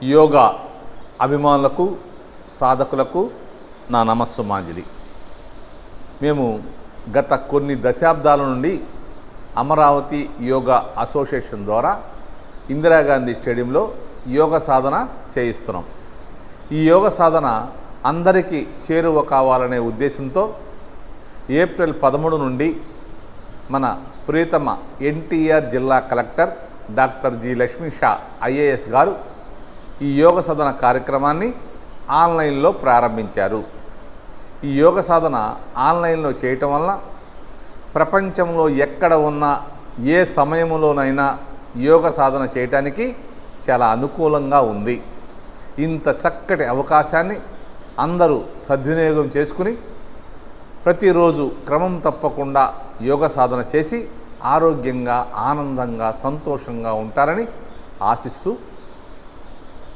యోగా అభిమానులకు సాధకులకు నా నమస్సుమాంజలి. మేము గత కొన్ని దశాబ్దాల నుండి అమరావతి యోగా అసోసియేషన్ ద్వారా ఇందిరాగాంధీ స్టేడియంలో యోగ సాధన చేయిస్తున్నాం. ఈ యోగ సాధన అందరికీ చేరువ కావాలనే ఉద్దేశంతో ఏప్రిల్ 13 నుండి మన ప్రియతమ ఎన్టీఆర్ జిల్లా collector doctor G Lakshmi Shah IAS గారు ఈ యోగ సాధన కార్యక్రమాన్ని ఆన్లైన్లో ప్రారంభించారు. ఈ యోగ సాధన ఆన్లైన్లో చేయటం వల్ల ప్రపంచంలో ఎక్కడ ఉన్నా ఏ సమయంలోనైనా యోగ సాధన చేయటానికి చాలా అనుకూలంగా ఉంది. ఇంత చక్కటి అవకాశాన్ని అందరూ సద్వినియోగం చేసుకుని ప్రతిరోజు క్రమం తప్పకుండా యోగ సాధన చేసి ఆరోగ్యంగా, ఆనందంగా, సంతోషంగా ఉంటారని ఆశిస్తూ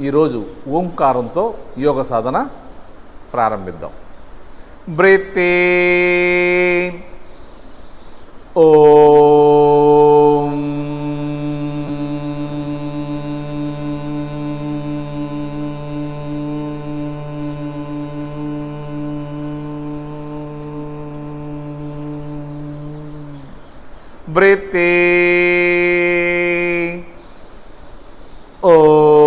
ఈరోజు ఓంకారంతో యోగ సాధన ప్రారంభిద్దాం. బ్రీత్ ఇన్, ఓం, బ్రీత్ ఇన్, ఓం,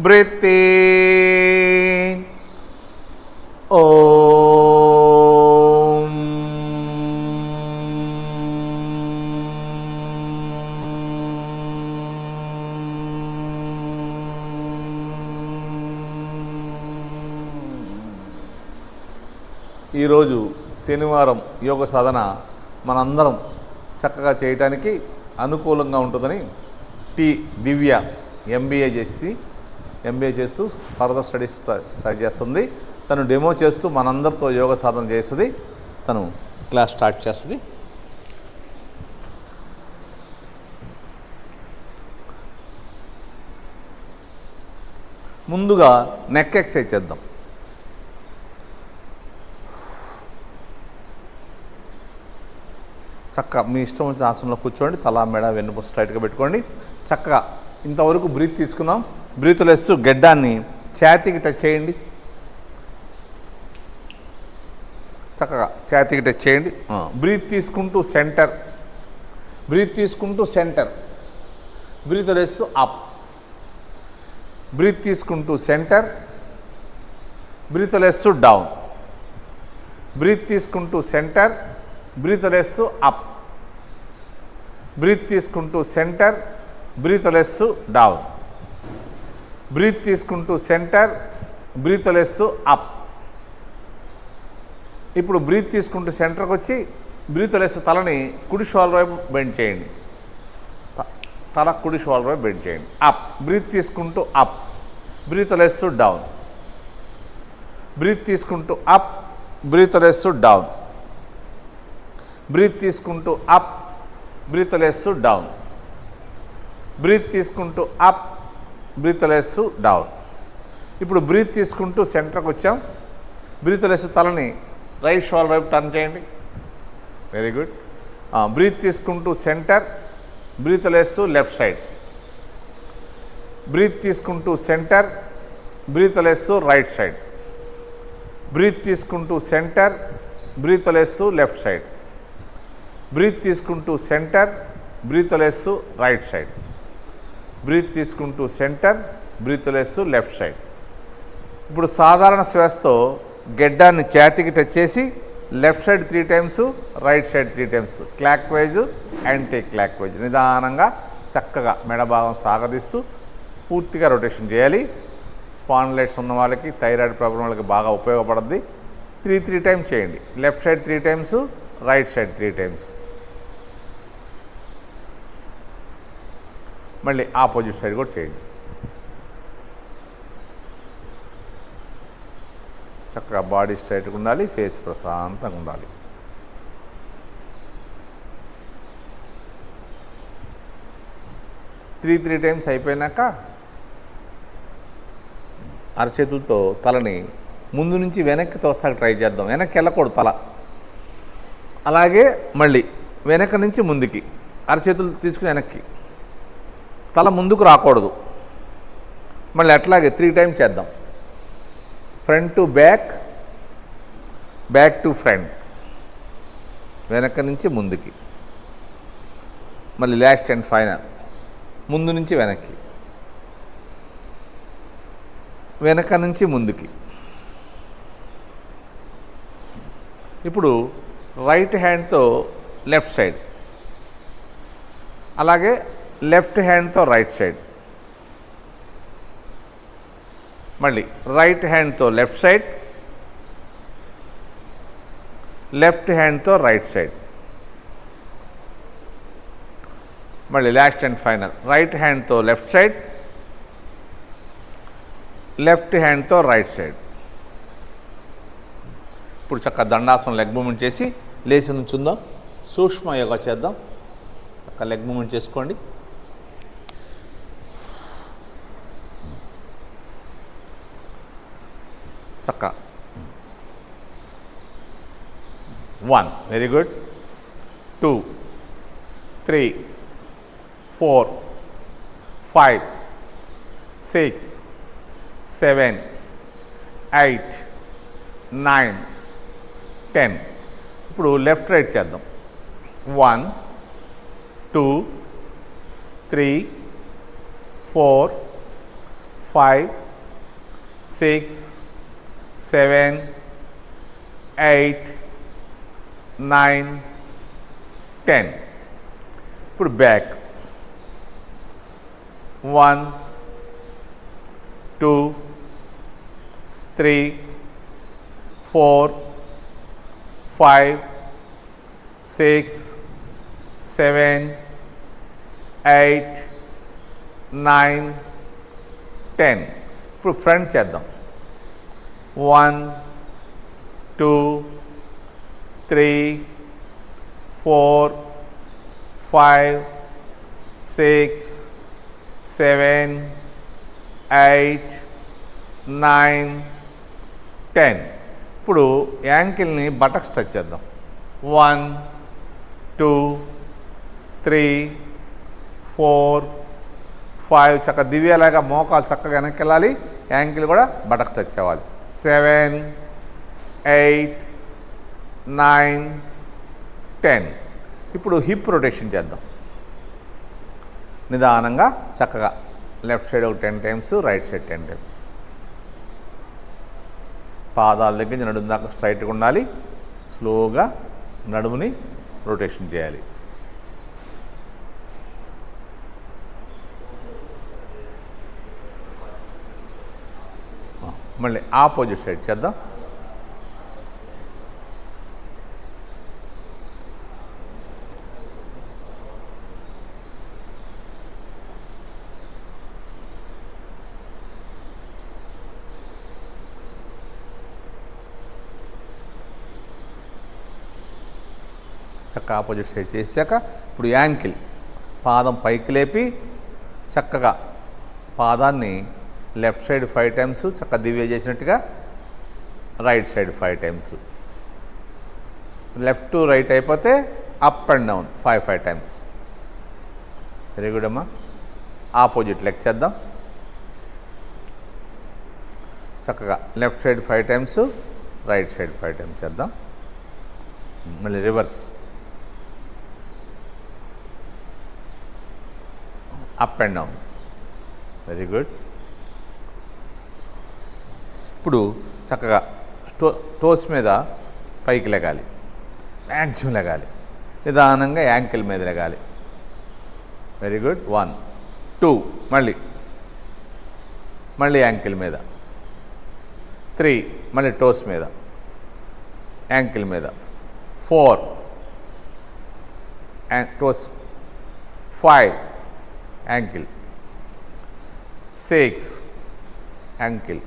బ్రీత్ ఇన్, ఓం, ఈరోజు శనివారం యోగ సాధన మనందరం చక్కగా చేయటానికి అనుకూలంగా ఉంటుందని టి దివ్య ఎంబీఏ చేస్తూ ఫర్దర్ స్టడీస్ స్టార్ట్ చేస్తుంది. తను డెమో చేస్తూ మనందరితో యోగ సాధన చేస్తుంది. తను క్లాస్ స్టార్ట్ చేస్తుంది. ముందుగా నెక్ ఎక్సర్సైజ్ చేద్దాం. చక్కగా మీ ఇష్టం వచ్చిన ఆసనంలో కూర్చోండి. తల, మెడ, వెన్నుపూస స్ట్రైట్గా పెట్టుకోండి. చక్కగా ఇంతవరకు బ్రీత్ తీసుకున్నాం. బ్రీత్ లేస్తూ గెడ్డాన్ని ఛాతీకి టచ్ చేయండి. చక్కగా ఛాతీకి టచ్ చేయండి. బ్రీత్ తీసుకుంటూ సెంటర్, బ్రీత్ తీసుకుంటూ సెంటర్, బ్రీత్ లేస్తూ అప్, బ్రీత్ తీసుకుంటూ సెంటర్, బ్రీత్ లేస్తూ డౌన్, బ్రీత్ తీసుకుంటూ సెంటర్, బ్రీత్ లేస్తూ అప్, బ్రీత్ తీసుకుంటూ సెంటర్, బ్రీత్ లేస్తూ డౌన్, బ్రీత్ తీసుకుంటూ సెంటర్, బ్రీత్ లేస్తూ అప్. ఇప్పుడు బ్రీత్ తీసుకుంటూ సెంటర్కి వచ్చి బ్రీత్ లేస్తూ తలని కుడి షోల్డర్ వైపు బెండ్ చేయండి. తల కుడి షోల్డర్ వైపు బెండ్ చేయండి. అప్, బ్రీత్ తీసుకుంటూ అప్, బ్రీత్ లేస్తూ డౌన్, బ్రీత్ తీసుకుంటూ అప్, బ్రీత్ లేస్తూ డౌన్, బ్రీత్ తీసుకుంటూ అప్, బ్రీత్ లేస్తూ డౌన్, బ్రీత్ తీసుకుంటూ అప్, బ్రీత్ లేస్తూ డౌన్. ఇప్పుడు బ్రీత్ తీసుకుంటూ సెంటర్కి వచ్చాం. బ్రీత్ లేస్తూ తలని రైట్ షోల్డర్ వైపు టర్న్ చేయండి. Very good. బ్రీత్ తీసుకుంటూ సెంటర్, బ్రీత్ లేస్తూ లెఫ్ట్ సైడ్, బ్రీత్ తీసుకుంటూ సెంటర్, బ్రీత్ లేస్తూ రైట్ సైడ్, బ్రీత్ తీసుకుంటూ సెంటర్, బ్రీత్ లేస్తూ లెఫ్ట్ సైడ్, బ్రీత్ తీసుకుంటూ సెంటర్, బ్రీత్ లేస్తూ రైట్ సైడ్, బ్రీత్ తీసుకుంటూ సెంటర్, బ్రీత్ లేస్తూ లెఫ్ట్ సైడ్. ఇప్పుడు సాధారణ శ్వాసతో గెడ్డాన్ని ఛాతీకి టచ్ చేసి left side 3 times, right side 3 times, clock wise, anti clock wise నిదానంగా చక్కగా మెడ భాగం సాగదీస్తూ పూర్తిగా రొటేషన్ చేయాలి. స్పాండిలైటిస్ ఉన్న వాళ్ళకి, థైరాయిడ్ ప్రాబ్లం వాళ్ళకి బాగా ఉపయోగపడుద్ది. 3 టైమ్స్ చేయండి. Left side 3 times, right side 3 times. మళ్ళీ ఆపోజిట్ సైడ్ కూడా చేయండి. చక్కగా బాడీ స్ట్రైట్గా ఉండాలి, ఫేస్ ప్రశాంతంగా ఉండాలి. త్రీ టైమ్స్ అయిపోయినాక అరచేతులతో తలని ముందు నుంచి వెనక్కి తోస్తాకి ట్రై చేద్దాం. వెనక్కి వెళ్ళకూడదు తల. అలాగే మళ్ళీ వెనక నుంచి ముందుకి అరచేతులు తీసుకుని వెనక్కి, తల ముందుకు రాకూడదు. మళ్ళీ అట్లాగే 3 టైమ్స్ చేద్దాం. Front to back, back to front, వెనక నుంచి ముందుకి. మళ్ళీ లాస్ట్ అండ్ ఫైనల్ ముందు నుంచి వెనక్కి, వెనక నుంచి ముందుకి. ఇప్పుడు రైట్ హ్యాండ్తో లెఫ్ట్ సైడ్, అలాగే లెఫ్ట్ హ్యాండ్తో రైట్ సైడ్, మళ్ళీ రైట్ హ్యాండ్తో లెఫ్ట్ సైడ్, లెఫ్ట్ హ్యాండ్తో రైట్ సైడ్, మళ్ళీ లాస్ట్ అండ్ ఫైనల్ రైట్ హ్యాండ్తో లెఫ్ట్ సైడ్, లెఫ్ట్ హ్యాండ్తో రైట్ సైడ్. ఇప్పుడు చక్కగా దండాసనం లెగ్ మూమెంట్ చేసి లేచి నుంచుందాం. సూక్ష్మ యోగా చేద్దాం. చక్కగా లెగ్ మూమెంట్ చేసుకోండి. చక్కగా 1, వెరీ గుడ్. 2, 3, 4, 5, 6, 7, 8, 9, 10. ఇప్పుడు లెఫ్ట్ రైట్ చేద్దాం. 1, 2, 3, 4, 5, 6, 7, 8, 9, 10. ఇప్పుడు బ్యాక్. 1, 2, 3, 4, 5, 6, 7, 8, 9, 10. ఇప్పుడు ఫ్రంట్ చేద్దాం. 1, 2, 3, 4, 5, 6, 7, 8, 9, 10. ఇప్పుడు యాంకిల్ని బటక్స్ టచ్ చేద్దాం. 1, 2, 3, 4, 5. చక్కగా దివ్యలాగా మోకాలు చక్కగా వెనక్కి వెళ్ళాలి. యాంకిల్ కూడా బటక్స్ టచ్ అవ్వాలి. 7, 8, 9, 10. ఇప్పుడు హిప్ రొటేషన్ చేద్దాం. నిదానంగా చక్కగా లెఫ్ట్ సైడ్ ఒక 10 టైమ్స్, రైట్ సైడ్ 10 టైమ్స్. పాదాల దగ్గర నుంచి నడుము దాకా స్ట్రైట్గా ఉండాలి. స్లోగా నడుముని రొటేషన్ చేయాలి. మళ్ళీ ఆపోజిట్ సైడ్ చేద్దాం. చక్కగా ఆపోజిట్ సైడ్ చేశాక ఇప్పుడు యాంకిల్, పాదం పైకి లేపి చక్కగా పాదాన్ని లెఫ్ట్ సైడ్ 5 టైమ్స్ చక్కగా దివ్య చేసినట్టుగా, right side 5 times. Left to right అయిపోతే up and down 5 times. Very good అమ్మా. ఆపోజిట్ లెగ్ చేద్దాం. చక్కగా left side 5 times, right side 5 times చేద్దాం. మళ్ళీ reverse. Up and downs. Very good. ఇప్పుడు చక్కగా టోస్ మీద పైకి లెగాలి, మ్యాక్సిమం లెగాలి. నిదానంగా యాంకిల్ మీద లెగాలి. Very good. 1, 2, మళ్ళీ యాంకిల్ మీద. 3, మళ్ళీ టోస్ మీద, యాంకిల్ మీద. 4, toes. 5, ankle. 6, ankle.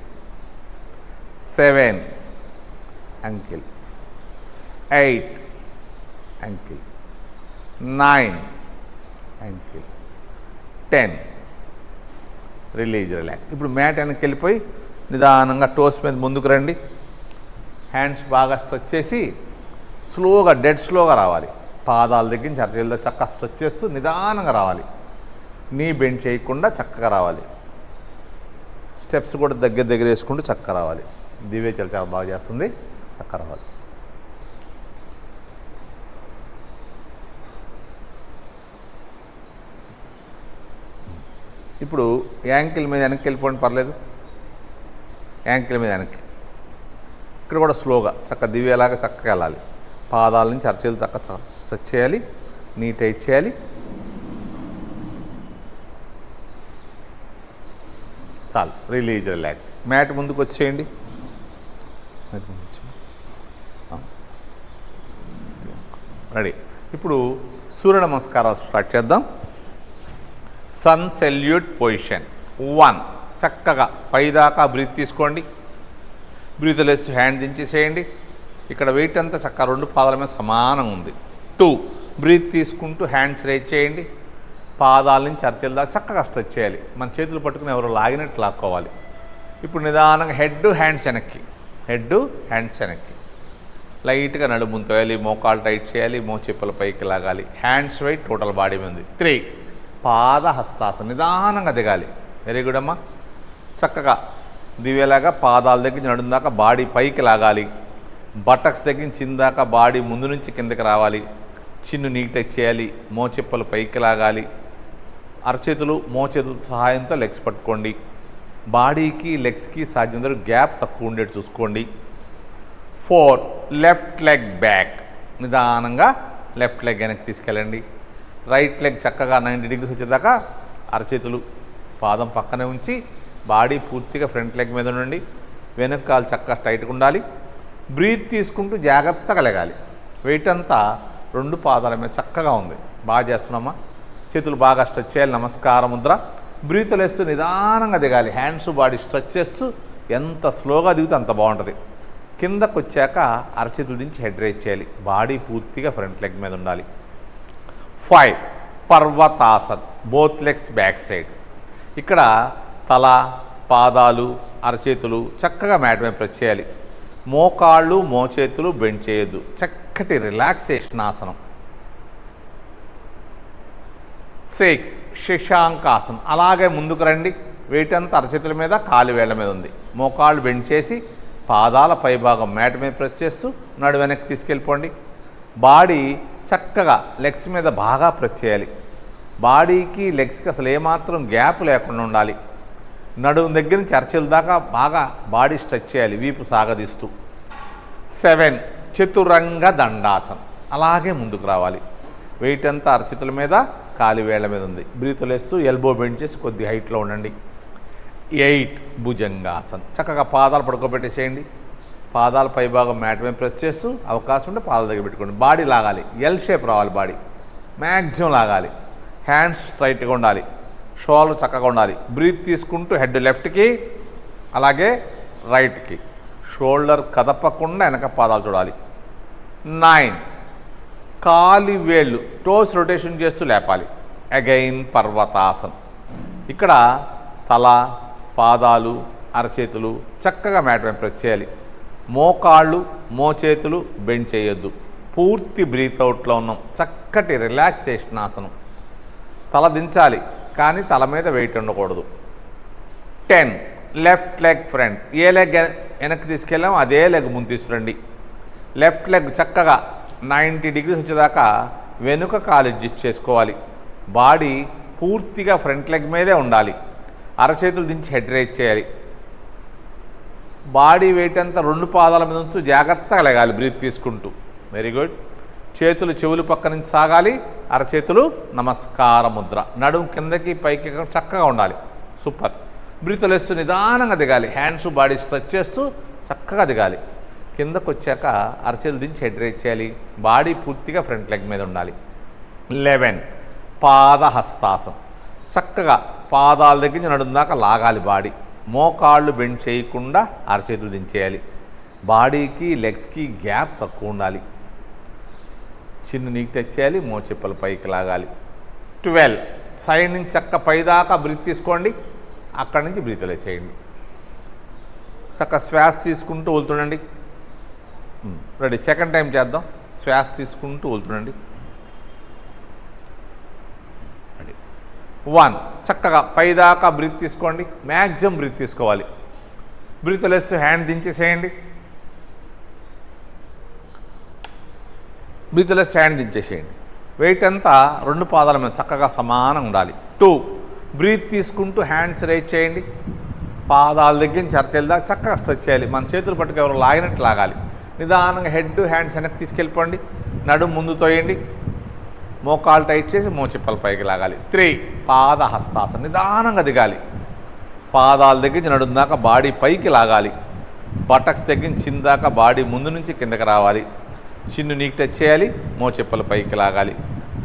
7, ankle. 8, ankle. 9, ankle. 10. Release, relax. ఇప్పుడు మ్యాట్ వెనక్కి వెళ్ళిపోయి నిదానంగా టోస్ మీద ముందుకు రండి. హ్యాండ్స్ బాగా స్ట్రెచ్ చేసి స్లోగా డెడ్ స్లోగా రావాలి. పాదాల దగ్గర నుంచి అరచేతులతో చక్కగా స్ట్రెచ్ చేస్తూ నిదానంగా రావాలి. నీ బెండ్ చేయకుండా చక్కగా రావాలి. స్టెప్స్ కూడా దగ్గర వేసుకుంటూ చక్కగా రావాలి. దివ్య చాలా బాగా చేస్తుంది. చక్కగా రావాలి. ఇప్పుడు యాంకిల్ మీద వెనక్కి వెళ్ళిపోండి, పర్లేదు. యాంకిల్ మీద వెనక్కి. ఇక్కడ కూడా స్లోగా చక్కగా దివ్యలాగా చక్కగా వెళ్ళాలి. పాదాల నుంచి అరచేతులు చక్కగా స్ట్రెచ్ చేయాలి. నీ టైట్ చేయాలి. చాలు, రిలాక్స్. మ్యాట్ ముందుకు వచ్చేయండి. రెడీ. ఇప్పుడు సూర్య నమస్కారాలు స్టార్ట్ చేద్దాం. Sun salute position 1. చక్కగా పైదాకా బ్రీత్ తీసుకోండి. బ్రీత్ లేసి హ్యాండ్ దించేసేయండి. ఇక్కడ వెయిట్ అంతా చక్కగా 2 పాదాల మీద సమానంగా ఉంది. 2. బ్రీత్ తీసుకుంటూ హ్యాండ్స్ రేజ్ చేయండి. పాదాల నుంచి అరచేతుల దాకా చక్కగా స్ట్రెచ్ చేయాలి. మన చేతులు పట్టుకుని ఎవరో లాగినట్టు లాక్కోవాలి. ఇప్పుడు నిదానంగా హెడ్ హ్యాండ్స్ వెనక్కి, హెడ్ హ్యాండ్స్ వెనక్కి. లైట్గా నడుము తోయాలి. మోకాలు టైట్ చేయాలి. మోచెప్పుల పైకి లాగాలి. హ్యాండ్స్ వెయిట్ టోటల్ బాడీ మీద ఉంది. 3. పాద హస్తాసనం నిదానంగా దిగాలి. వెరీ గుడ్ అమ్మా. చక్కగా దివేలాగా పాదాల దగ్గర నడుము దాకా బాడీ పైకి లాగాలి. బటక్స్ దగ్గర చిందాక బాడీ ముందు నుంచి కిందకి రావాలి. చిన్ను నీట్ టచ్ చేయాలి. మోచెప్పలు పైకి లాగాలి. అరచేతులు మోచేతుల సహాయంతో లెగ్స్ పట్టుకోండి. బాడీకి లెగ్స్కి సాధ్యమైన గ్యాప్ తక్కువ ఉండేది చూసుకోండి. 4. Left leg back. నిదానంగా లెఫ్ట్ లెగ్ వెనక్కి తీసుకెళ్ళండి. రైట్ లెగ్ చక్కగా 90 డిగ్రీస్ వచ్చేదాకా అరచేతులు పాదం పక్కనే ఉంచి బాడీ పూర్తిగా ఫ్రంట్ లెగ్ మీద ఉండండి. వెనక కాలు చక్కగా టైట్గా ఉండాలి. బ్రీత్ తీసుకుంటూ జాగ్రత్తగా లెగాలి. వెయిట్ అంతా 2 పాదాల మీద చక్కగా ఉంది. బాగా చేస్తున్నామా. చేతులు బాగా స్ట్రెచ్ చేయాలి. నమస్కార ముద్ర. బ్రీత్ లేస్తూ నిదానంగా దిగాలి. హ్యాండ్స్ బాడీ స్ట్రెచ్ చేస్తూ ఎంత స్లోగా దిగితే అంత బాగుంటుంది. కిందకు వచ్చాక అరచేతుల నుంచి హెడ్ రేజ్ చేయాలి. బాడీ పూర్తిగా ఫ్రంట్ లెగ్ మీద ఉండాలి. 5. పర్వతాసన్. Both legs back side. ఇక్కడ తల, పాదాలు, అరచేతులు చక్కగా మ్యాట్ మీద ప్రెస్ చేయాలి. మోకాళ్ళు మోచేతులు బెండ్ చేయొద్దు. చక్కటి రిలాక్సేషన్ ఆసనం. 6. శశాంకాసనం. అలాగే ముందుకు రండి. వెయిట్ అంతా అరచేతుల మీద, కాలి వేళ్ల మీద ఉంది. మోకాళ్ళు బెండ్ చేసి పాదాల పైభాగం మ్యాట్ మీద ప్రెస్ చేస్తూ నడు వెనక్కి తీసుకెళ్ళిపోండి. బాడీ చక్కగా లెగ్స్ మీద బాగా ప్రెస్ చేయాలి. బాడీకి లెగ్స్కి అసలు ఏమాత్రం గ్యాప్ లేకుండా ఉండాలి. నడుము దగ్గర నుంచి అరచేతుల దాకా బాగా బాడీ స్ట్రెచ్ చేయాలి. వీపు సాగదీస్తూ. 7. చతురంగ దండాసనం. అలాగే ముందుకు రావాలి. వెయిట్ అంతా అరచేతుల మీద, కాలి వేళ్ల మీద ఉంది. బ్రీత్ లేస్తూ ఎల్బో బెండ్ చేసి కొద్ది హైట్లో ఉండండి. 8. భుజంగాసనం. చక్కగా పాదాలు పడుకోబెట్టేసేయండి. పాదాల పైభాగం మ్యాట్ మీద ప్రెస్ చేస్తూ అవకాశం ఉంటే పాదాల దగ్గర పెట్టుకోండి. బాడీ లాగాలి. ఎల్ షేప్ రావాలి. బాడీ మ్యాక్సిమం లాగాలి. హ్యాండ్స్ స్ట్రైట్గా ఉండాలి. షోల్డర్ చక్కగా ఉండాలి. బ్రీత్ తీసుకుంటూ హెడ్ లెఫ్ట్కి, అలాగే రైట్కి. షోల్డర్ కదపకుండా వెనక పాదాలు చూడాలి. 9. కాలి వేళ్ళు టోస్ రొటేషన్ చేస్తూ లేపాలి. అగైన్ పర్వతాసనం. ఇక్కడ తల, పాదాలు, అరచేతులు చక్కగా మ్యాట్ మీద ప్రెస్ చేయాలి. మోకాళ్ళు మోచేతులు బెండ్ చేయొద్దు. పూర్తి బ్రీత్ అవుట్లో ఉన్నాం. చక్కటి రిలాక్సేషన్ ఆసనం. తల దించాలి కానీ తల మీద వెయిట్ ఉండకూడదు. 10. Left leg front. ఏ లెగ్ వెనక్కి తీసుకెళ్ళామో అదే లెగ్ ముందు తీసుకురండి. లెఫ్ట్ లెగ్ చక్కగా 90 డిగ్రీస్ వచ్చేదాకా వెనుక కాలు అడ్జస్ట్ చేసుకోవాలి. బాడీ పూర్తిగా ఫ్రంట్ లెగ్ మీదే ఉండాలి. అరచేతులు దించి హెడ్ రేజ్ చేయాలి. బాడీ వెయిట్ అంతా 2 పాదాల మీద ఉంచు జాగ్రత్తగా లెగాలి బ్రీత్ తీసుకుంటూ. Very good. చేతులు చెవులు పక్క నుంచి సాగాలి. అరచేతులు నమస్కార ముద్ర. నడుము కిందకి పైకి చక్కగా ఉండాలి. సూపర్. బ్రీత్ లేస్తూ నిదానంగా దిగాలి. హ్యాండ్స్ బాడీ స్ట్రెచ్ చేస్తూ చక్కగా దిగాలి. కిందకు వచ్చాక అరచేతులు దించి హెడ్ రేజ్ చేయాలి. బాడీ పూర్తిగా ఫ్రంట్ లెగ్ మీద ఉండాలి. 11. పాదహస్తాసనం. చక్కగా పాదాల దగ్గర నుంచి నడుము దాకా లాగాలి బాడీ. మోకాళ్ళు బెండ్ చేయకుండా అరచేతులు దించేయాలి. బాడీకి లెగ్స్కి గ్యాప్ తక్కువ ఉండాలి. చిన్ను నీకు టచ్ చేయాలి. మోచెప్పలు పైకి లాగాలి. 12. సైడ్ నుంచి చక్క పైదాకా బ్రీత్ తీసుకోండి. అక్కడి నుంచి బ్రీత్ వేసేయండి. చక్కగా శ్వాస తీసుకుంటూ వదులుతుండండి. రెడీ. సెకండ్ టైం చేద్దాం. శ్వాస తీసుకుంటూ వదులుతుండండి. రెడీ. 1. చక్కగా పైదాకా బ్రీత్ తీసుకోండి. మ్యాక్సిమం బ్రీత్ తీసుకోవాలి. బ్రీత్ వదిలేస్తూ హ్యాండ్ దించేసేయండి. బ్రీత్ వదిలేస్తూ హ్యాండ్ దించేసేయండి. వెయిట్ అంతా 2 పాదాల మీద చక్కగా సమానంగా ఉండాలి. 2. బ్రీత్ తీసుకుంటూ హ్యాండ్స్ రైజ్ చేయండి. పాదాల దగ్గర నుంచి అరచేల దాకా చక్కగా స్ట్రెచ్ చేయాలి. మన చేతులు పట్టుకు ఎవరు లాగినట్టు లాగాలి. నిదానంగా హెడ్ హ్యాండ్స్ వెనక్కి తీసుకెళ్ళిపోండి. నడుము ముందు తోయండి. మోకాలు టైట్ చేసి మోచిప్పల పైకి లాగాలి. 3. పాద హస్తాసనం. నిదానంగా దిగాలి. పాదాల దగ్గర నుంచి నడుము దాకా బాడీ పైకి లాగాలి. బటక్స్ దగ్గర నుంచి చిన్న దాకా బాడీ ముందు నుంచి కిందకి రావాలి. చిన్ను నీకు టచ్ చేయాలి. మోచిప్పల పైకి లాగాలి.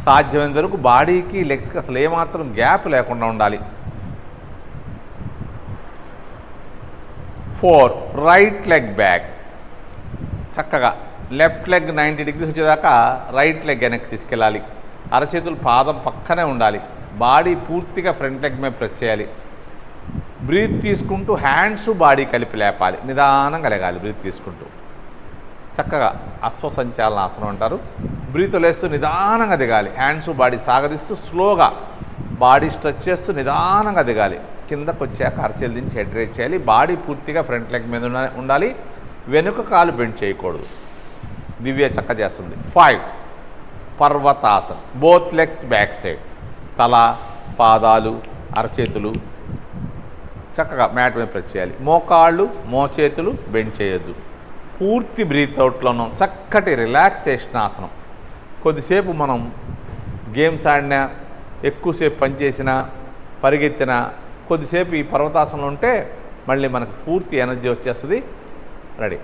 సాధ్యమైనంత వరకు బాడీకి లెగ్స్కి అసలు ఏమాత్రం గ్యాప్ లేకుండా ఉండాలి. 4. Right leg back. చక్కగా లెఫ్ట్ లెగ్ 90 డిగ్రీస్ వచ్చేదాకా రైట్ లెగ్ వెనక్కి తీసుకెళ్ళాలి. అరచేతులు పాదం పక్కనే ఉండాలి. బాడీ పూర్తిగా ఫ్రంట్ లెగ్ మీద ప్రెస్ చేయాలి. బ్రీత్ తీసుకుంటూ హ్యాండ్స్ బాడీ కలిపి లేపాలి. నిదానంగా లేగాలి. బ్రీత్ తీసుకుంటూ చక్కగా అశ్వసంచాలన ఆసనం అంటారు. బ్రీత్ వదిలేస్తూ నిదానంగా దిగాలి. హ్యాండ్స్ బాడీ సాగదిస్తూ స్లోగా బాడీ స్ట్రెచ్ చేస్తూ నిదానంగా దిగాలి. కిందకు వచ్చాక అరచేలు దించి హెడ్ రేజ్ చేయాలి. బాడీ పూర్తిగా ఫ్రంట్ లెగ్ మీద ఉండాలి. వెనుక కాలు బెండ్ చేయకూడదు. దివ్య చక్క చేస్తుంది. 5. పర్వతాసన్. Both legs back side. తల, పాదాలు, అరచేతులు చక్కగా మ్యాట్ మీద ప్రెస్ చేయాలి. మోకాళ్ళు, మోచేతులు బెండ్ చేయొద్దు. పూర్తి బ్రీత్ అవుట్లోనూ చక్కటి రిలాక్సేషన్ ఆసనం. కొద్దిసేపు మనం గేమ్స్ ఆడినా, ఎక్కువసేపు పనిచేసినా, పరిగెత్తినా, కొద్దిసేపు ఈ పర్వతాసనంలో ఉంటే మళ్ళీ మనకు పూర్తి ఎనర్జీ వచ్చేస్తుంది. రెడీ.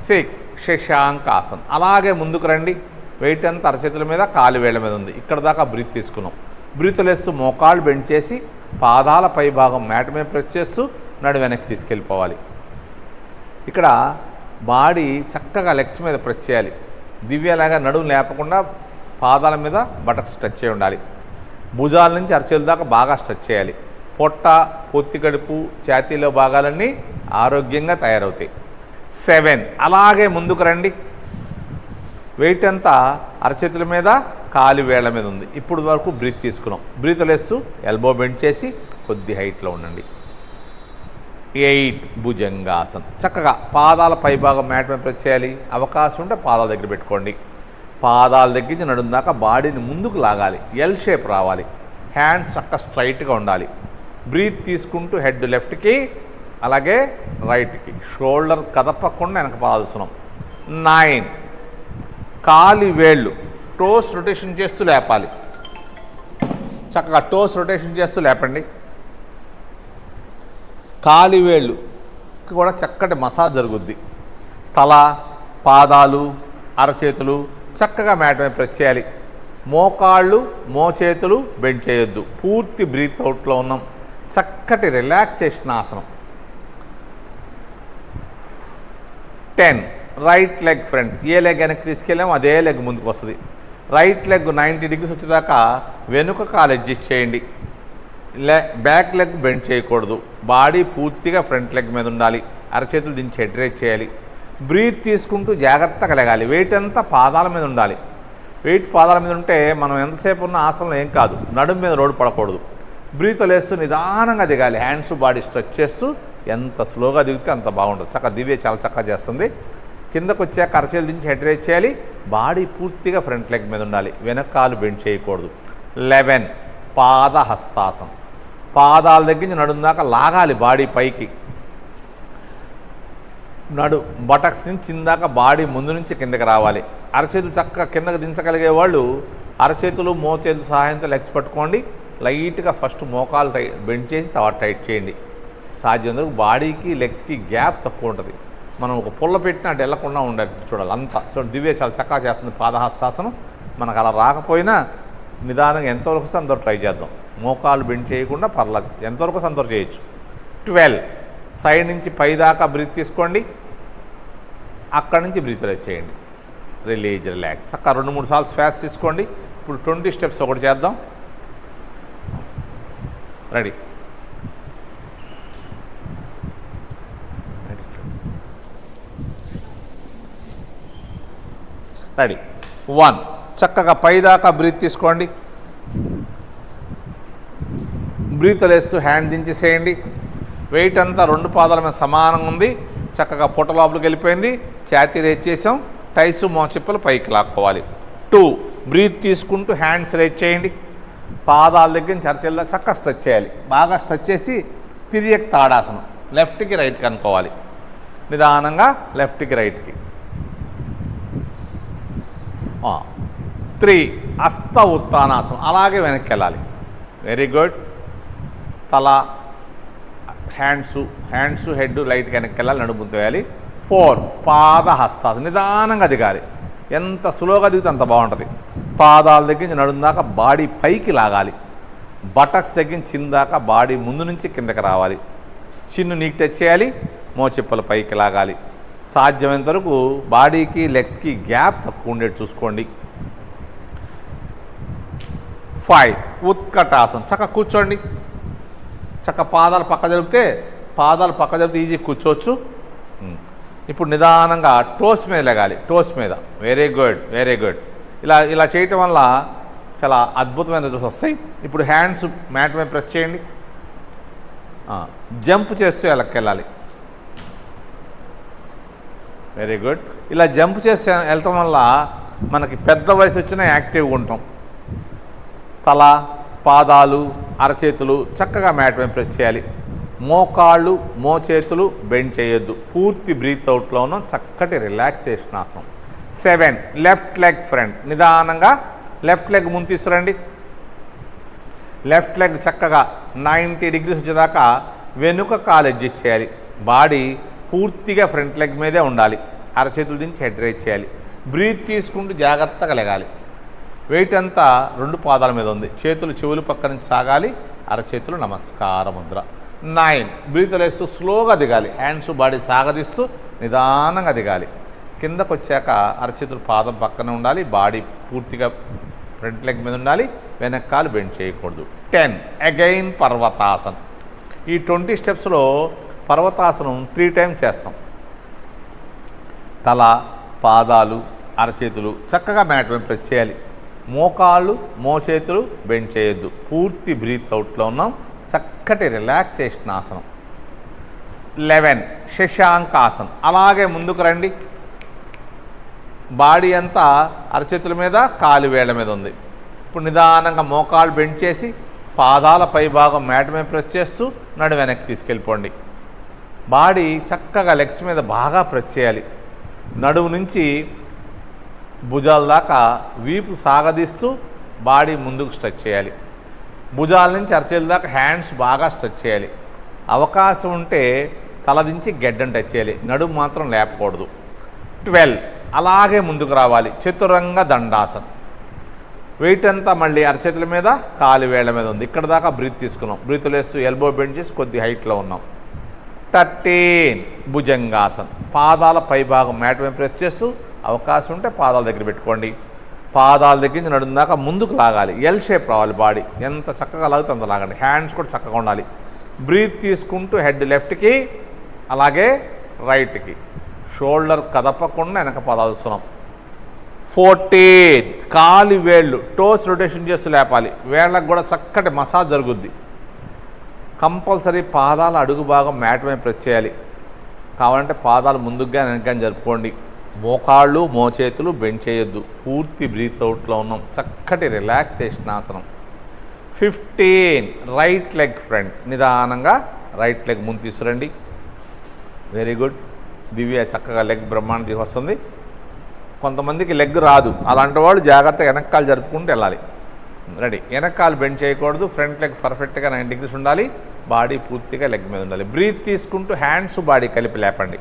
6. శశాంకాసన్. అలాగే ముందుకు రండి. వెయిట్ అంతా అరచేతుల మీద, కాలు వేళ్ల మీద ఉంది. ఇక్కడ దాకా బ్రీత్ తీసుకున్నాం. బ్రీత్ వదిలేస్తూ మోకాళ్ళు బెండ్ చేసి పాదాల పై భాగం మ్యాట్ మీద ప్రెస్ చేస్తూ నడు వెనక్కి తీసుకెళ్ళిపోవాలి. ఇక్కడ బాడీ చక్కగా లెగ్స్ మీద ప్రెస్ చేయాలి. దివ్యలాగా నడుము లేపకుండా పాదాల మీద బటక్స్ స్ట్రెచ్ చేయి ఉండాలి. భుజాల నుంచి అరచేతుల దాకా బాగా స్ట్రెచ్ చేయాలి. పొట్ట, పొత్తి కడుపు, ఛాతీలో భాగాలన్నీ ఆరోగ్యంగా తయారవుతాయి. 7. అలాగే ముందుకు రండి. వెయిట్ అంతా అరచేతుల మీద, కాలు వేళ్ల మీద ఉంది. ఇప్పుడు వరకు బ్రీత్ తీసుకున్నాం. బ్రీత్ వదిలేస్తూ ఎల్బో బెండ్ చేసి కొద్ది హైట్లో ఉండండి. 8. భుజంగాసన్. చక్కగా పాదాల పైభాగం మ్యాట్ మీద ప్రెస్ చేయాలి. అవకాశం ఉంటే పాదాల దగ్గర పెట్టుకోండి. పాదాల దగ్గర నుంచి నడుము దాకా బాడీని ముందుకు లాగాలి. ఎల్ షేప్ రావాలి. హ్యాండ్స్ చక్క స్ట్రైట్గా ఉండాలి. బ్రీత్ తీసుకుంటూ హెడ్ లెఫ్ట్కి, అలాగే రైట్కి. షోల్డర్ కదపకుండా వెనక పాదాల్స్తున్నాం. 9. కాలి వేళ్ళు టోస్ రొటేషన్ చేస్తూ లేపాలి. చక్కగా టోస్ రొటేషన్ చేస్తూ లేపండి. కాలి వేళ్ళు కూడా చక్కటి మసాజ్ జరుగుద్ది. తల, పాదాలు, అరచేతులు చక్కగా మ్యాట్ మీద ప్రెస్ చేయాలి. మోకాళ్ళు, మోచేతులు బెండ్ చేయొద్దు. పూర్తి బ్రీత్ అవుట్లో ఉన్నాం. చక్కటి రిలాక్సేషన్ ఆసనం. 10. Right leg front. ఏ లెగ్ వెనక్కి తీసుకెళ్ళామో అదే లెగ్ ముందుకు వస్తుంది. రైట్ లెగ్ 90 డిగ్రీస్ వచ్చేదాకా వెనుక కాలు అడ్జస్ట్ చేయండి. బ్యాక్ లెగ్ బెండ్ చేయకూడదు. బాడీ పూర్తిగా ఫ్రంట్ లెగ్ మీద ఉండాలి. అరచేతులు దించి హెడ్ రేజ్ చేయాలి. బ్రీత్ తీసుకుంటూ జాగ్రత్తగా లెగాలి. వెయిట్ అంతా పాదాల మీద ఉండాలి. వెయిట్ పాదాల మీద ఉంటే మనం ఎంతసేపు ఉన్న ఆసనంలో ఏం కాదు. నడుము మీద రోడ్డు పడకూడదు. బ్రీత్ వదిలేస్తూ నిదానంగా దిగాలి. హ్యాండ్స్ బాడీ స్ట్రెచ్ చేస్తూ ఎంత స్లోగా దిగితే అంత బాగుంటుంది. చక్కగా దివ్య చాలా చక్కగా చేస్తుంది. కిందకు వచ్చాక అరచేతులు దించి హెడ్ రేజ్ చేయాలి. బాడీ పూర్తిగా ఫ్రంట్ లెగ్ మీద ఉండాలి. వెనక కాలు బెండ్ చేయకూడదు. 11. పాద హస్తాసనం. పాదాల దగ్గర నుంచి నడుము దాకా లాగాలి బాడీ పైకి. బటక్స్ నుంచి కిందాక బాడీ ముందు నుంచి కిందకి రావాలి. అరచేతులు చక్కగా కిందకి దించగలిగే వాళ్ళు అరచేతులు, మోచేతులు సహాయంతో లెగ్స్ పట్టుకోండి. లైట్గా ఫస్ట్ మోకాలు బెండ్ చేసి తర్వాత టైట్ చేయండి. సాధ్యం బాడీకి లెగ్స్కి గ్యాప్ తక్కువ ఉంటుంది. మనం ఒక పుల్ల పెట్టిన అటు వెళ్ళకుండా ఉండాలి. చూడాలి అంతా. చూడండి దివ్య చాలా చక్కగా చేస్తుంది పాదహస్తాసనం. మనకు అలా రాకపోయినా నిదానంగా ఎంతవరకు వస్తే అంతవరకు ట్రై చేద్దాం. మోకాలు బెండ్ చేయకుండా పర్లేదు, ఎంతవరకు వస్తే అంతవరకు చేయొచ్చు. 12. సైడ్ నుంచి పైదాకా బ్రీత్ తీసుకోండి. అక్కడి నుంచి బ్రీత్ రిలీజ్ చేయండి. రిలాక్స్. చక్కగా 2-3 సార్లు శ్వాస తీసుకోండి. ఇప్పుడు 20 స్టెప్స్ ఒకటి చేద్దాం. రెడీ. రెడీ 1 చక్కగా పైదాకా బ్రీత్ తీసుకోండి. బ్రీత్ వదిలేస్తూ హ్యాండ్ దించేసేయండి. వెయిట్ అంతా 2 పాదాల మీద సమానంగా ఉంది. చక్కగా పొట్ట లోపలికి వెళ్ళిపోయింది. ఛాతీ రేజ్ చేసాం. టైసు మోచిప్పలు పైకి లాక్కోవాలి. 2 బ్రీత్ తీసుకుంటూ హ్యాండ్స్ రేజ్ చేయండి. పాదాల దగ్గర నుంచి అరచేలా చక్కగా స్ట్రెచ్ చేయాలి. బాగా స్ట్రెచ్ చేసి తిరియక్ తాడాసనం లెఫ్ట్కి రైట్కి అనుకోవాలి. నిదానంగా లెఫ్ట్కి రైట్కి. 3 హస్త ఉత్తానాసనం అలాగే వెనక్కి వెళ్ళాలి. Very good. తల హ్యాండ్స్ హెడ్ లైట్గా వెనక్కి వెళ్ళాలి. నడుము వేయాలి. 4 పాద హస్తాసనం నిదానంగా దిగాలి. ఎంత స్లోగా దిగితే అంత బాగుంటుంది. పాదాల దగ్గర నుంచి నడుము దాకా బాడీ పైకి లాగాలి. బటక్స్ దగ్గర చిందాకా బాడీ ముందు నుంచి కిందకి రావాలి. చిన్ను నీకు టచ్ చేయాలి. మోచిప్పలు పైకి లాగాలి. సాధ్యమైనంత వరకు బాడీకి లెగ్స్కి గ్యాప్ తక్కువ ఉండేది చూసుకోండి. 5 ఉత్కటాసనం చక్కగా కూర్చోండి. చక్కగా పాదాలు పక్క జరిపితే ఈజీ కూర్చోవచ్చు. ఇప్పుడు నిదానంగా టోస్ మీద లెగాలి. టోస్ మీద. Very good very good. ఇలా చేయటం వల్ల చాలా అద్భుతమైన రిజల్ట్స్ వస్తాయి. ఇప్పుడు హ్యాండ్స్ మ్యాట్ మీద ప్రెస్ చేయండి. జంప్ చేస్తూ వెళ్ళాలి. Very good. ఇలా జంప్ చేస్తూ వెళ్ళటం వల్ల మనకి పెద్ద వయసు వచ్చినా యాక్టివ్గా ఉంటాం. తల పాదాలు అరచేతులు చక్కగా మ్యాట్ మీద ప్రెస్ చేయాలి. మోకాళ్ళు మోచేతులు బెండ్ చేయొద్దు. పూర్తి బ్రీత్ అవుట్లో ఉన్న చక్కటి రిలాక్సేషన్ ఆసనం. 7 లెఫ్ట్ లెగ్ ఫ్రంట్ నిదానంగా లెఫ్ట్ లెగ్ ముందు తీసుకురండి. లెఫ్ట్ లెగ్ చక్కగా 90 డిగ్రీస్ వచ్చేదాకా వెనుక కాలు అడ్జస్ట్ చేయాలి. బాడీ పూర్తిగా ఫ్రంట్ లెగ్ మీదే ఉండాలి. అరచేతుల నుంచి హెడ్ రైజ్ చేయాలి. బ్రీత్ తీసుకుంటూ జాగ్రత్తగా లెగాలి. వెయిట్ అంతా 2 పాదాల మీద ఉంది. చేతులు చెవులు పక్క నుంచి సాగాలి. అరచేతులు నమస్కార ముద్ర. 9 బ్రీత్ వదిలేస్తూ స్లోగా దిగాలి. హ్యాండ్స్ బాడీ సాగదీస్తూ నిదానంగా దిగాలి. కిందకు వచ్చాక అరచేతులు పాదం పక్కనే ఉండాలి. బాడీ పూర్తిగా ఫ్రంట్ లెగ్ మీద ఉండాలి. వెనక్కాలు బెండ్ చేయకూడదు. 10 అగైన్ పర్వతాసనం. ఈ 20 స్టెప్స్లో పర్వతాసనం 3 టైమ్స్ చేస్తాం. తల పాదాలు అరచేతులు చక్కగా మ్యాట్ మీద ప్రెస్ చేయాలి. మోకాళ్ళు మోచేతులు బెండ్ చేయొద్దు. పూర్తి బ్రీత్ అవుట్లో ఉన్నాం. చక్కటి రిలాక్సేషన్ ఆసనం. 11 శశాంకాసనం. అలాగే ముందుకు రండి. బాడీ అంతా అరచేతుల మీద కాలు వేళ్ల మీద ఉంది. ఇప్పుడు నిదానంగా మోకాళ్ళు బెండ్ చేసి పాదాల పై భాగం మ్యాట్ మీద ప్రెస్ చేస్తూ నడు వెనక్కి తీసుకెళ్ళిపోండి. బాడీ చక్కగా లెగ్స్ మీద బాగా ప్రెస్ చేయాలి. నడుము నుంచి భుజాల దాకా వీపు సాగదీస్తూ బాడీ ముందుకు స్ట్రెచ్ చేయాలి. భుజాల నుంచి అరచేతుల దాకా హ్యాండ్స్ బాగా స్ట్రెచ్ చేయాలి. అవకాశం ఉంటే తల దించి గెడ్డను టచ్ చేయాలి. నడుము మాత్రం లేపకూడదు. 12 అలాగే ముందుకు రావాలి. చతురంగ దండాసనం. వెయిట్ అంతా మళ్ళీ అరచేతుల మీద కాలు వేళ్ల మీద ఉంది. ఇక్కడ దాకా బ్రీత్ తీసుకున్నాం. బ్రీత్ లేస్తూ ఎల్బో బెండ్ చేసి కొద్ది హైట్లో ఉన్నాం. 13 భుజంగాసనం. పాదాల పై భాగం మ్యాట్ మీద ప్రెస్ చేస్తూ అవకాశం ఉంటే పాదాల దగ్గర పెట్టుకోండి. పాదాల దగ్గర నుంచి నడుము దాకా ముందుకు లాగాలి. ఎల్ షేప్ రావాలి. బాడీ ఎంత చక్కగా లాగితే అంత లాగండి. హ్యాండ్స్ కూడా చక్కగా ఉండాలి. బ్రీత్ తీసుకుంటూ హెడ్ లెఫ్ట్కి అలాగే రైట్కి. షోల్డర్ కదపకుండా వెనక పాదాలు వస్తున్నాం. 14 కాలి వేళ్ళు టోస్ రొటేషన్ చేస్తూ లేపాలి. వేళ్ళకు కూడా చక్కటి మసాజ్ జరుగుద్ది. కంపల్సరీ పాదాల అడుగు భాగం మ్యాట్ మీద ప్రెస్ చేయాలి. కావాలంటే పాదాలు ముందుగా వెనకగా జరుపుకోండి. మోకాళ్ళు మోచేతులు బెండ్ చేయొద్దు. పూర్తి బ్రీత్ అవుట్లో ఉన్నాం. చక్కటి రిలాక్సేషన్ ఆసనం. 15 రైట్ లెగ్ ఫ్రంట్. నిదానంగా రైట్ లెగ్ ముందు తీసుకురండి. Very good. దివ్య చక్కగా లెగ్ బ్రహ్మాండం వస్తుంది. కొంతమందికి లెగ్ రాదు. అలాంటి వాళ్ళు జాగ్రత్తగా వెనక్కాలు జరుపుకుంటూ వెళ్ళాలి. రెడీ. వెనక్కాలు బెండ్ చేయకూడదు. ఫ్రంట్ లెగ్ పర్ఫెక్ట్గా 90 డిగ్రీస్ ఉండాలి. బాడీ పూర్తిగా లెగ్ మీద ఉండాలి. బ్రీత్ తీసుకుంటూ హ్యాండ్స్ బాడీ కలిపి లేపండి.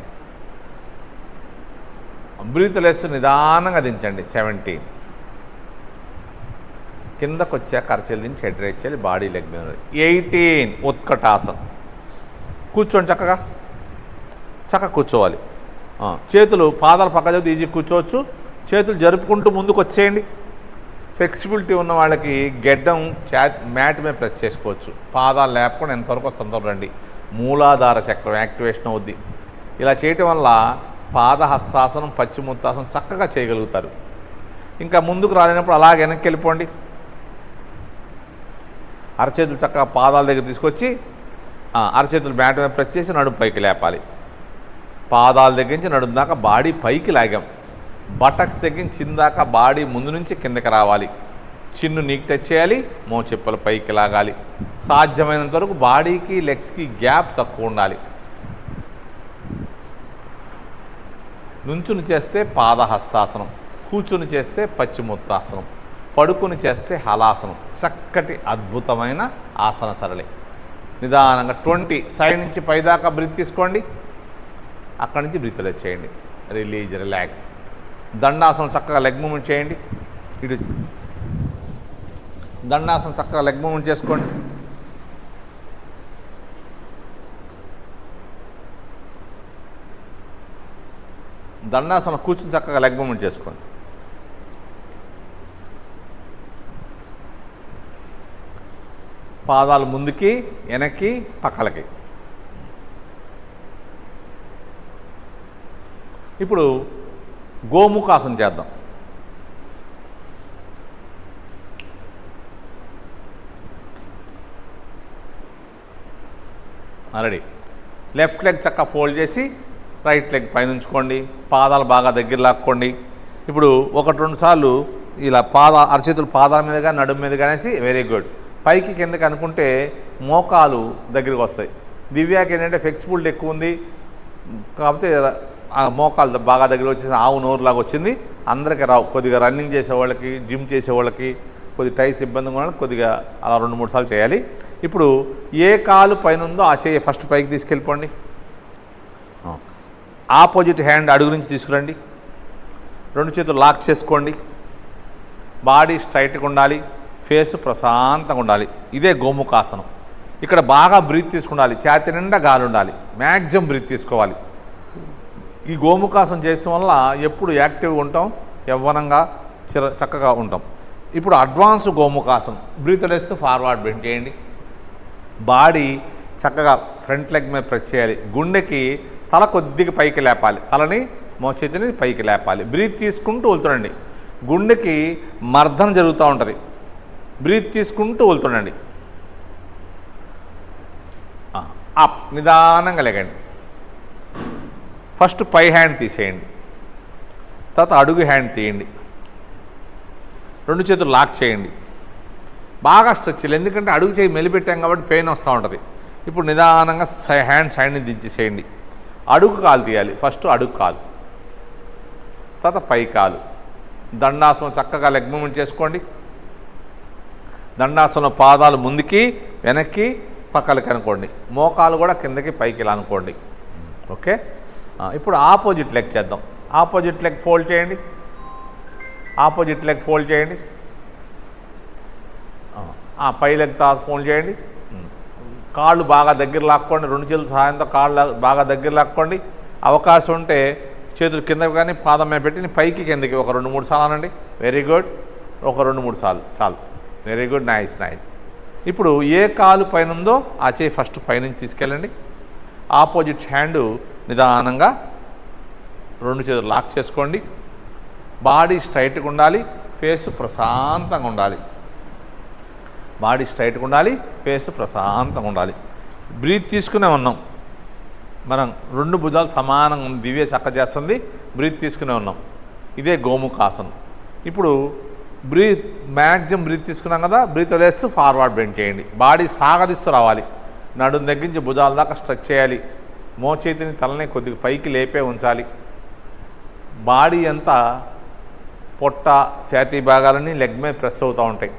బ్రీత్ లేస్తూ నిదానంగా దించండి. 17 కిందకు వచ్చాక అరచేలు దించి హెడ్ రైజ్ చేయాలి. బాడీ లెగ్ మీద ఉండాలి. 18 ఉత్కటాసనం. కూర్చోండి. చక్కగా కూర్చోవాలి. చేతులు పాదాలు పక్క చదివి ఈజీ కూర్చోవచ్చు. చేతులు జరుపుకుంటూ ముందుకు వచ్చేయండి. ఫ్లెక్సిబిలిటీ ఉన్న వాళ్ళకి గెడ్డం మ్యాట్ మీద ప్రెస్ చేసుకోవచ్చు. పాదాలు లేపకుండా ఎంతవరకు వస్తుందో రండి. మూలాధార చక్రం యాక్టివేషన్ అవుద్ది. ఇలా చేయటం వల్ల పాదహస్తాసనం పశ్చిమోత్తాసనం చక్కగా చేయగలుగుతారు. ఇంకా ముందుకు రాలేనప్పుడు అలాగే వెనక్కి వెళ్ళిపోండి. అరచేతులు చక్కగా పాదాల దగ్గర తీసుకొచ్చి అరచేతులు మ్యాట్ మీద ప్రెస్ చేసి నడుము పైకి లేపాలి. పాదాల దగ్గర నుంచి నడుము దాకా బాడీ పైకి లాగాం. బటక్స్ దగ్గర నుంచి చిందాకా బాడీ ముందు నుంచి కిందకి రావాలి. చిన్ను నీకు టచ్ చేయాలి, మోచెప్పలు పైకి లాగాలి. సాధ్యమైనంత వరకు బాడీకి లెగ్స్కి గ్యాప్ తక్కువ ఉండాలి. నుంచుని చేస్తే పాదహస్తాసనం, కూర్చుని చేస్తే పశ్చిమోత్తాసనం, పడుకుని చేస్తే హలాసనం. చక్కటి అద్భుతమైన ఆసన సరళి. నిదానంగా 20 సైడ్ నుంచి పైదాకా బ్రీత్ తీసుకోండి. అక్కడి నుంచి బ్రీత్ రిలీజ్ చేయండి. Release, relax. దండాసనం చక్కగా లెగ్ మూమెంట్ చేయండి. ఇటు దండాసనం చక్కగా లెగ్ మూమెంట్ చేసుకోండి. దండాసనం కూర్చుని చక్కగా లెగ్ మూమెంట్ చేసుకోండి. పాదాలు ముందుకి, వెనక్కి, పక్కలకి. ఇప్పుడు గోముఖాసనం చేద్దాం. రెడీ. లెఫ్ట్ లెగ్ చక్కగా ఫోల్డ్ చేసి రైట్ లెగ్ పైన ఉంచుకోండి. పాదాలు బాగా దగ్గర లాక్కోండి. ఇప్పుడు 1-2 సార్లు ఇలా అరచేతులు పాదాల మీదుగా నడుము మీదుగా అనేసి వెరీ గుడ్. పైకి కిందకి అనుకుంటే మోకాలు దగ్గరికి వస్తాయి. దివ్యాకి ఏంటంటే ఫ్లెక్సిబిలిటీ ఎక్కువ ఉంది కాకపోతే మోకాలు బాగా దగ్గర వచ్చేసి ఆవు నోరులాగా వచ్చింది. అందరికీ రావు. కొద్దిగా రన్నింగ్ చేసేవాళ్ళకి, జిమ్ చేసేవాళ్ళకి, కొద్దిగా టైస్ ఇబ్బందిగా ఉన్న కొద్దిగా అలా 2-3 సార్లు చేయాలి. ఇప్పుడు ఏ కాలు పైన ఉందో ఆ చేయి ఫస్ట్ పైకి తీసుకెళ్ళిపోండి. ఆపోజిట్ హ్యాండ్ అడుగు నుంచి తీసుకురండి. 2 చేతులు లాక్ చేసుకోండి. బాడీ స్ట్రైట్గా ఉండాలి, ఫేస్ ప్రశాంతంగా ఉండాలి. ఇదే గోముఖాసనం. ఇక్కడ బాగా బ్రీత్ తీసుకుండాలి. ఛాతీ నిండా గాలి ఉండాలి. మ్యాక్సిమం బ్రీత్ తీసుకోవాలి. ఈ గోముఖాసనం చేయడం వల్ల ఎప్పుడు యాక్టివ్గా ఉంటాం, యవ్వనంగా చక్కగా ఉంటాం. ఇప్పుడు అడ్వాన్స్ గోముఖాసనం. బ్రీత్ వదిలేస్తూ ఫార్వర్డ్ బెండ్ చేయండి. బాడీ చక్కగా ఫ్రంట్ లెగ్ మీద ప్రెస్ చేయాలి. గుండెకి తల కొద్దిగా పైకి లేపాలి. తలని మోచేతిని పైకి లేపాలి. బ్రీత్ తీసుకుంటూ వెళ్తుండండి. గుండెకి మర్దన జరుగుతూ ఉంటుంది. బ్రీత్ తీసుకుంటూ వెళ్తుండండి. అప్, నిదానంగా లేకండి. ఫస్ట్ పై హ్యాండ్ తీసేయండి. తర్వాత అడుగు హ్యాండ్ తీయండి. 2 చేతులు లాక్ చేయండి. బాగా స్ట్రెచ్ చేయాలి. ఎందుకంటే అడుగు చేయి మెలిపెట్టాం కాబట్టి పెయిన్ వస్తూ ఉంటుంది. ఇప్పుడు నిదానంగా హ్యాండ్ సైడ్ని దించేసేయండి. అడుగు కాలు తీయాలి. ఫస్ట్ అడుగు కాలు, తర్వాత పై కాలు. దండాసనం చక్కగా లెగ్ మూమెంట్ చేసుకోండి. దండాసనం పాదాలు ముందుకి, వెనక్కి, పక్కలకి అనుకోండి. మోకాలు కూడా కిందకి పైకి ఇలా అనుకోండి. ఓకే. ఇప్పుడు ఆపోజిట్ లెగ్ చేద్దాం. ఆపోజిట్ లెగ్ ఫోల్డ్ చేయండి. ఆపోజిట్ లెగ్ ఫోల్డ్ చేయండి. పై లెగ్ ఫోల్డ్ చేయండి. కాళ్ళు బాగా దగ్గర లాక్కోండి. 2 చేతుల సహాయంతో కాళ్ళు బాగా దగ్గర లాక్కోండి. అవకాశం ఉంటే చేతులు కిందకి కానీ పాదం మీద పెట్టి పైకి కిందకి ఒక 2-3 సార్లు అనండి. Very good. ఒక 2-3 సార్లు చాలు. Very good. Nice nice. ఇప్పుడు ఏ కాలు పైన ఉందో ఆ చేయి ఫస్ట్ పైనుంచి తీసుకెళ్ళండి. ఆపోజిట్ హ్యాండ్ నిదానంగా 2 చేతులు లాక్ చేసుకోండి. బాడీ స్ట్రైట్గా ఉండాలి, ఫేస్ ప్రశాంతంగా ఉండాలి. బాడీ స్ట్రైట్గా ఉండాలి, ఫేస్ ప్రశాంతంగా ఉండాలి. బ్రీత్ తీసుకునే ఉన్నాం మనం. 2 భుజాలు సమానంగా దివ్య చక్క చేస్తుంది. బ్రీత్ తీసుకునే ఉన్నాం. ఇదే గోముఖాసనం. ఇప్పుడు మ్యాక్సిమం బ్రీత్ తీసుకున్నాం కదా. బ్రీత్ వదిలేస్తూ ఫార్వర్డ్ బెండ్ చేయండి. బాడీ సాగదిస్తూ రావాలి. నడుం దగ్గర నుంచి భుజాల దాకా స్ట్రెచ్ చేయాలి. మోచేతిని తలని కొద్దిగా పైకి లేపే ఉంచాలి. బాడీ అంతా పొట్ట, ఛాతీ భాగాలన్నీ లెగ్ మీద ప్రెస్ అవుతూ ఉంటాయి.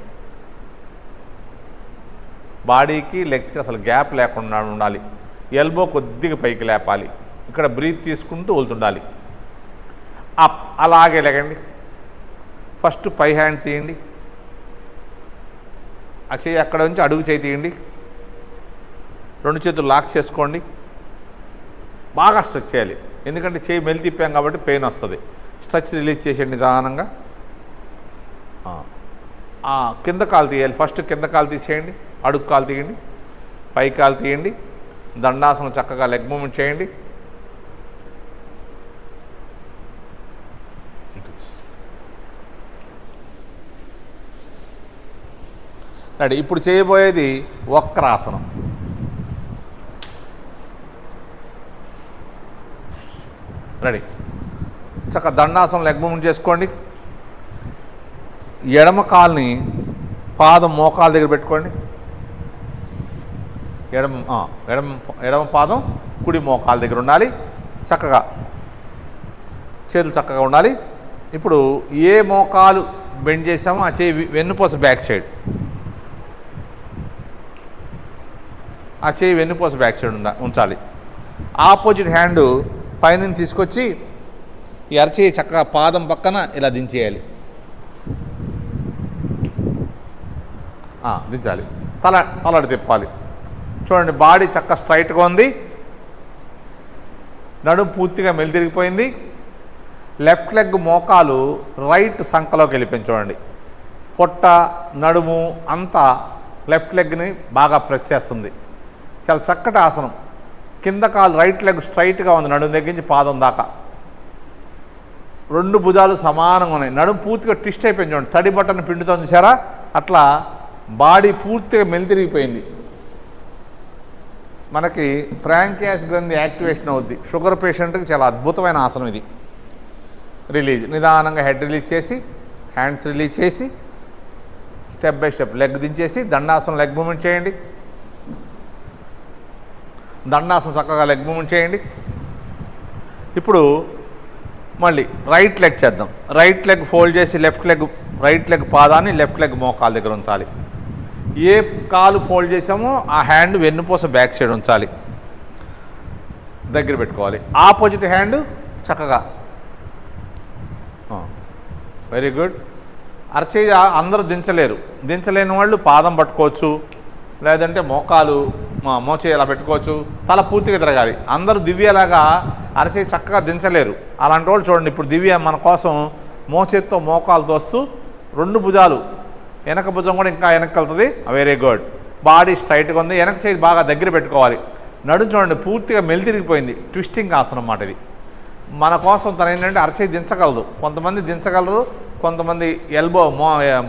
బాడీకి లెగ్స్కి అసలు గ్యాప్ లేకుండా ఉండాలి. ఎల్బో కొద్దిగా పైకి లేపాలి. ఇక్కడ బ్రీత్ తీసుకుంటూ వెళ్తుండాలి. అప్, అలాగే లేకండి. ఫస్ట్ పై హ్యాండ్ తీయండి. ఆ చేయి అక్కడ నుంచి అడుగు చేయి తీయండి. 2 చేతులు లాక్ చేసుకోండి. బాగా స్ట్రెచ్ చేయాలి. ఎందుకంటే చేయి మెలి తిప్పాం కాబట్టి పెయిన్ వస్తుంది. స్ట్రెచ్ రిలీజ్ చేసేయండి నిదానంగా. కింద కాలు తీయాలి. ఫస్ట్ కింద కాలు తీసేయండి. అడుగు కాలు తీయండి. పై కాలు తీయండి. దండాసనం చక్కగా లెగ్ మూమెంట్ చేయండి. రెడీ. ఇప్పుడు చేయబోయేది వక్రాసనం. రెడీ. చక్కగా దండాసనం లెగ్ మూవ్మెంట్ చేసుకోండి. ఎడమ కాల్ని పాదం మోకాల దగ్గర పెట్టుకోండి. ఎడమ పాదం కుడి మోకాల దగ్గర ఉండాలి. చక్కగా చేతులు చక్కగా ఉండాలి. ఇప్పుడు ఏ మోకాలు బెండ్ చేసామో ఆ చేయి వెన్నుపూస బ్యాక్ సైడ్, ఆ చేయి వెన్నుపూస బ్యాక్ సైడ్ ఉంచాలి. ఆపోజిట్ హ్యాండ్ పైన తీసుకొచ్చి ఈ అరచేయి చక్కగా పాదం పక్కన ఇలా దించేయాలి. దించాలి. తలడి తిప్పాలి. చూడండి, బాడీ చక్కగా స్ట్రైట్గా ఉంది. నడుము పూర్తిగా మెలితిరిగిపోయింది. లెఫ్ట్ లెగ్ మోకాలు రైట్ సంకలోకి వెళ్ళిపోయింది. చూడండి, పొట్ట నడుము అంతా లెఫ్ట్ లెగ్ని బాగా ప్రెస్ చేస్తుంది. చాలా చక్కటి ఆసనం. కింద కాలు రైట్ లెగ్ స్ట్రైట్గా ఉంది, నడుము దగ్గర నుంచి పాదం దాకా. రెండు భుజాలు సమానంగా ఉన్నాయి. నడుము పూర్తిగా ట్విస్ట్ అయిపోయింది. చూడండి, తడి బట్టను పిండుతో చూసారా, అట్లా బాడీ పూర్తిగా మెలితిరిగిపోయింది. మనకి ఫ్రాంకియాస్ గ్రంథి యాక్టివేషన్ అవుద్ది. షుగర్ పేషెంట్కి చాలా అద్భుతమైన ఆసనం ఇది. రిలీజ్, నిదానంగా హెడ్ రిలీజ్ చేసి, హ్యాండ్స్ రిలీజ్ చేసి, స్టెప్ బై స్టెప్ లెగ్ దించేసి దండాసనం లెగ్ మూమెంట్ చేయండి. దండాసనం చక్కగా లెగ్ మూమెంట్ చేయండి. ఇప్పుడు మళ్ళీ రైట్ లెగ్ చేద్దాం. రైట్ లెగ్ ఫోల్డ్ చేసి రైట్ లెగ్ పాదాన్ని లెఫ్ట్ లెగ్ మోకాల దగ్గర ఉంచాలి. ఏ కాలు ఫోల్డ్ చేసామో ఆ హ్యాండ్ వెన్నుపూస బ్యాక్ సైడ్ ఉంచాలి, దగ్గర పెట్టుకోవాలి. ఆపోజిట్ హ్యాండ్ చక్కగా, వెరీ గుడ్. అరచేయి అందరూ దించలేని వాళ్ళు పాదం పట్టుకోవచ్చు, లేదంటే మోచేయి ఇలా పెట్టుకోవచ్చు. తల పూర్తిగా తిరగాలి. అందరూ దివ్యలాగా అరచేయి చక్కగా దించలేరు. అలాంటి వాళ్ళు చూడండి, ఇప్పుడు దివ్య మన కోసం మోచేతితో మోకాలు తోస్తూ రెండు భుజాలు, వెనక భుజం కూడా ఇంకా వెనక్కి వెళ్తుంది. Very good. బాడీ స్ట్రైట్గా ఉంది. వెనక చేయి బాగా దగ్గర పెట్టుకోవాలి. నడుము చూడండి పూర్తిగా మెలితిరిగిపోయింది. ట్విస్టింగ్ ఆసనం అన్నమాట ఇది. మన కోసం తను ఏంటంటే అరచేయి దించగలదు. కొంతమంది దించగలరు, కొంతమంది ఎల్బో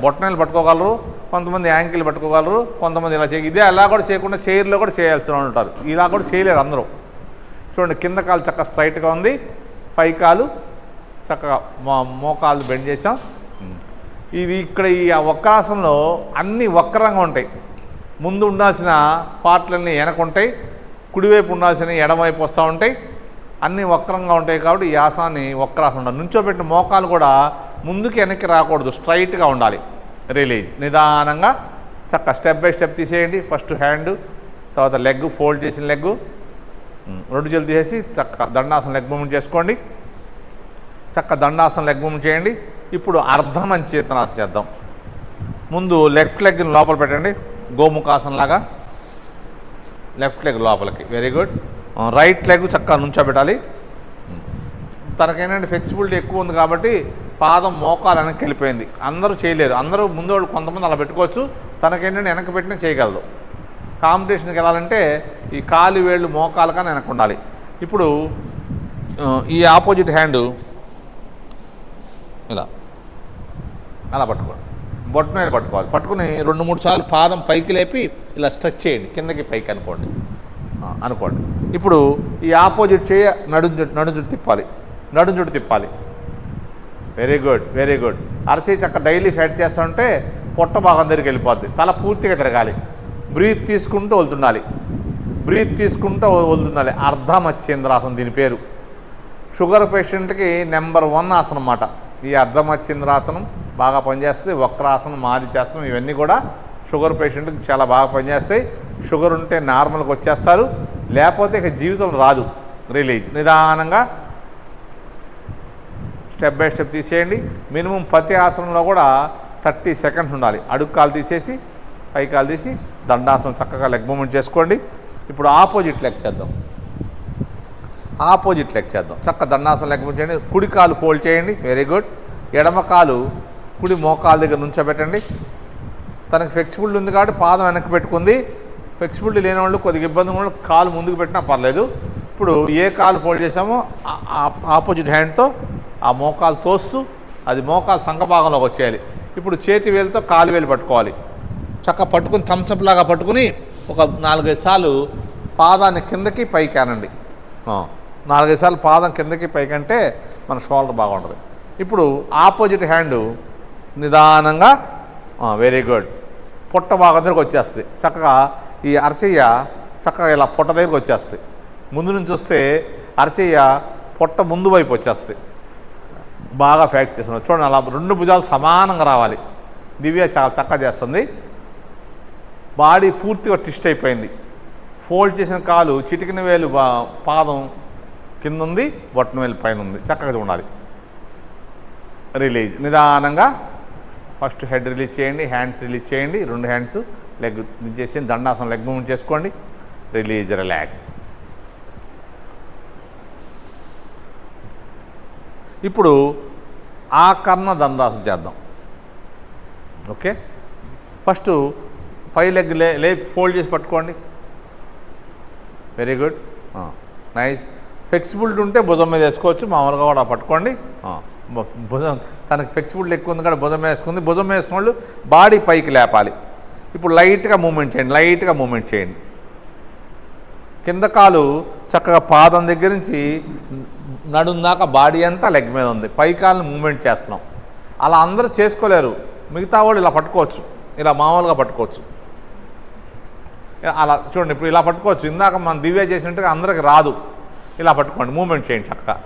బొట్టనలు పట్టుకోగలరు, కొంతమంది యాంకిల్ పట్టుకోగలరు, కొంతమంది ఇలా ఇదే అలా కూడా చేయకుండా చైర్లో కూడా చేయాల్సిన వాళ్ళు ఉంటారు. ఇలా కూడా చేయలేరు అందరూ. చూడండి, కింద కాలు చక్కగా స్ట్రైట్గా ఉంది, పై కాలు చక్కగా మోకాలు బెండ్ చేసాం. ఇది ఇక్కడ ఈ వక్రాసనంలో అన్నీ వక్రంగా ఉంటాయి. ముందు ఉండాల్సిన పార్ట్లన్నీ వెనక ఉంటాయి, కుడివైపు ఉండాల్సినవి ఎడమవైపు వస్తూ ఉంటాయి. అన్నీ వక్రంగా ఉంటాయి కాబట్టి ఈ ఆసనాన్ని వక్రాసనం ఉండాలి. నుంచోబెట్టిన మోకాలు కూడా ముందుకి వెనక్కి రాకూడదు, స్ట్రైట్గా ఉండాలి. రిలీజ్, నిదానంగా చక్కగా స్టెప్ బై స్టెప్ తీసేయండి. ఫస్ట్ హ్యాండ్, తర్వాత లెగ్ ఫోల్డ్ చేసిన లెగ్, రెండు చేతులు తీసేసి చక్కగా దండాసనం లెగ్ మూమెంట్ చేసుకోండి. చక్కగా దండాసనం లెగ్ మూమెంట్ చేయండి. ఇప్పుడు అర్ధమంచేతనాసనం చేద్దాం. ముందు లెఫ్ట్ లెగ్ని లోపల పెట్టండి, గోముఖాసనం లాగా. లెఫ్ట్ లెగ్ లోపలికి, వెరీ గుడ్. రైట్ లెగ్ చక్కగా నుంచోబెట్టాలి. తనకేంటంటే ఫ్లెక్సిబిలిటీ ఎక్కువ ఉంది కాబట్టి పాదం మోకాలు వెనక్కి వెళ్ళిపోయింది. అందరూ చేయలేరు. అందరూ ముందు వాళ్ళు కొంతమంది అలా పెట్టుకోవచ్చు. తనకేంటంటే వెనక్కి పెట్టినా చేయగలదు. కాంపిటీషన్కి వెళ్ళాలంటే ఈ కాలు వేళ్ళు మోకాలు కానీ వెనక్కి ఉండాలి. ఇప్పుడు ఈ ఆపోజిట్ హ్యాండ్ ఇలా అలా పట్టుకోండి, బొట్టు మీద పట్టుకోవాలి. పట్టుకుని 2-3 సార్లు పాదం పైకి లేపి ఇలా స్ట్రెచ్ చేయండి, కిందకి పైకి అనుకోండి. ఇప్పుడు ఈ ఆపోజిట్ చేయ నడుం చుట్టూ తిప్పాలి. Very good, very good. అరచేయి చక్క డైలీ ఫ్యాట్ చేస్తూ ఉంటే పొట్ట భాగం దగ్గరికి వెళ్ళిపోద్ది. తల పూర్తిగా తిరగాలి. బ్రీత్ తీసుకుంటూ వదులుతుండాలి. అర్ధమచ్చేంద్రాసనం దీని పేరు. షుగర్ పేషెంట్కి నెంబర్ 1 ఆసనం అన్నమాట ఈ అర్ధమచ్చేంద్రాసనం. బాగా పనిచేస్తుంది. వక్రాసనం, మారీచాసనం ఇవన్నీ కూడా షుగర్ పేషెంట్కి చాలా బాగా పనిచేస్తాయి. షుగర్ ఉంటే నార్మల్గా వచ్చేస్తారు, లేకపోతే ఇక జీవితం రాదు. రిలీజ్, నిదానంగా స్టెప్ బై స్టెప్ తీసేయండి. మినిమం ప్రతి ఆసనంలో కూడా 30 సెకండ్స్ ఉండాలి. అడుగు కాలు తీసేసి పై కాలు తీసి దండాసనం చక్కగా లెగ్ మూమెంట్ చేసుకోండి. ఇప్పుడు ఆపోజిట్ లెగ్ చేద్దాం. చక్కగా దండాసనం లెగ్ మూమెంట్ చేయండి. కుడి కాలు ఫోల్డ్ చేయండి, వెరీ గుడ్. ఎడమ కాలు కుడి మోకాలు దగ్గర నుంచోబెట్టండి. తనకు ఫ్లెక్సిబిలిటీ ఉంది కాబట్టి పాదం వెనక్కి పెట్టుకుంది. ఫ్లెక్సిబిలిటీ లేని వాళ్ళు కొద్దిగా ఇబ్బంది ఉన్న వాళ్ళు కాలు ముందుకు పెట్టినా పర్లేదు. ఇప్పుడు ఏ కాలు ఫోల్డ్ చేసామో ఆపోజిట్ హ్యాండ్తో ఆ మోకాలు తోస్తూ అది మోకాలు సంఘభాగంలోకి వచ్చేయాలి. ఇప్పుడు చేతి వేలుతో కాలు వేలు పట్టుకోవాలి. చక్కగా పట్టుకుని థమ్స్అప్ లాగా పట్టుకుని ఒక 4-5 సార్లు పాదాన్ని కిందకి పైకి అనండి. 4-5 సార్లు పాదం కిందకి పైకి అంటే మన షోల్డర్ బాగుంటుంది. ఇప్పుడు ఆపోజిట్ హ్యాండ్ నిదానంగా వెరీ గుడ్ పొట్ట భాగం దగ్గరకు వచ్చేస్తుంది. చక్కగా ఈ అరచెయ్య చక్కగా ఇలా పొట్ట దగ్గరకు వచ్చేస్తుంది. ముందు నుంచి వస్తే అరచెయ్య పొట్ట ముందు వైపు వచ్చేస్తుంది. బాగా ఫ్యాక్ట్ చేస్తున్నారు చూడండి. అలా 2 భుజాలు సమానంగా రావాలి. దివ్య చాలా చక్కగా చేస్తుంది. బాడీ పూర్తిగా ట్విస్ట్ అయిపోయింది. ఫోల్డ్ చేసిన కాలు చిటికిన వేలు పాదం కింద ఉంది, బొట్టన వేలు పైన ఉంది. చక్కగా ఉండాలి. రిలీజ్ నిదానంగా ఫస్ట్ హెడ్ రిలీజ్ చేయండి, హ్యాండ్స్ రిలీజ్ చేయండి. 2 హ్యాండ్స్ లెగ్ చేసి దండాసనం లెగ్ మూవ్మెంట్ చేసుకోండి. Release, relax. ఇప్పుడు ఆకర్ణ దండాసనం చేద్దాం. ఓకే, ఫస్ట్ పై లెగ్ ఫోల్డ్ చేసి పట్టుకోండి. Very good, nice. ఫ్లెక్సిబిలిటీ ఉంటే భుజం మీద వేసుకోవచ్చు, మామూలుగా కూడా పట్టుకోండి. భుజం తనకి ఫ్లెక్సిబిలిటీ ఎక్కువ ఉంది కాబట్టి భుజం మీద వేసుకుంది. భుజం మీద వేసుకున్న వాళ్ళు బాడీ పైకి లేపాలి. ఇప్పుడు లైట్గా మూమెంట్ చేయండి, లైట్గా మూమెంట్ చేయండి. కింద కాలు చక్కగా పాదం దగ్గర నుంచి నడుం దాకా బాడీ అంతా లెగ్ మీద ఉంది. పై కాలుని మూమెంట్ చేస్తున్నాం. అలా అందరూ చేసుకోలేరు. మిగతా వాళ్ళు ఇలా పట్టుకోవచ్చు, ఇలా మామూలుగా పట్టుకోవచ్చు. అలా చూడండి, ఇప్పుడు ఇలా పట్టుకోవచ్చు. ఇందాక మనం దివ్య చేసినట్టుగా అందరికి రాదు. ఇలా పట్టుకోండి, మూమెంట్ చేయండి చక్కగా.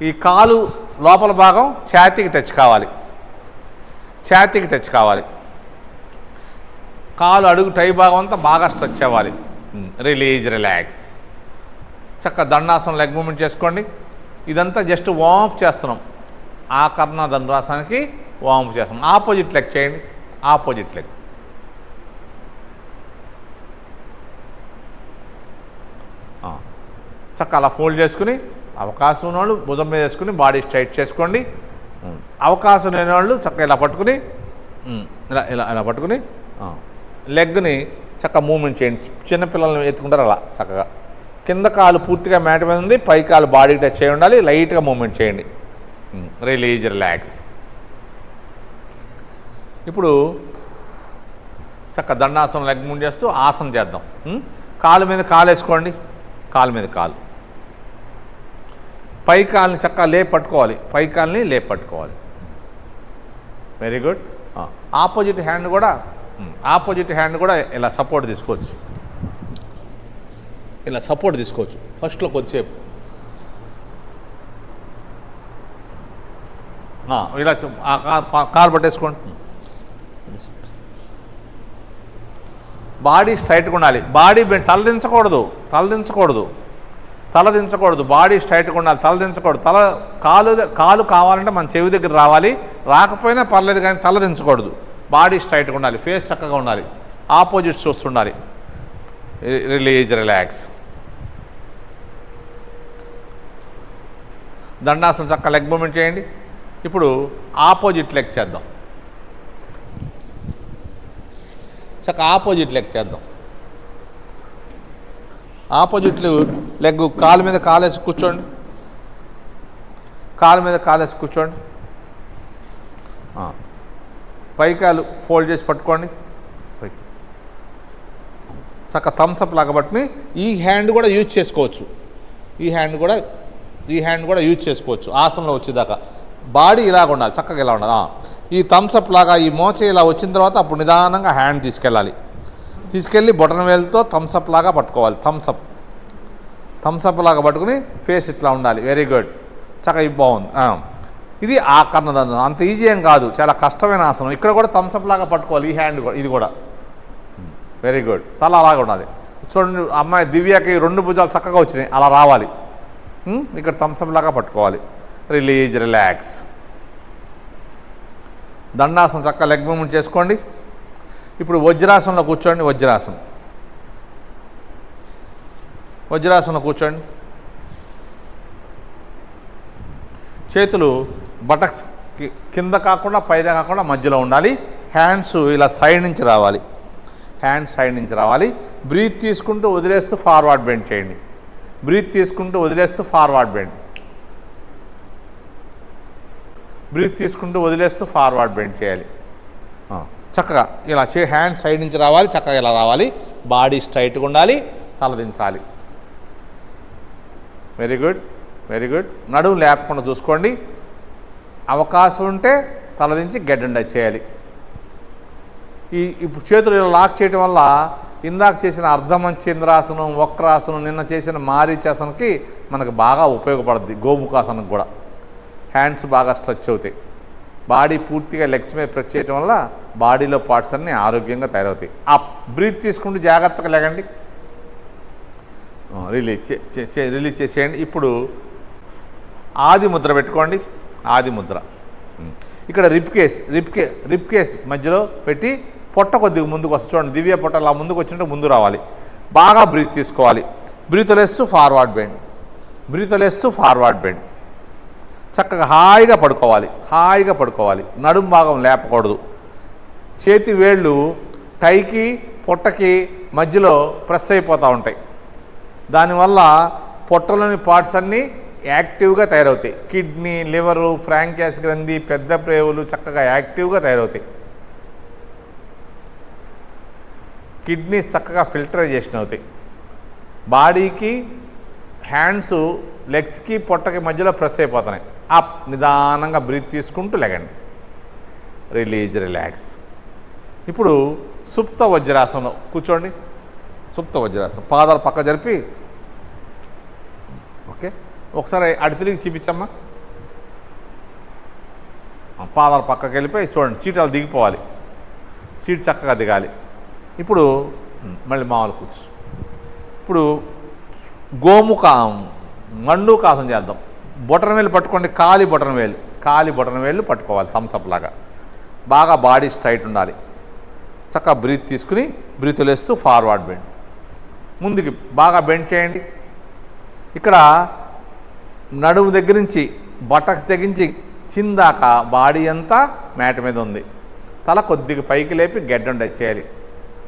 ఈ కాలు లోపల భాగం ఛాతీకి టచ్ కావాలి, ఛాతీకి టచ్ కావాలి. కాలు అడుగు టై భాగం అంతా బాగా స్ట్రెచ్ అవ్వాలి. Release, relax. చక్కగా దండాసనం లెగ్ మూమెంట్ చేసుకోండి. ఇదంతా జస్ట్ వార్మప్ చేస్తున్నాం. ఆకర్ణ దండాసనానికి వార్మప్ చేస్తున్నాం. ఆపోజిట్ లెగ్ చేయండి, ఆపోజిట్ లెగ్. చక్కగా అలా ఫోల్డ్ చేసుకుని అవకాశం ఉన్నవాళ్ళు భుజం మీద వేసుకుని బాడీ స్ట్రైట్ చేసుకోండి. అవకాశం లేని వాళ్ళు చక్కగా ఇలా పట్టుకుని ఇలా ఇలా ఇలా పట్టుకుని లెగ్ని చక్కగా మూమెంట్ చేయండి. చిన్నపిల్లల్ని ఎత్తుకుంటారు అలా చక్కగా. కింద కాలు పూర్తిగా మ్యాట్ మీద ఉంది, పై కాలు బాడీ టచ్ చేయి ఉండాలి. లైట్గా మూమెంట్ చేయండి. Release, relax. ఇప్పుడు చక్కగా దండాసనం లెగ్ మూవ్ చేస్తూ ఆసనం చేద్దాం. కాలు మీద కాలు వేసుకోండి, కాలు మీద కాలు. పై కాలుని చక్కగా లేపి పట్టుకోవాలి, పై కాలుని లేపి పట్టుకోవాలి. Very good. ఆపోజిట్ హ్యాండ్ కూడా ఇలా సపోర్ట్ తీసుకోవచ్చు, ఇలా సపోర్ట్ తీసుకోవచ్చు. ఫస్ట్లో కొద్దిసేపు ఇలా కాలు పట్టేసుకోండి. బాడీ స్ట్రైట్గా ఉండాలి. బాడీ తలదించకూడదు. బాడీ స్ట్రైట్గా ఉండాలి, తలదించకూడదు. కాలు కావాలంటే మన చెవి దగ్గర రావాలి, రాకపోయినా పర్లేదు కానీ తలదించకూడదు. బాడీ స్ట్రైట్గా ఉండాలి, ఫేస్ చక్కగా ఉండాలి, ఆపోజిట్ చూస్తుండాలి. Release, relax. దండాసనం చక్కగా లెగ్ మూమెంట్ చేయండి. ఇప్పుడు ఆపోజిట్ లెగ్ చేద్దాం. చక్కగా ఆపోజిట్ లెగ్ చేద్దాం. ఆపోజిట్ లెగ్ కాలు మీద కాలేసి కూర్చోండి, కాలు మీద కాలేసి కూర్చోండి. పైకాలు ఫోల్డ్ చేసి పట్టుకోండి. చక్కగా థమ్స్అప్ లాగా పట్టుకుని ఈ హ్యాండ్ కూడా యూజ్ చేసుకోవచ్చు, ఈ హ్యాండ్ కూడా యూజ్ చేసుకోవచ్చు. ఆసనంలో వచ్చేదాకా బాడీ ఇలాగ ఉండాలి, చక్కగా ఇలా ఉండాలి. ఈ థమ్స్అప్ లాగా ఈ మోచే ఇలా వచ్చిన తర్వాత అప్పుడు నిదానంగా హ్యాండ్ తీసుకెళ్ళి బొటన వేలుతో థమ్స్అప్ లాగా పట్టుకోవాలి. థమ్స్అప్ లాగా పట్టుకుని ఫేస్ ఇట్లా ఉండాలి. వెరీ గుడ్, చక్కగా ఇది బాగుంది. ఇది ఆకర్ణ దండం. అంత ఈజీ ఏం కాదు, చాలా కష్టమైన ఆసనం. ఇక్కడ కూడా థమ్స్అప్ లాగా పట్టుకోవాలి, ఈ హ్యాండ్ కూడా, ఇది కూడా. Very good. తల అలాగా ఉండాలి. చూడండి, అమ్మాయి దివ్యకి 2 భుజాలు చక్కగా వచ్చినాయి, అలా రావాలి. ఇక్కడ థమ్స్అప్ లాగా పట్టుకోవాలి. Release, relax. దండాసనం చక్కగా లెగ్ మూవ్మెంట్ చేసుకోండి. ఇప్పుడు వజ్రాసనంలో కూర్చోండి. వజ్రాసనంలో కూర్చోండి. చేతులు బటక్స్ కింద కాకుండా పైన కాకుండా మధ్యలో ఉండాలి. హ్యాండ్స్ ఇలా సైడ్ నుంచి రావాలి. బ్రీత్ తీసుకుంటూ వదిలేస్తూ ఫార్వర్డ్ బెండ్ చేయండి. బ్రీత్ తీసుకుంటూ వదిలేస్తూ ఫార్వర్డ్ బెండ్ చేయాలి. చక్కగా ఇలా హ్యాండ్ సైడ్ నుంచి రావాలి, చక్కగా ఇలా రావాలి, బాడీ స్ట్రైట్గా ఉండాలి, తలదించాలి. Very good, very good. నడుము లేపకుండా చూసుకోండి. అవకాశం ఉంటే తలదించి గెడ్డం టచ్ చేయాలి. ఇప్పుడు చేతులు ఇలా లాక్ చేయడం వల్ల ఇందాక చేసిన అర్ధమంచేంద్రాసనం, వక్రాసనం, నిన్న చేసిన మారీచాసనకి మనకు బాగా ఉపయోగపడుద్ది. గోముఖాసనం కూడా హ్యాండ్స్ బాగా స్ట్రెచ్ అవుతాయి. బాడీ పూర్తిగా లెగ్స్ మీద ప్రెస్ చేయడం వల్ల బాడీలో పార్ట్స్ అన్నీ ఆరోగ్యంగా తయారవుతాయి. బ్రీత్ తీసుకుంటూ జాగ్రత్తగా లేకండి, రిలీజ్ చేసేయండి. ఇప్పుడు ఆది ముద్ర పెట్టుకోండి. ఆది ముద్ర ఇక్కడ రిప్ కేస్ మధ్యలో పెట్టి పొట్ట కొద్దిగా ముందుకు వస్తుంది. చూడండి, దివ్య పొట్ట అలా ముందుకు వచ్చినట్టు ముందు రావాలి. బాగా బ్రీత్ తీసుకోవాలి. బ్రీత్ వదిలేస్తూ ఫార్వర్డ్ బెండ్, బ్రీత్ వదిలేస్తూ ఫార్వర్డ్ బెండ్. చక్కగా హాయిగా పడుకోవాలి. నడుము భాగం లేపకూడదు. చేతి వేళ్ళు టైకి పొట్టకి మధ్యలో ప్రెస్ అయిపోతూ ఉంటాయి. దానివల్ల పొట్టలోని పార్ట్స్ అన్నీ యాక్టివ్గా తయారవుతాయి. కిడ్నీ, లివరు, ఫ్రాంకాస్ గ్రంథి, పెద్ద ప్రేవులు చక్కగా యాక్టివ్గా తయారవుతాయి. కిడ్నీస్ చక్కగా ఫిల్టరైజేషన్ అవుతాయి. బాడీకి, హ్యాండ్స్, లెగ్స్కి, పొట్టకి మధ్యలో ప్రెస్ అయిపోతున్నాయి. నిదానంగా బ్రీత్ తీసుకుంటూ లెగండి. రిలాక్స్. ఇప్పుడు సుప్త వజ్రాసనంలో కూర్చోండి. సుప్త వజ్రాసనం, పాదాలు పక్క జరిపి, ఓకే, ఒకసారి అడి తిరిగి చూపించమ్మా. పాదాలు పక్కకి వెళ్ళిపోయి చూడండి, సీట్ అలా దిగిపోవాలి, సీట్ చక్కగా దిగాలి. ఇప్పుడు మళ్ళీ మామూలు కూర్చో. ఇప్పుడు మండూకాసనం చేద్దాం. బొటన వేలు పట్టుకోండి, కాలి బొటన వేలు పట్టుకోవాలి, థమ్స్అప్ లాగా. బాగా బాడీ స్ట్రైట్ ఉండాలి. చక్కగా బ్రీత్ తీసుకుని బ్రీత్ వదిలేస్తూ ఫార్వర్డ్ బెండ్, ముందుకి బాగా బెండ్ చేయండి. ఇక్కడ నడుము దగ్గర నుంచి బటక్స్ దగ్గర నుంచి చిందాక బాడీ అంతా మ్యాట్ మీద ఉంది. తల కొద్దిగా పైకి లేపి గెడ్డం టచ్ చేయాలి.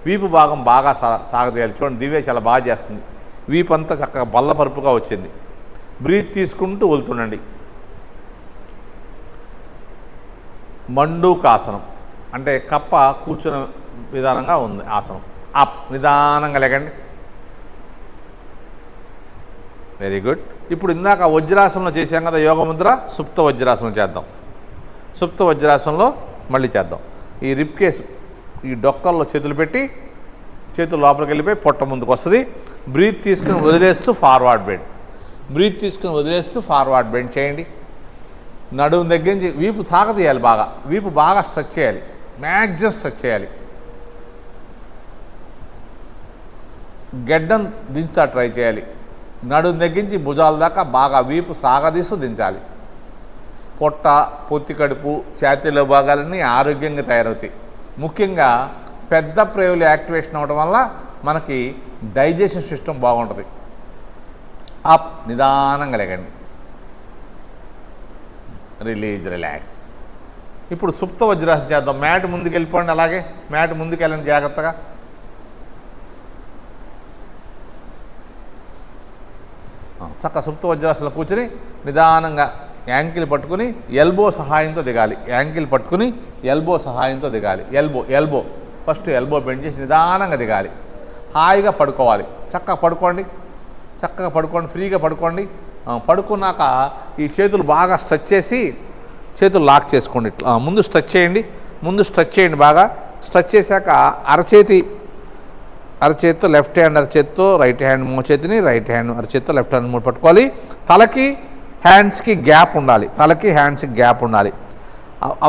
వీపు భాగం బాగా సాగదీయాలి. చూడండి, దివ్య చాలా బాగా చేస్తుంది. వీపు అంతా చక్కగా బల్లపరుపుగా వచ్చింది. బ్రీత్ తీసుకుంటూ వదులుతుండండి. మండూకాసనం అంటే కప్ప కూర్చున్న విధానంగా ఉంది ఆసనం. నిదానంగా లేకండి. Very good. ఇప్పుడు ఇందాక వజ్రాసనంలో చేసాం కదా యోగముద్ర, సుప్త వజ్రాసనం చేద్దాం. సుప్త వజ్రాసనంలో మళ్ళీ చేద్దాం. ఈ రిప్ కేస్, ఈ డొక్కల్లో చేతులు పెట్టి, చేతులు లోపలికి వెళ్ళిపోయి పొట్ట ముందుకు వస్తుంది. బ్రీత్ తీసుకుని వదిలేస్తూ ఫార్వర్డ్ బెండ్ చేయండి. నడుము దగ్గర నుంచి వీపు సాగదీయాలి. వీపు బాగా స్ట్రెచ్ చేయాలి, మ్యాక్సిమం స్ట్రెచ్ చేయాలి. గెడ్డం దించుతా ట్రై చేయాలి. నడుము దగ్గర నుంచి భుజాల దాకా బాగా వీపు సాగదీస్తూ దించాలి. పొట్ట, పొత్తి కడుపు, ఛాతీలో భాగాలన్నీ ఆరోగ్యంగా తయారవుతాయి. ముఖ్యంగా పెద్ద ప్రేవులు యాక్టివేషన్ అవ్వడం వల్ల మనకి డైజెషన్ సిస్టమ్ బాగుంటుంది. నిదానంగా లేకండి. రిలాక్స్. ఇప్పుడు సుప్త వజ్రాసనం చేద్దాం. మ్యాట్ ముందుకు వెళ్ళిపోండి. అలాగే మ్యాట్ ముందుకు వెళ్ళండి జాగ్రత్తగా. చక్క సుప్త వజ్రాసనంలో కూర్చొని నిదానంగా యాంకిల్ పట్టుకుని ఎల్బో సహాయంతో దిగాలి. ఎల్బో ఫస్ట్ ఎల్బో బెండ్ చేసి నిదానంగా దిగాలి. హాయిగా పడుకోవాలి. చక్కగా పడుకోండి, ఫ్రీగా పడుకోండి. పడుకున్నాక ఈ చేతులు బాగా స్ట్రెచ్ చేసి చేతులు లాక్ చేసుకోండి. ముందు స్ట్రెచ్ చేయండి. బాగా స్ట్రెచ్ చేశాక అరచేతితో లెఫ్ట్ హ్యాండ్ అరచేతితో రైట్ హ్యాండ్ మోచేతిని, రైట్ హ్యాండ్ అరచేతితో లెఫ్ట్ హ్యాండ్ మూడు పట్టుకోవాలి. తలకి హ్యాండ్స్కి గ్యాప్ ఉండాలి.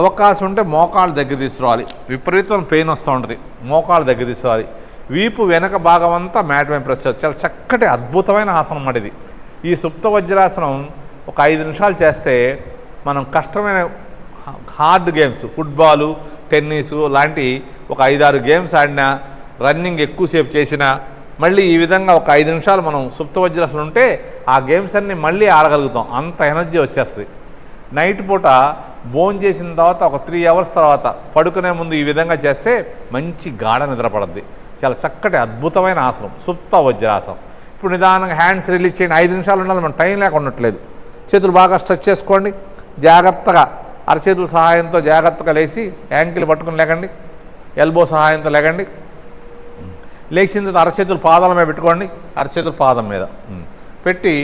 అవకాశం ఉంటే మోకాళ్ళ దగ్గర తీసుకురావాలి. విపరీతమైన పెయిన్ వస్తూ ఉంటుంది, మోకాళ్ళ దగ్గర తీసుకోవాలి. వీపు వెనక భాగం అంతా మ్యాట్ మీద ప్రెస్ చేయాలి. చాలా చక్కటి అద్భుతమైన ఆసనం అన్నమాట ఇది. ఈ సుప్త వజ్రాసనం ఒక 5 నిమిషాలు చేస్తే మనం కష్టమైన హార్డ్ గేమ్స్, ఫుట్బాలు, టెన్నిసు లాంటి ఒక 5-6 గేమ్స్ ఆడినా, రన్నింగ్ ఎక్కువసేపు చేసినా, మళ్ళీ ఈ విధంగా ఒక 5 నిమిషాలు మనం సుప్త వజ్రాసనం ఉంటే ఆ గేమ్స్ అన్నీ మళ్ళీ ఆడగలుగుతాం. అంత ఎనర్జీ వచ్చేస్తుంది. నైట్ పూట భోజనం చేసిన తర్వాత ఒక 3 అవర్స్ తర్వాత పడుకునే ముందు ఈ విధంగా చేస్తే మంచి గాఢ నిద్ర పడుద్ది. చాలా చక్కటి అద్భుతమైన ఆసనం సుప్త వజ్రాసనం. ఇప్పుడు నిదానంగా హ్యాండ్స్ రిలీజ్ చేయండి. 5 నిమిషాలు ఉండాలి, మనం టైం లేక ఉండట్లేదు. చేతులు బాగా స్ట్రెచ్ చేసుకోండి. జాగ్రత్తగా అరచేతుల సహాయంతో జాగ్రత్తగా లేచి యాంకిల్ పట్టుకుని లేకండి. ఎల్బో సహాయంతో లెగండి. లేచిన తర్వాత అరచేతులు పాదాల మీద పెట్టుకోండి. అరచేతులు పాదం మీద పెట్టి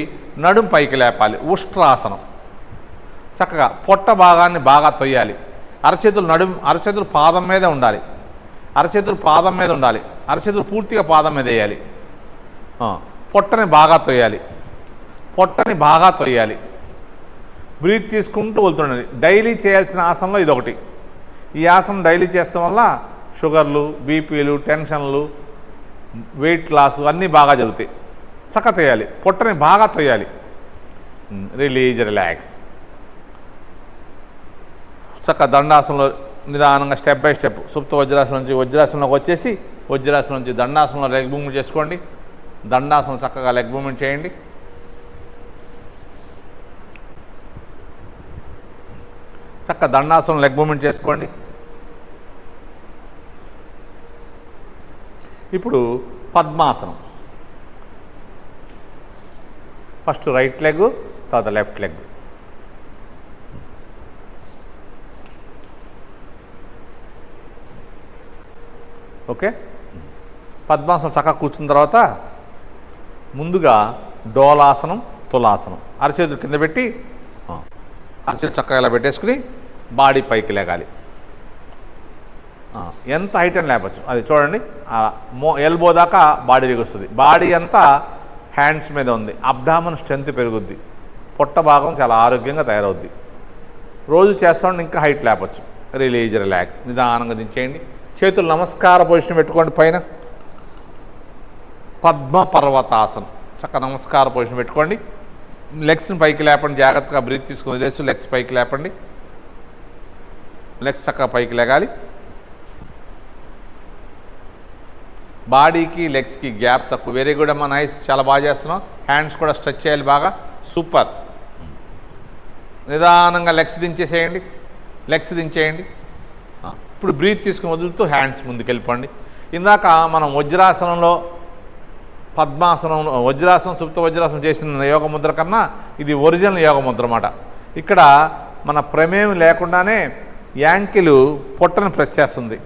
నడుం పైకి లేపాలి. ఉష్ట్రాసనం. చక్కగా పొట్ట భాగాన్ని బాగా తొయ్యాలి. అరచేతులు పాదం మీదే ఉండాలి. అరచేతులు పాదం మీద ఉండాలి. అరచేతులు పూర్తిగా పాదం మీద వేయాలి. పొట్టని బాగా తొయ్యాలి. బ్రీత్ తీసుకుంటూ వెళ్తుండండి. డైలీ చేయాల్సిన ఆసనంలో ఇదొకటి. ఈ ఆసనం డైలీ చేస్తాం వల్ల షుగర్లు, బీపీలు, టెన్షన్లు, వెయిట్ లాస్ అన్నీ బాగా జరుగుతాయి. చక్కగా తొయ్యాలి. పొట్టని బాగా తొయ్యాలి. రిలాక్స్. చక్కగా దండాసనంలో నిదానంగా స్టెప్ బై స్టెప్ సుప్త వజ్రాసనం నుంచి వజ్రాసనంలోకి వచ్చేసి వజ్రాసనం నుంచి దండాసనంలో లెగ్ మూవ్మెంట్ చేసుకోండి. దండాసనం చక్కగా లెగ్ మూవ్మెంట్ చేయండి. చక్కగా దండాసనం లెగ్ మూవ్మెంట్ చేసుకోండి. ఇప్పుడు పద్మాసనం. ఫస్ట్ రైట్ లెగ్, తర్వాత లెఫ్ట్ లెగ్. ఓకే. పద్మాసనం చక్కగా కూర్చున్న తర్వాత ముందుగా డోలాసనం, తులాసనం. అరచేతులు కింద పెట్టి అరచేతులు చక్కగా ఇలా పెట్టేసుకుని బాడీ పైకి లేగాలి. ఎంత హైట్ అని లేపచ్చు అది చూడండి. ఎల్బో దాకా బాడీ వస్తుంది. బాడీ అంతా హ్యాండ్స్ మీద ఉంది. అబ్డామన్ స్ట్రెంత్ పెరుగుద్ది. పొట్ట భాగం చాలా ఆరోగ్యంగా తయారవుద్ది. రోజు చేస్తామని ఇంకా హైట్ లేపచ్చు. రిలాక్స్. నిదానంగా దించేయండి. చేతులు నమస్కార పొజిషన్ పెట్టుకోండి. పైన పద్మ పర్వతాసనం. చక్కగా నమస్కార పొజిషన్ పెట్టుకోండి. లెగ్స్ని పైకి లేపండి. జాగ్రత్తగా బ్రీత్ తీసుకుని వదిలేస్తూ లెగ్స్ పైకి లేపండి. లెగ్స్ చక్కగా పైకి లేగాలి. బాడీకి లెగ్స్కి గ్యాప్ తక్కువ. వెరీ గుడ్ అమ్మా, నైస్. చాలా బాగా చేస్తున్నాం. హ్యాండ్స్ కూడా స్ట్రెచ్ చేయాలి బాగా. సూపర్. నిదానంగా లెగ్స్ దించేయండి. ఇప్పుడు బ్రీత్ తీసుకుని వదులుతూ హ్యాండ్స్ ముందుకు వెళ్ళిపోండి. ఇందాక మనం వజ్రాసనంలో పద్మాసనంలో వజ్రాసనం, సుప్త వజ్రాసనం చేసిన యోగ ముద్ర కన్నా ఇది ఒరిజినల్ యోగ ముద్ర అన్నమాట. ఇక్కడ మన ప్రమేయం లేకుండానే యాంకిల్ పొట్టను ప్రెస్ చేస్తుంది.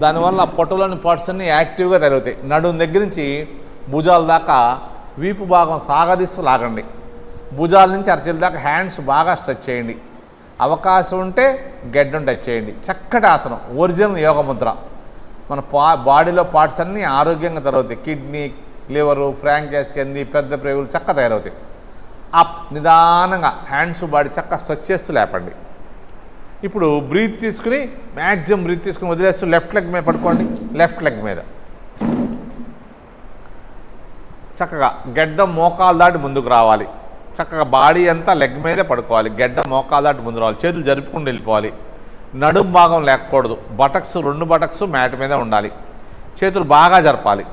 దానివల్ల పొట్టలోని పార్ట్స్ అన్నీ యాక్టివ్గా తయారవుతాయి. నడుం దగ్గర నుంచి భుజాల దాకా వీపు భాగం సాగదీస్తూ లాగండి. భుజాల నుంచి అరచేతుల దాకా హ్యాండ్స్ బాగా స్ట్రెచ్ చేయండి. అవకాశం ఉంటే గెడ్డం టచ్ చేయండి. చక్కటి ఆసనం, ఒరిజినల్ యోగ ముద్ర. మన బాడీలో పార్ట్స్ అన్నీ ఆరోగ్యంగా తయారవుతాయి. కిడ్నీ, లివరు, ఫ్రాంకైటిస్ కింది పెద్ద ప్రేగులు చక్కగా తయారవుతాయి. అప్ నిదానంగా హ్యాండ్స్ బాడీ చక్కగా స్ట్రెచ్ చేస్తూ లేపండి. ఇప్పుడు బ్రీత్ తీసుకుని మ్యాక్సిమం బ్రీత్ తీసుకుని వదిలేస్తూ లెఫ్ట్ లెగ్ మీద పడుకోండి. లెఫ్ట్ లెగ్ మీద చక్కగా గెడ్డం మోకాలు దాటి ముందుకు రావాలి. చక్కగా బాడీ అంతా లెగ్ మీదే పడుకోవాలి. గెడ్డం మోకాలు దాటి ముందు రావాలి. చేతులు జరుపుకుంటూ వెళ్ళిపోవాలి. నడుం భాగం లేకూడదు. బటక్స్, 2 బటక్స్ మ్యాట్ మీద ఉండాలి. చేతులు బాగా జరపాలి.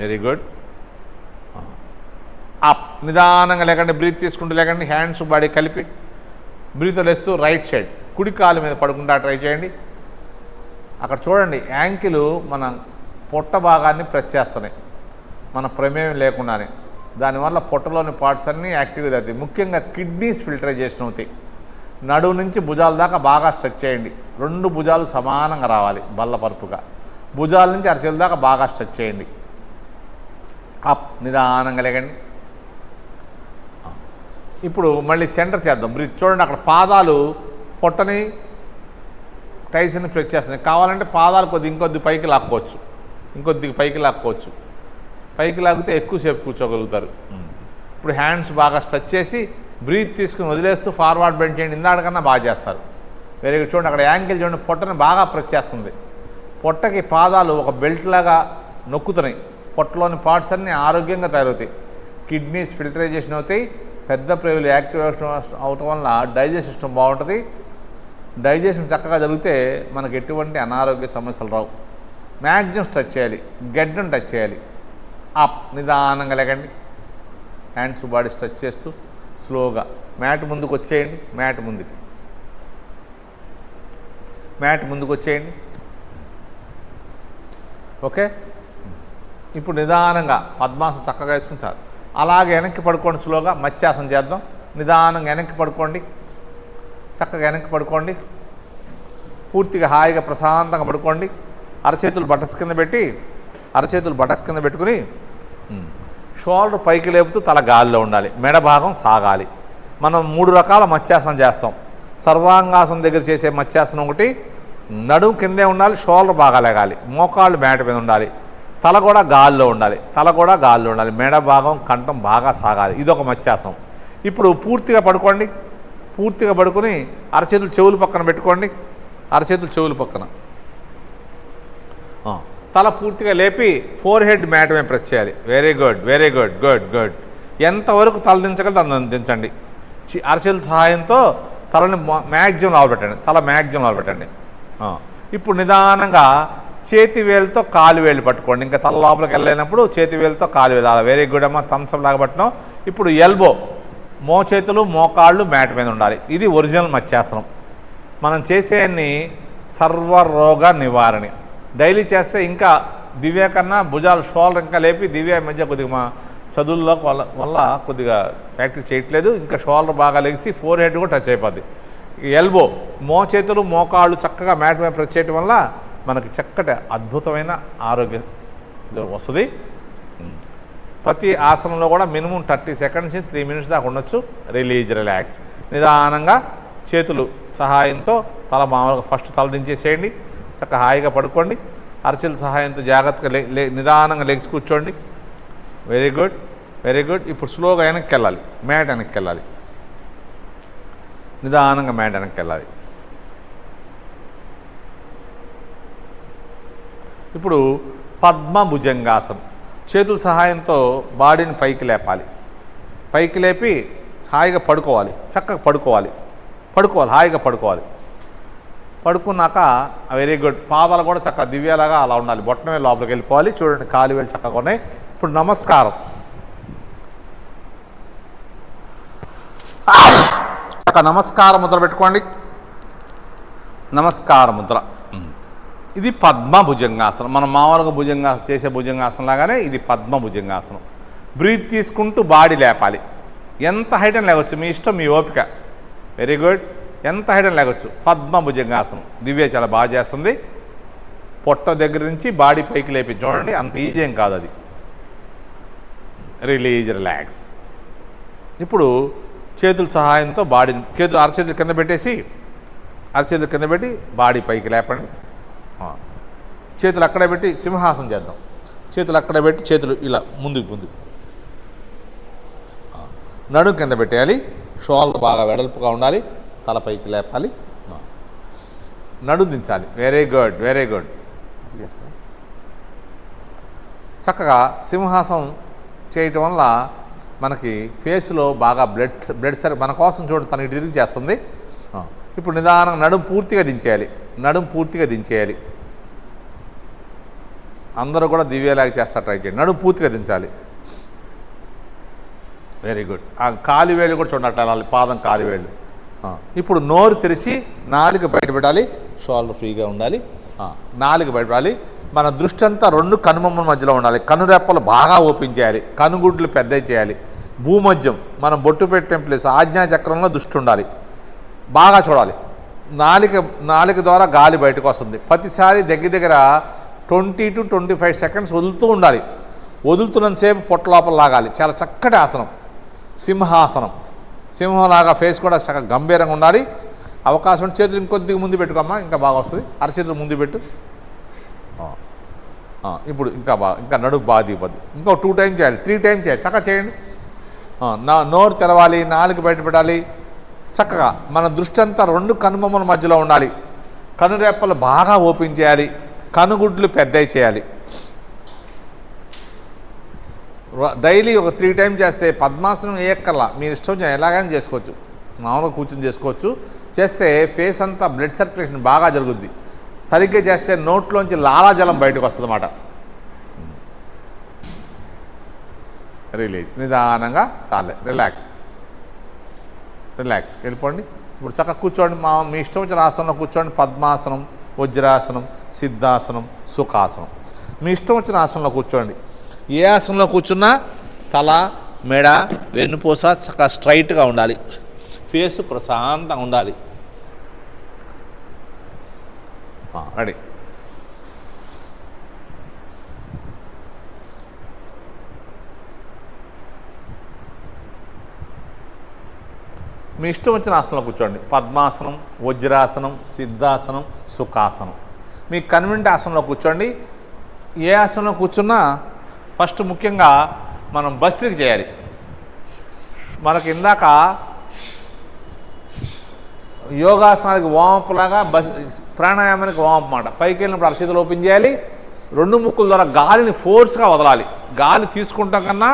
Very good. అప్ నిదానంగా లేకండి. బ్రీత్ తీసుకుంటూ లేకండి. హ్యాండ్స్ బాడీ కలిపి బ్రీత్ వదిలేస్తూ రైట్ సైడ్ కుడి కాలు మీద పడుకుంటా ట్రై చేయండి. అక్కడ చూడండి, యాంకిల్ మన పొట్ట భాగాన్ని ప్రెస్ చేస్తున్నాయి మన ప్రమేయం లేకుండానే. దానివల్ల పొట్టలోని పార్ట్స్ అన్నీ యాక్టివ్గా అవుతాయి. ముఖ్యంగా కిడ్నీస్ ఫిల్టరైజేషన్ అవుతాయి. నడువు నుంచి భుజాల దాకా బాగా స్ట్రెచ్ చేయండి. 2 భుజాలు సమానంగా రావాలి బల్లపరుపుగా. భుజాల నుంచి అరచేతుల దాకా బాగా స్ట్రెచ్ చేయండి. అప్ నిదానంగా లేకండి. ఇప్పుడు మళ్ళీ సెంటర్ చేద్దాం. బ్రీత్ చూడండి, అక్కడ పాదాలు పొట్టని టైస్ని ప్రెస్ చేస్తున్నాయి. కావాలంటే పాదాలు ఇంకొద్ది పైకి లాక్కోవచ్చు. పైకి లాగితే ఎక్కువసేపు కూర్చోగలుగుతారు. ఇప్పుడు హ్యాండ్స్ బాగా స్ట్రెచ్ చేసి బ్రీత్ తీసుకుని వదిలేస్తూ ఫార్వర్డ్ బెండ్ చేయండి. ఇందాకన్నా బాగా చేస్తారు. Very good. చూడండి, అక్కడ యాంకిల్ చూడండి, పొట్టని బాగా ప్రెస్ చేస్తుంది. పొట్టకి పాదాలు ఒక బెల్ట్ లాగా నొక్కుతున్నాయి. పొట్టలోని పార్ట్స్ అన్నీ ఆరోగ్యంగా తయారవుతాయి. కిడ్నీస్ ఫిల్టరైజేషన్ అవుతాయి. పెద్ద ప్రేగులు యాక్టివ్ అవటం వల్ల డైజెస్ట్ సిస్టమ్ బాగుంటుంది. డైజెషన్ చక్కగా జరిగితే మనకు ఎటువంటి అనారోగ్య సమస్యలు రావు. మ్యాక్సిమం టచ్ చేయాలి. గెడ్డం టచ్ చేయాలి. అప్ నిదానంగా లేకండి. హ్యాండ్స్ బాడీ స్ట్రెచ్ చేస్తూ స్లోగా మ్యాట్ ముందుకు వచ్చేయండి. మ్యాట్ ముందుకు వచ్చేయండి. ఓకే. ఇప్పుడు నిదానంగా పద్మాసనం చక్కగా వేసుకుంటారు. అలాగే వెనక్కి పడుకోండి. స్లోగా మత్స్యాసనం చేద్దాం. నిదానంగా వెనక్కి పడుకోండి. చక్కగా వెనక్కి పడుకోండి. పూర్తిగా హాయిగా ప్రశాంతంగా పడుకోండి. అరచేతులు బటక్స్ కింద పెట్టి అరచేతులు బటక్స్ కింద పెట్టుకుని షోల్డర్ పైకి లేపుతూ తల గాలిలో ఉండాలి. మెడ భాగం సాగాలి. మనం 3 రకాల మత్స్యాసనం చేస్తాం. సర్వాంగాసనం దగ్గర చేసే మత్స్యాసనం ఒకటి, నడుము కిందే ఉండాలి, షోల్డర్ బాగా లేగాలి, మోకాళ్ళు మేట మీద ఉండాలి, తల కూడా గాల్లో ఉండాలి, మెడ భాగం కంఠం బాగా సాగాలి. ఇదొక మత్స్యాసనం. ఇప్పుడు పూర్తిగా పడుకోండి. పూర్తిగా పడుకుని అరచేతులు చెవులు పక్కన పెట్టుకోండి. అరచేతులు చెవులు పక్కన తల పూర్తిగా లేపి ఫోర్ హెడ్ మ్యాట్ మీద ప్రెస్ చేయాలి. Very good, very good, good good. ఎంతవరకు తల దించగలదు అంత దించండి. అరచేతుల సహాయంతో తలని మ్యాక్సిమం లోపల పెట్టండి. ఇప్పుడు నిదానంగా చేతి వేలుతో కాలు వేలు పట్టుకోండి. ఇంకా తల లోపలికి వెళ్ళలేనప్పుడు చేతి వేలుతో కాలు వేలు. అలా వెరీ గుడ్ అమ్మ, థమ్స్అప్ లాగా పట్టినాం. ఇప్పుడు ఎల్బో, మోచేతులు మోకాళ్ళు మ్యాట్ మీద ఉండాలి. ఇది ఒరిజినల్ మత్స్యాసనం. మనం చేసేయన్ని సర్వరోగ నివారణ. డైలీ చేస్తే ఇంకా దివ్య కన్నా భుజాలు షోల్డర్ ఇంకా లేపి, దివ్య మధ్య కొద్దిగా మా చదువుల్లో వల్ల కొద్దిగా ప్రాక్టీస్ చేయట్లేదు. ఇంకా షోల్డర్ బాగా లెగిసి ఫోర్ హెడ్ కూడా టచ్ అయిపోద్ది. ఎల్బో, మోచేతులు మోకాళ్ళు చక్కగా మ్యాట్ మీద ప్రెస్ చేయడం వల్ల మనకి చక్కటి అద్భుతమైన ఆరోగ్యం వస్తుంది. ప్రతి ఆసనంలో కూడా మినిమం 30 సెకండ్స్ 3 మినిట్స్ దాకా ఉండొచ్చు. రిలాక్స్. నిదానంగా చేతులు సహాయంతో తల మామూలుగా ఫస్ట్ తల దించేసేయండి. చక్కగా హాయిగా పడుకోండి. అరచేతుల సహాయంతో జాగ్రత్తగా నిదానంగా లెగ్స్ కూర్చోండి. Very good, very good. ఇప్పుడు స్లోగా వెనక్కి వెళ్ళాలి. మ్యాట్ వెనక్కి వెళ్ళాలి. నిదానంగా మ్యాట్ వెనక్కి వెళ్ళాలి. ఇప్పుడు పద్మ భుజంగాసనం. చేతుల సహాయంతో బాడీని పైకి లేపాలి. పైకి లేపి హాయిగా పడుకోవాలి. చక్కగా పడుకోవాలి. హాయిగా పడుకోవాలి. పడుకున్నాక వెరీ గుడ్. పాదాలు కూడా చక్కగా దివ్యలాగా అలా ఉండాలి. బొట్టనమే లోపలికి వెళ్ళిపోవాలి. చూడండి, కాలు వేలు చక్కగా ఉన్నాయి. ఇప్పుడు నమస్కారం. నమస్కార ముద్ర పెట్టుకోండి. నమస్కార ముద్ర. ఇది పద్మ భుజంగాసనం. మనం మామూలుగా చేసే భుజంగాసనం లాగానే ఇది పద్మ భుజంగాసనం. బ్రీత్ తీసుకుంటూ బాడీ లేపాలి. ఎంత హైట్ అని లేవచ్చు, మీ ఇష్టం, మీ ఓపిక. Very good. ఎంత హైట్ అని లేవచ్చు. పద్మ భుజంగాసనం దివ్య చాలా బాగా చేస్తుంది. పొట్ట దగ్గర నుంచి బాడీ పైకి లేపి చూడండి. అంత ఈజీ ఏం కాదు అది. రిలాక్స్. ఇప్పుడు చేతుల సహాయంతో బాడీని అరచేతులు కింద పెట్టి బాడీ పైకి లేపండి. చేతులు అక్కడే పెట్టి సింహాసనం చేద్దాం. చేతులు అక్కడే పెట్టి చేతులు ఇలా ముందుకు నడుము కింద పెట్టేయాలి. షోల్డర్ బాగా వెడల్పుగా ఉండాలి. తల పైకి లేపాలి. నడుము దించాలి. Very good, very good. చక్కగా సింహాసనం చేయటం వల్ల మనకి ఫేస్లో బాగా బ్లడ్ సరి మన కోసం చూడండి తనకి తిరిగి చేస్తుంది. ఇప్పుడు నిదానంగా నడుము పూర్తిగా దించేయాలి. అందరూ కూడా దివ్యలాగా చేస్తారు. ట్రై చేయండి. నడుము పూర్తిగా దించాలి. Very good. ఆ కాలివేళ్ళు కూడా చూడండి అట్లా పాదం కాలివేళ్ళు. ఇప్పుడు నోరు తెరిచి నాలుక బయట పెట్టాలి. షోల్డర్ ఫ్రీగా ఉండాలి. నాలుక బయటపడాలి. మన దృష్టి అంతా 2 కనుబొమ్మల మధ్యలో ఉండాలి. కనురెప్పలు బాగా ఓపెన్ చేయాలి. కనుగుడ్లు పెద్దవి చేయాలి. భూమధ్యం మనం బొట్టు పెట్టే ప్లేస్ ఆజ్ఞాచక్రంలో దృష్టి ఉండాలి. బాగా చూడాలి. నాలుక ద్వారా గాలి బయటకు వస్తుంది. ప్రతిసారి దగ్గర 20 to 25 సెకండ్స్ వదులుతూ ఉండాలి. వదులుతున్నంతసేపు పొట్ట లోపల లాగాలి. చాలా చక్కటి ఆసనం సింహాసనం. సింహంలాగా ఫేస్ కూడా చక్కగా గంభీరంగా ఉండాలి. అవకాశం చేతులు ఇంకొద్దిగా ముందు పెట్టుకోమ్మా, ఇంకా బాగా వస్తుంది. అరచేతులు ముందు పెట్టు. ఇప్పుడు ఇంకా నడుపు బాగా దిగిపోద్ది. ఇంకో 2 టైమ్స్ చేయాలి, 3 టైమ్స్ చేయాలి. చక్కగా చేయండి. నోరు తెరవాలి, నాలుగు బయట పెట్టాలి. చక్కగా మన దృష్టి అంతా 2 కనుబొమ్మల మధ్యలో ఉండాలి. కనురెప్పలు బాగా ఓపెన్ చేయాలి. కనుగుడ్లు పెద్దవి చేయాలి. డైలీ ఒక 3 టైమ్స్ చేస్తే పద్మాసనం ఏక్కర్లా మీరు ఇష్టం ఎలాగైనా చేసుకోవచ్చు. మామూలుగా కూర్చొని చేసుకోవచ్చు. చేస్తే ఫేస్ అంతా బ్లడ్ సర్క్యులేషన్ బాగా జరుగుద్ది. సరిగ్గా చేస్తే నోట్లోంచి లాలాజలం బయటకు వస్తుంది అన్నమాట. నిదానంగా చాలే. రిలాక్స్ వెళ్ళిపోండి. ఇప్పుడు చక్కగా కూర్చోండి. మీ ఇష్టం వచ్చిన ఆసనంలో కూర్చోండి. పద్మాసనం, వజ్రాసనం, సిద్ధాసనం, సుఖాసనం. మీ ఇష్టం వచ్చిన ఆసనంలో కూర్చోండి. ఏ ఆసనంలో కూర్చున్నా తల, మెడ, వెన్నుపూస చక్కగా స్ట్రైట్గా ఉండాలి. ఫేస్ ప్రశాంతంగా ఉండాలి. రెడీ. మీ ఇష్టం వచ్చిన ఆసనంలో కూర్చోండి. పద్మాసనం, వజ్రాసనం, సిద్ధాసనం, సుఖాసనం. మీకు కన్వీనియంట్ ఆసనంలో కూర్చోండి. ఏ ఆసనంలో కూర్చున్నా ఫస్ట్ ముఖ్యంగా మనం భస్త్రిక చేయాలి. మనకి ఇందాక యోగాసనానికి వామపులాగా ప్రాణాయామానికి వామపు మాట. పైకి వెళ్ళినప్పుడు అరచేతులు ఓపెన్ చేయాలి. 2 ముక్కుల ద్వారా గాలిని ఫోర్స్గా వదలాలి. గాలి తీసుకుంటాం కన్నా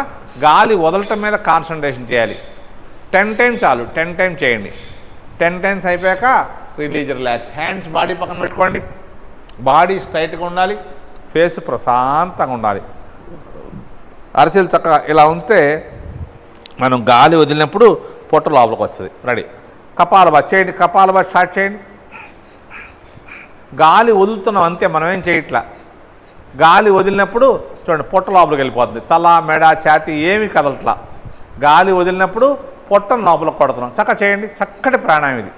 గాలి వదలటం మీద కాన్సన్ట్రేషన్ చేయాలి. 10 టైమ్స్ చాలు. 10 టైమ్స్ చేయండి. 10 టైమ్స్ అయిపోయాక రిలీజ్, రిలాక్స్. హ్యాండ్స్ బాడీ పక్కన పెట్టుకోండి. బాడీ స్ట్రైట్గా ఉండాలి. ఫేస్ ప్రశాంతంగా ఉండాలి. అరచేతులు చక్కగా ఇలా ఉంటే మనం గాలి వదిలినప్పుడు పొట్ట లోపలికి వస్తుంది. రెడీ. కపాలభాతి చేయండి. కపాలభాతి స్టార్ట్ చేయండి. గాలి వదులుతున్నాం అంతే, మనం ఏం చేయట్లా. గాలి వదిలినప్పుడు చూడండి పొట్ట లోపలికి వెళ్ళిపోతుంది. తల, మెడ, ఛాతీ ఏమీ కదలట్లా. గాలి వదిలినప్పుడు పొట్టను లోపలికి కొడుతున్నాం. చక్కగా చేయండి. చక్కటి ప్రాణాయామం ఇది.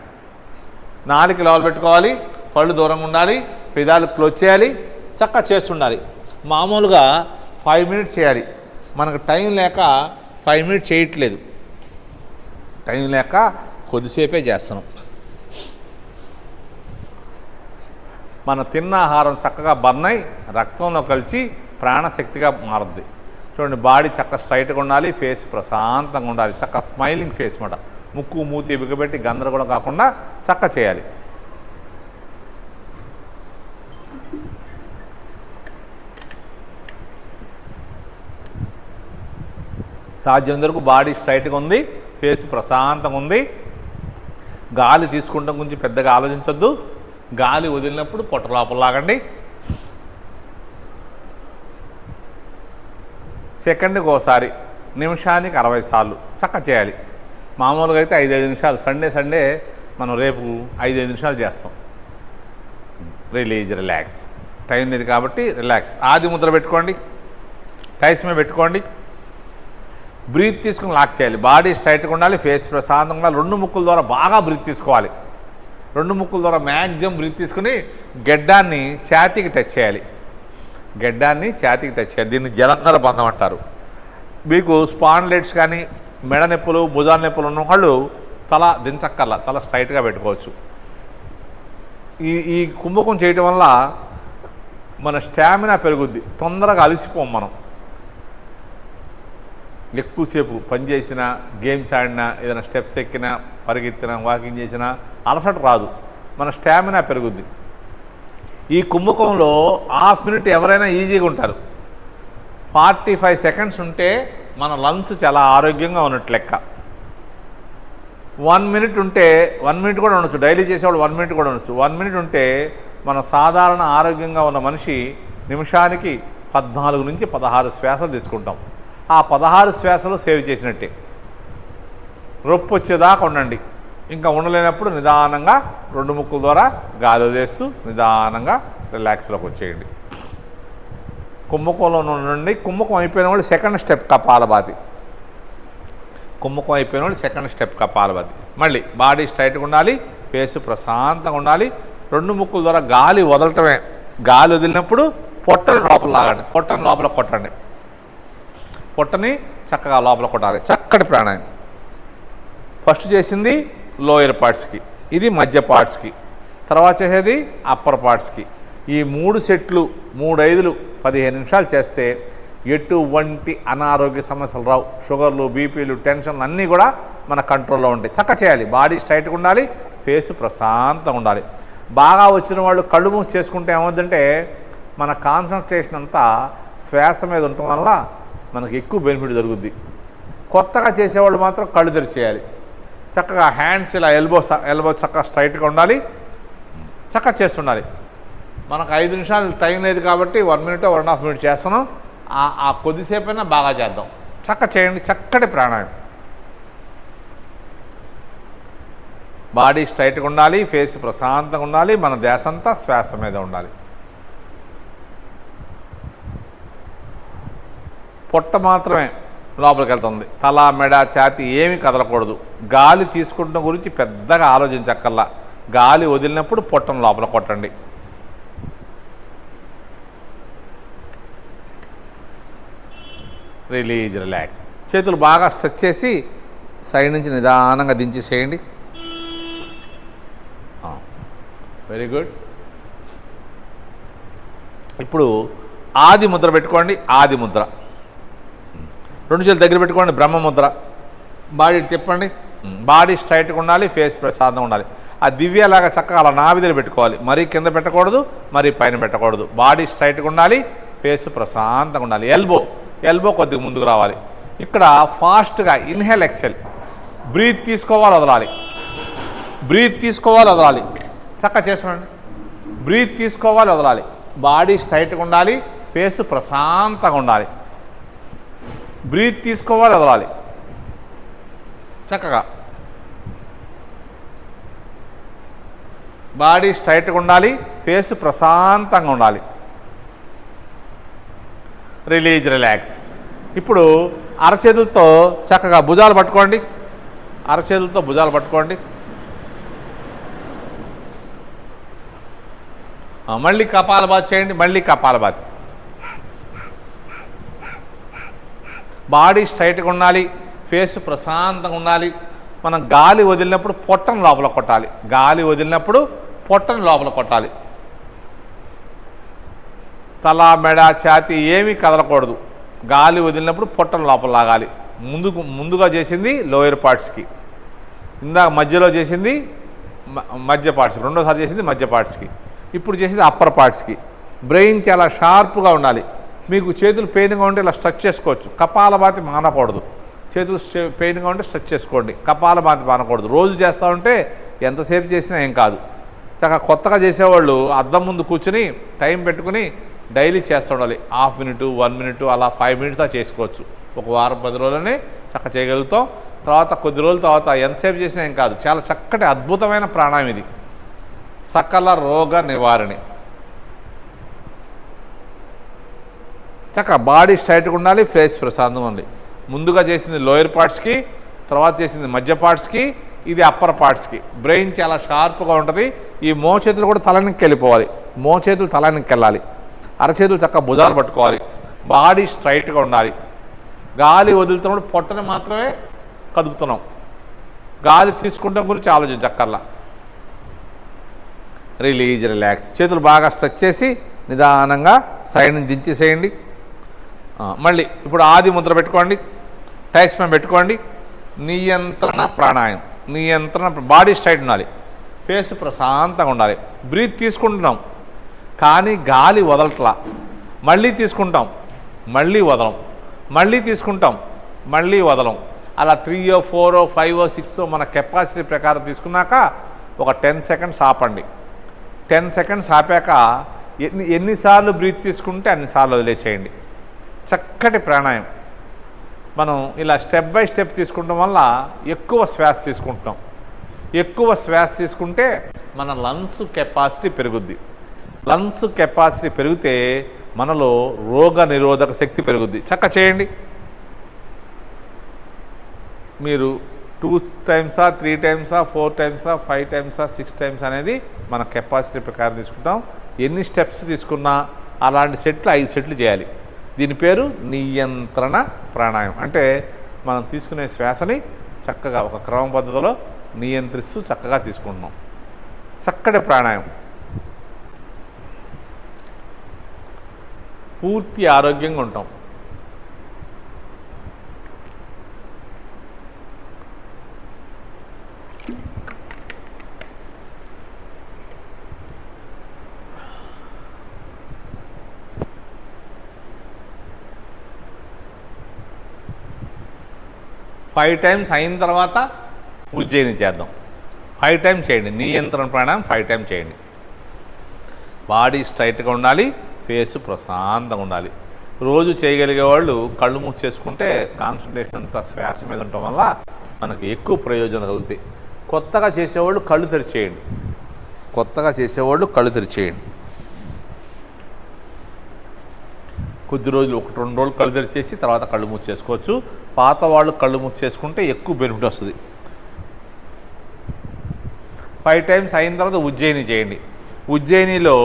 నాలుక లోపల పెట్టుకోవాలి. పళ్ళు దూరంగా ఉండాలి. పెదాలు క్లోజ్ చేయాలి. చక్కగా చేస్తుండాలి. మామూలుగా 5 మినిట్స్ చేయాలి. మనకు టైం లేక 5 మినిట్స్ చేయట్లేదు. టైం లేక కొద్దిసేపే చేస్తున్నాం. మన తిన్న ఆహారం చక్కగా బర్న్ అయి రక్తంలో కలిసి ప్రాణశక్తిగా మారుద్ది. చూడండి, బాడీ చక్కగా స్ట్రైట్గా ఉండాలి. ఫేస్ ప్రశాంతంగా ఉండాలి. చక్కగా స్మైలింగ్ ఫేస్ మాట. ముక్కు మూతి బిగబెట్టి గందరగోళం కాకుండా చక్కగా చేయాలి. సాధ్యమైనంత వరకు బాడీ స్ట్రైట్గా ఉంది. ఫేస్ ప్రశాంతంగా ఉంది. గాలి తీసుకుంటాం గురించి పెద్దగా ఆలోచించొద్దు. గాలి వదిలినప్పుడు పొట్ట లోపల లాగండి. సెకండ్కి ఒకసారి, నిమిషానికి 60 సార్లు చక్కగా చేయాలి. మామూలుగా అయితే 5-5 నిమిషాలు. సండే మనం రేపు 5-5 నిమిషాలు చేస్తాం. Release, relax. టైం లేదు కాబట్టి రిలాక్స్. ఆది ముద్ర పెట్టుకోండి. టైస్ మీద పెట్టుకోండి. బ్రీత్ తీసుకుని లాక్ చేయాలి. బాడీ స్ట్రైట్గా ఉండాలి. ఫేస్ ప్రశాంతంగా. 2 ముక్కుల ద్వారా బాగా బ్రీత్ తీసుకోవాలి. 2 ముక్కుల ద్వారా మ్యాక్సిమం బ్రీత్ తీసుకుని గెడ్డాన్ని ఛాతీకి టచ్ చేయాలి. గెడ్డాన్ని ఛాతీకి టచ్ చేయాలి. దీన్ని జలంధర బంధం అంటారు. మీకు స్పాండిలైటిస్ కానీ మెడ నొప్పులు, భుజాల నొప్పులు ఉన్న వాళ్ళు తల దించక్కర్లా, తల స్ట్రైట్గా పెట్టుకోవచ్చు. ఈ కుంభకం చేయటం వల్ల మన స్టామినా పెరుగుద్ది. తొందరగా అలసిపోం. మనం ఎక్కువసేపు పనిచేసినా, గేమ్స్ ఆడినా, ఏదైనా స్టెప్స్ ఎక్కినా, పరిగెత్తినా, వాకింగ్ చేసినా అలసట రాదు. మన స్టామినా పెరుగుద్ది. ఈ కుంభకంలో 1/2 మినిట్ ఎవరైనా ఈజీగా ఉంటారు. 45 సెకండ్స్ ఉంటే మన లంగ్స్ చాలా ఆరోగ్యంగా ఉన్నట్టు లెక్క. 1 మినిట్ ఉంటే 1 మినిట్ కూడా ఉండొచ్చు. డైలీ చేసేవాళ్ళు 1 మినిట్ కూడా ఉండొచ్చు. 1 మినిట్ ఉంటే మన సాధారణ ఆరోగ్యంగా ఉన్న మనిషి నిమిషానికి 14 నుంచి 16 శ్వాసలు తీసుకుంటాం. ఆ 16 శ్వాసలు సేవ్ చేసినట్టే. రొప్పు వచ్చేదాకా ఉండండి. ఇంకా ఉండలేనప్పుడు నిదానంగా 2 ముక్కుల ద్వారా గాలి వదిలేస్తూ నిదానంగా రిలాక్స్లోకి వచ్చేయండి. కుంభకంలో నుండి కుంభకం అయిపోయిన వాళ్ళు సెకండ్ స్టెప్ కపాలభాతి. కుంభకం అయిపోయిన వాళ్ళు సెకండ్ స్టెప్ కపాలభాతి. మళ్ళీ బాడీ స్ట్రైట్గా ఉండాలి. ఫేస్ ప్రశాంతంగా ఉండాలి. 2 ముక్కుల ద్వారా గాలి వదలటమే. గాలి వదిలినప్పుడు పొట్టని లోపల లాగండి. పొట్టని లోపల కొట్టండి. పొట్టని చక్కగా లోపల కొట్టాలి. చక్కటి ప్రాణాయామం. ఫస్ట్ చేసింది లోయర్ పార్ట్స్కి, ఇది మధ్య పార్ట్స్కి, తర్వాత చేసేది అప్పర్ పార్ట్స్కి. ఈ 3 సెట్లు 3-5 15 నిమిషాలు చేస్తే ఎటువంటి అనారోగ్య సమస్యలు రావు. షుగర్లు, బీపీలు, టెన్షన్లు అన్నీ కూడా మన కంట్రోల్లో ఉంటాయి. చక్కగా చేయాలి. బాడీ స్ట్రైట్గా ఉండాలి. ఫేస్ ప్రశాంతంగా ఉండాలి. బాగా వచ్చిన వాళ్ళు కళ్ళు మూసి చేసుకుంటే ఏమవుతుందంటే మన కాన్సన్ట్రేషన్ అంతా శ్వాస మీద ఉండటం వల్ల మనకు ఎక్కువ బెనిఫిట్ జరుగుద్ది. కొత్తగా చేసేవాళ్ళు మాత్రం కళ్ళు తెరిచి చేయాలి. చక్కగా హ్యాండ్స్ ఇలా ఎల్బో చక్కగా స్ట్రైట్గా ఉండాలి. చక్కగా చేస్తుండాలి. మనకు 5 నిమిషాలు టైం లేదు కాబట్టి 1 మినిట్ 1.5 మినిట్ చేస్తున్నాం. ఆ కొద్దిసేపైనా బాగా చేద్దాం. చక్కగా చేయండి. చక్కటి ప్రాణాయామం. బాడీ స్ట్రైట్గా ఉండాలి. ఫేస్ ప్రశాంతంగా ఉండాలి. మన ధ్యాస అంతా శ్వాస మీద ఉండాలి. పొట్ట మాత్రమే లోపలికి వెళ్తుంది. తల, మెడ, ఛాతీ ఏమీ కదలకూడదు. గాలి తీసుకుంటున్న గురించి పెద్దగా ఆలోచించక్కర్లా. గాలి వదిలినప్పుడు పొట్టను లోపల కొట్టండి. Release, relax. చేతులు బాగా స్ట్రెచ్ చేసి సైడ్ నుంచి నిదానంగా దించేసేయండి. Very good. ఇప్పుడు ఆది ముద్ర పెట్టుకోండి. ఆది ముద్ర. రెండు చేతులు దగ్గర పెట్టుకోండి. బ్రహ్మ ముద్ర. బాడీ తిప్పండి. బాడీ స్ట్రైట్గా ఉండాలి, ఫేస్ ప్రశాంతంగా ఉండాలి. ఆ దివ్యలాగా చక్కగా అలా నాభిదిలో పెట్టుకోవాలి. మరీ కింద పెట్టకూడదు, మరీ పైన పెట్టకూడదు. బాడీ స్ట్రైట్గా ఉండాలి, ఫేస్ ప్రశాంతంగా ఉండాలి. ఎల్బో కొద్దిగా ముందుకు రావాలి. ఇక్కడ ఫాస్ట్గా ఇన్హేల్ ఎక్సెల్. బ్రీత్ తీసుకోవాలి, వదలాలి. బ్రీత్ తీసుకోవాలి, వదలాలి. చక్కగా చేస్తున్నాండి. బ్రీత్ తీసుకోవాలి, వదలాలి. బాడీ స్ట్రైట్గా ఉండాలి, ఫేస్ ప్రశాంతంగా ఉండాలి. బ్రీత్ తీసుకోవాలి, వదలాలి. చక్కగా బాడీ స్ట్రైట్గా ఉండాలి, ఫేస్ ప్రశాంతంగా ఉండాలి. Release, relax. ఇప్పుడు అరచేతులతో చక్కగా భుజాలు పట్టుకోండి. అరచేతులతో భుజాలు పట్టుకోండి. మళ్ళీ కపాలభాతి చేయండి. మళ్ళీ కపాలభాతి. బాడీ స్ట్రైట్గా ఉండాలి, ఫేస్ ప్రశాంతంగా ఉండాలి. మనం గాలి వదిలినప్పుడు పొట్టను లోపల కొట్టాలి. గాలి వదిలినప్పుడు పొట్టను లోపల కొట్టాలి. తల, మెడ, ఛాతీ ఏమీ కదలకూడదు. గాలి వదిలినప్పుడు పొట్టను లోపల లాగాలి. ముందుగా చేసింది లోయర్ పార్ట్స్కి, ఇందాక మధ్యలో చేసింది మధ్య పార్ట్స్కి, రెండోసారి చేసింది మధ్య పార్ట్స్కి, ఇప్పుడు చేసింది అప్పర్ పార్ట్స్కి. బ్రెయిన్ చాలా షార్ప్గా ఉండాలి. మీకు చేతులు పెయిన్గా ఉంటే ఇలా స్ట్రెచ్ చేసుకోవచ్చు. కపాలభాతి మానకూడదు. చేతులు పెయిన్గా ఉంటే స్ట్రెచ్ చేసుకోండి. కపాలభాతి మానకూడదు. రోజు చేస్తూ ఉంటే ఎంతసేపు చేసినా ఏం కాదు. చక్కగా కొత్తగా చేసేవాళ్ళు అద్దం ముందు కూర్చుని టైం పెట్టుకుని డైలీ చేస్తూ ఉండాలి. హాఫ్ మినిట్, 1 మినిట్, అలా 5 మినిట్స్తో చేసుకోవచ్చు. ఒక వారం 10 రోజులనే చక్కగా చేయగలుగుతాం. తర్వాత కొద్ది రోజుల తర్వాత ఎంతసేపు చేసినా ఏం కాదు. చాలా చక్కటి అద్భుతమైన ప్రాణాయామం ఇది. సకల రోగ నివారణి. చక్కగా బాడీ స్ట్రైట్గా ఉండాలి, ఫేస్ ప్రశాంతంగా ఉండాలి. ముందుగా చేసింది లోయర్ పార్ట్స్కి, తర్వాత చేసింది మధ్య పార్ట్స్కి, ఇది అప్పర్ పార్ట్స్కి. బ్రెయిన్ చాలా షార్ప్గా ఉంటుంది. ఈ మోచేతులు కూడా తలనికి వెళ్ళిపోవాలి. మోచేతులు తలనికి వెళ్ళాలి. అరచేతులు చక్కగా భుజాలు పట్టుకోవాలి. బాడీ స్ట్రైట్గా ఉండాలి. గాలి వదులుతున్నప్పుడు పొట్టని మాత్రమే కదుపుతున్నాం. గాలి తీసుకుంటాం గురించి ఆలోచించక్కర్లా. Release, relax. చేతులు బాగా స్ట్రెచ్ చేసి నిదానంగా సైడ్ నుంచి దించేసేయండి. మళ్ళీ ఇప్పుడు ఆది ముద్ర పెట్టుకోండి. టైస్మెన్ పెట్టుకోండి. నియంత్రణ ప్రాణాయామం. నియంత్రణ. బాడీ స్ట్రైట్ ఉండాలి, ఫేస్ ప్రశాంతంగా ఉండాలి. బ్రీత్ తీసుకుంటున్నాం కానీ గాలి వదలట్లా. మళ్ళీ తీసుకుంటాం, మళ్ళీ వదలం, మళ్ళీ తీసుకుంటాం, మళ్ళీ వదలం. అలా 3, 4, 5, 6 మన కెపాసిటీ ప్రకారం తీసుకున్నాక ఒక 10 సెకండ్స్ ఆపండి. 10 సెకండ్స్ ఆపాక ఎన్నిసార్లు బ్రీత్ తీసుకుంటే అన్నిసార్లు వదిలేసేయండి. చక్కటి ప్రాణాయామం. మనం ఇలా స్టెప్ బై స్టెప్ తీసుకుంటాం వల్ల ఎక్కువ శ్వాస తీసుకుంటున్నాం. ఎక్కువ శ్వాస తీసుకుంటే మన లంగ్స్ కెపాసిటీ పెరుగుద్ది. లంగ్స్ కెపాసిటీ పెరిగితే మనలో రోగ నిరోధక శక్తి పెరుగుద్ది. చక్క చేయండి. మీరు 2 టైమ్సా, 3 టైమ్సా, 4 టైమ్సా, 5 టైమ్సా, 6 టైమ్స్ అనేది మన కెపాసిటీ ప్రకారం తీసుకుంటాం. ఎన్ని స్టెప్స్ తీసుకున్నా అలాంటి సెట్లు 5 సెట్లు చేయాలి. దీని పేరు నియంత్రణ ప్రాణాయామం. అంటే మనం తీసుకునే శ్వాసని చక్కగా ఒక క్రమ పద్ధతిలో నియంత్రిస్తూ చక్కగా తీసుకుంటున్నాం. చక్కటి ప్రాణాయామం. పూర్తి ఆరోగ్యంగా ఉంటాం. ఫైవ్ టైమ్స్ అయిన తర్వాత ఉజ్జయిని చేద్దాం. 5 టైమ్స్ చేయండి. నియంత్రణ ప్రాణాయామం 5 టైమ్స్ చేయండి. బాడీ స్ట్రైట్గా ఉండాలి, ఫేస్ ప్రశాంతంగా ఉండాలి. రోజు చేయగలిగే వాళ్ళు కళ్ళు మూసేసుకుంటే కాన్సన్ట్రేషన్ అంతా శ్వాస మీద ఉండటం వల్ల మనకు ఎక్కువ ప్రయోజనం కలుగుతాయి. కొత్తగా చేసేవాళ్ళు కళ్ళు తెరిచేయండి. కొద్ది రోజులు 1-2 రోజులు కళ్ళు తెరిచేసి తర్వాత కళ్ళు మూసేసుకోవచ్చు. పాత వాళ్ళు కళ్ళు మూసేసుకుంటే ఎక్కువ బెనిఫిట్ వస్తుంది. 5 టైమ్స్ అయిన తర్వాత ఉజ్జయిని చేయండి. ఉజ్జయినిలో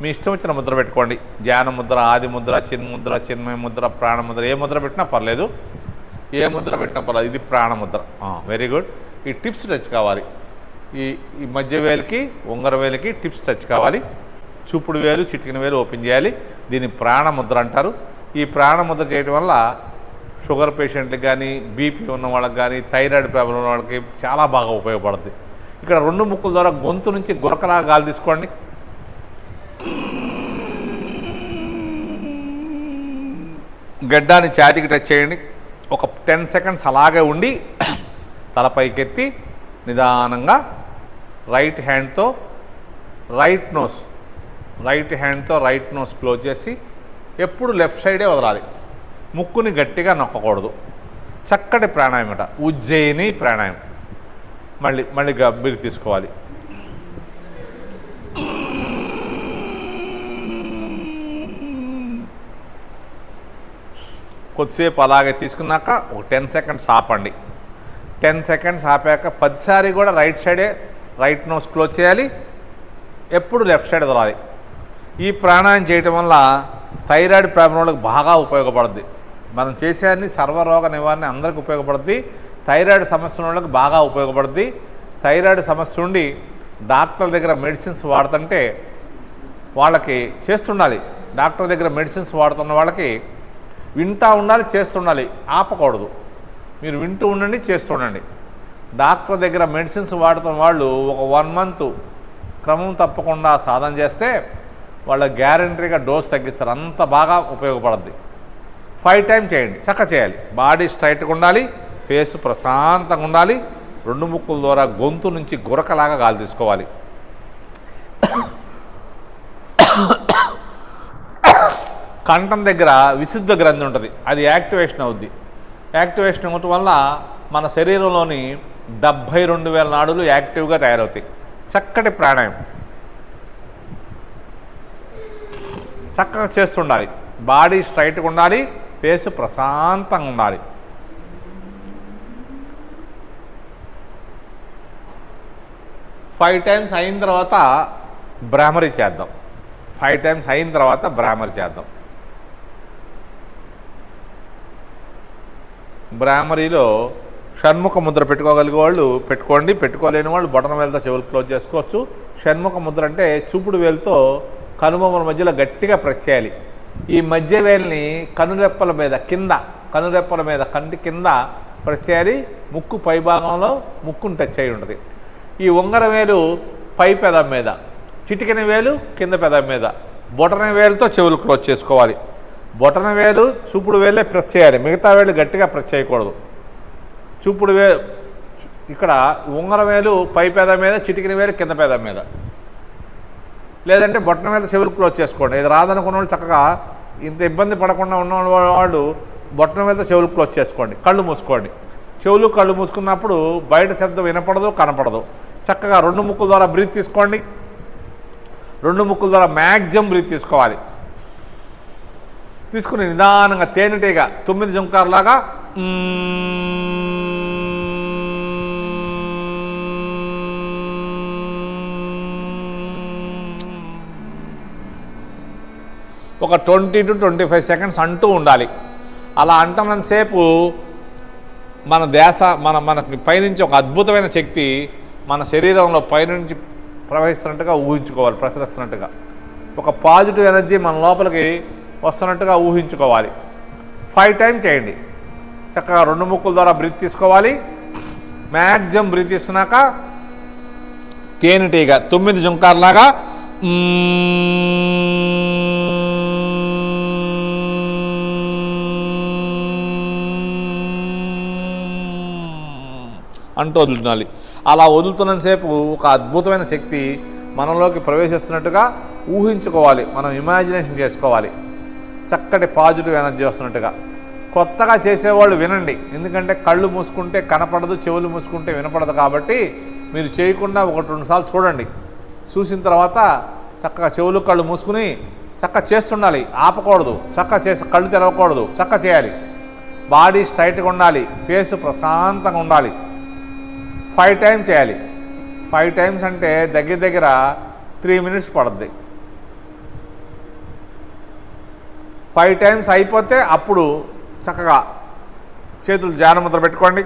మీ ఇష్టం వచ్చిన ముద్ర పెట్టుకోండి. ధ్యాన ముద్ర, ఆది ముద్ర, చిన్ముద్ర, చిన్మయ ముద్ర, ప్రాణముద్ర, ఏ ముద్ర పెట్టినా పర్లేదు, ఏ ముద్ర పెట్టినా పర్లేదు. ఇది ప్రాణముద్ర. Very good. ఈ టిప్స్ టచ్ కావాలి. ఈ మధ్య వేలుకి ఉంగర వేలుకి టిప్స్ టచ్ కావాలి. చూపుడు వేలు, చిటికిన వేలు ఓపెన్ చేయాలి. దీన్ని ప్రాణముద్ర అంటారు. ఈ ప్రాణముద్ర చేయడం వల్ల షుగర్ పేషెంట్కి కానీ, బీపీ ఉన్న వాళ్ళకి కానీ, థైరాయిడ్ ప్రాబ్లం ఉన్న వాళ్ళకి చాలా బాగా ఉపయోగపడుతుంది. ఇక్కడ 2 ముక్కుల ద్వారా గొంతు నుంచి గురకలా గాలి తీసుకోండి. గడ్డాన్ని ఛాతీకి టచ్ చేయండి. ఒక 10 సెకండ్స్ అలాగే ఉండి తలపైకెత్తి నిదానంగా రైట్ హ్యాండ్తో రైట్ నోస్ క్లోజ్ చేసి ఎప్పుడు లెఫ్ట్ సైడే వదలాలి. ముక్కుని గట్టిగా నొక్కకూడదు. చక్కటి ప్రాణాయామట, ఉజ్జయిని ప్రాణాయామం. మళ్ళీ గబ్బిరి తీసుకోవాలి. కొద్దిసేపు అలాగే తీసుకున్నాక ఒక 10 సెకండ్స్ ఆపండి. 10 సెకండ్స్ ఆపాక 10 సారి కూడా రైట్ నోస్ క్లోజ్ చేయాలి. ఎప్పుడు లెఫ్ట్ సైడ్ వదలాలి. ఈ ప్రాణాయామం చేయటం వల్ల థైరాయిడ్ ప్రాబ్లం వాళ్ళకి బాగా ఉపయోగపడుద్ది. మనం చేసే అన్ని సర్వరోగ నివారణ అందరికీ ఉపయోగపడుద్ది. థైరాయిడ్ సమస్య ఉన్న వాళ్ళకి బాగా ఉపయోగపడుద్ది. థైరాయిడ్ సమస్య ఉండి డాక్టర్ దగ్గర మెడిసిన్స్ వాడుతుంటే వాళ్ళకి చేస్తుండాలి. డాక్టర్ దగ్గర మెడిసిన్స్ వాడుతున్న వాళ్ళకి వింటూ ఉండాలి, చేస్తుండాలి, ఆపకూడదు. మీరు వింటూ ఉండండి, చేస్తుండండి. డాక్టర్ దగ్గర మెడిసిన్స్ వాడుతున్న వాళ్ళు ఒక 1 మంత్ క్రమం తప్పకుండా సాధన చేస్తే వాళ్ళ గ్యారంటీగా డోస్ తగ్గిస్తారు. అంత బాగా ఉపయోగపడుద్ది. 5 టైమ్స్ చేయండి. చేయాలి. బాడీ స్ట్రైట్గా ఉండాలి, ఫేస్ ప్రశాంతంగా ఉండాలి. 2 ముక్కుల ద్వారా గొంతు నుంచి గురకలాగా గాలి తీసుకోవాలి. కంఠం దగ్గర విశుద్ధ గ్రంథి ఉంటుంది, అది యాక్టివేషన్ అవుద్ది. యాక్టివేషన్ అవ్వటం వల్ల మన శరీరంలోని 72,000 నాడులు యాక్టివ్గా తయారవుతాయి. చక్కటి ప్రాణాయామం చక్కగా చేస్తుండాలి. బాడీ స్ట్రైట్గా ఉండాలి, ఫేస్ ప్రశాంతంగా ఉండాలి. ఫైవ్ టైమ్స్ అయిన తర్వాత బ్రాహ్మరీ చేద్దాం. 5 టైమ్స్ అయిన తర్వాత బ్రాహ్మరీ చేద్దాం. బ్రాహ్మరీలో షణ్ముఖ ముద్ర పెట్టుకోగలిగే వాళ్ళు పెట్టుకోండి, పెట్టుకోలేని వాళ్ళు బొటన వేలుతో చెవులు క్లోజ్ చేసుకోవచ్చు. షణ్ముఖ ముద్ర అంటే చూపుడు వేలుతో కనుబొమ్మల మధ్యలో గట్టిగా ప్రెస్ చేయాలి. ఈ మధ్య వేలుని కనురెప్పల మీద కంటి కింద ప్రెస్ చేయాలి. ముక్కు పై భాగంలో ముక్కును టచ్ అయి ఉంటుంది. ఈ ఉంగర వేలు పై పెదం మీద, చిటికెన వేలు కింద పెదం మీద, బొటన వేలుతో చెవులు క్లోజ్ చేసుకోవాలి. బొటన వేలు చూపుడు వేలే ప్రెస్ చేయాలి, మిగతా వేలు గట్టిగా ప్రెస్ చేయకూడదు. చూపుడు వేలు ఇక్కడ ఉంగర వేలు పై పెదం మీద, చిటికెన వేలు కింద పెదం మీద, లేదంటే బొటన వేలు చెవులు క్లోజ్ చేసుకోండి. ఇది రాదనుకున్న వాళ్ళు చక్కగా ఇంత ఇబ్బంది పడకుండా ఉన్న వాళ్ళు బొటన వేలతో చెవులు క్లోజ్ చేసుకోండి. కళ్ళు మూసుకోండి. చెవులు కళ్ళు మూసుకున్నప్పుడు బయట శబ్దం వినపడదు, కనపడదు. చక్కగా 2 ముక్కుల ద్వారా బ్రీత్ తీసుకోండి. 2 ముక్కుల ద్వారా మ్యాక్సిమం బ్రీత్ తీసుకోవాలి. తీసుకుని నిదానంగా తేనెటీగా 9 జంకారులాగా ఒక 20 to 25 సెకండ్స్ అంటూ ఉండాలి. అలా అంటున్నంతసేపు మన మనకి పైనుంచి ఒక అద్భుతమైన శక్తి మన శరీరంలో పైనుంచి ప్రవహిస్తున్నట్టుగా ఊహించుకోవాలి, ప్రసరిస్తున్నట్టుగా. ఒక పాజిటివ్ ఎనర్జీ మన లోపలికి వస్తున్నట్టుగా ఊహించుకోవాలి. 5 టైమ్స్ చేయండి. చక్కగా 2 ముక్కుల ద్వారా బ్రీత్ తీసుకోవాలి. మ్యాక్సిమం బ్రీత్ తీసుకున్నాక తేనెటీగా 9 జుంకార్లాగా అంటూ వదులుతాలి. అలా వదులుతున్నంతసేపు ఒక అద్భుతమైన శక్తి మనలోకి ప్రవేశిస్తున్నట్టుగా ఊహించుకోవాలి, మనం ఇమాజినేషన్ చేసుకోవాలి. చక్కటి పాజిటివ్ ఎనర్జీ వస్తున్నట్టుగా. కొత్తగా చేసేవాళ్ళు వినండి, ఎందుకంటే కళ్ళు మూసుకుంటే కనపడదు, చెవులు మూసుకుంటే వినపడదు. కాబట్టి మీరు చేయకుండా 1-2 సార్లు చూడండి. చూసిన తర్వాత చక్కగా చెవులు కళ్ళు మూసుకుని చక్కగా చేస్తుండాలి, ఆపకూడదు. చక్కగా చేసి కళ్ళు తెరవకూడదు, చక్కగా చేయాలి. బాడీ స్ట్రైట్గా ఉండాలి, ఫేస్ ప్రశాంతంగా ఉండాలి. 5 టైమ్స్ చేయాలి. 5 టైమ్స్ అంటే దగ్గర 3 మినిట్స్ పడుద్ది. 5 టైమ్స్ అయిపోతే అప్పుడు చక్కగా చేతులు ధ్యానముద్ర పెట్టుకోండి.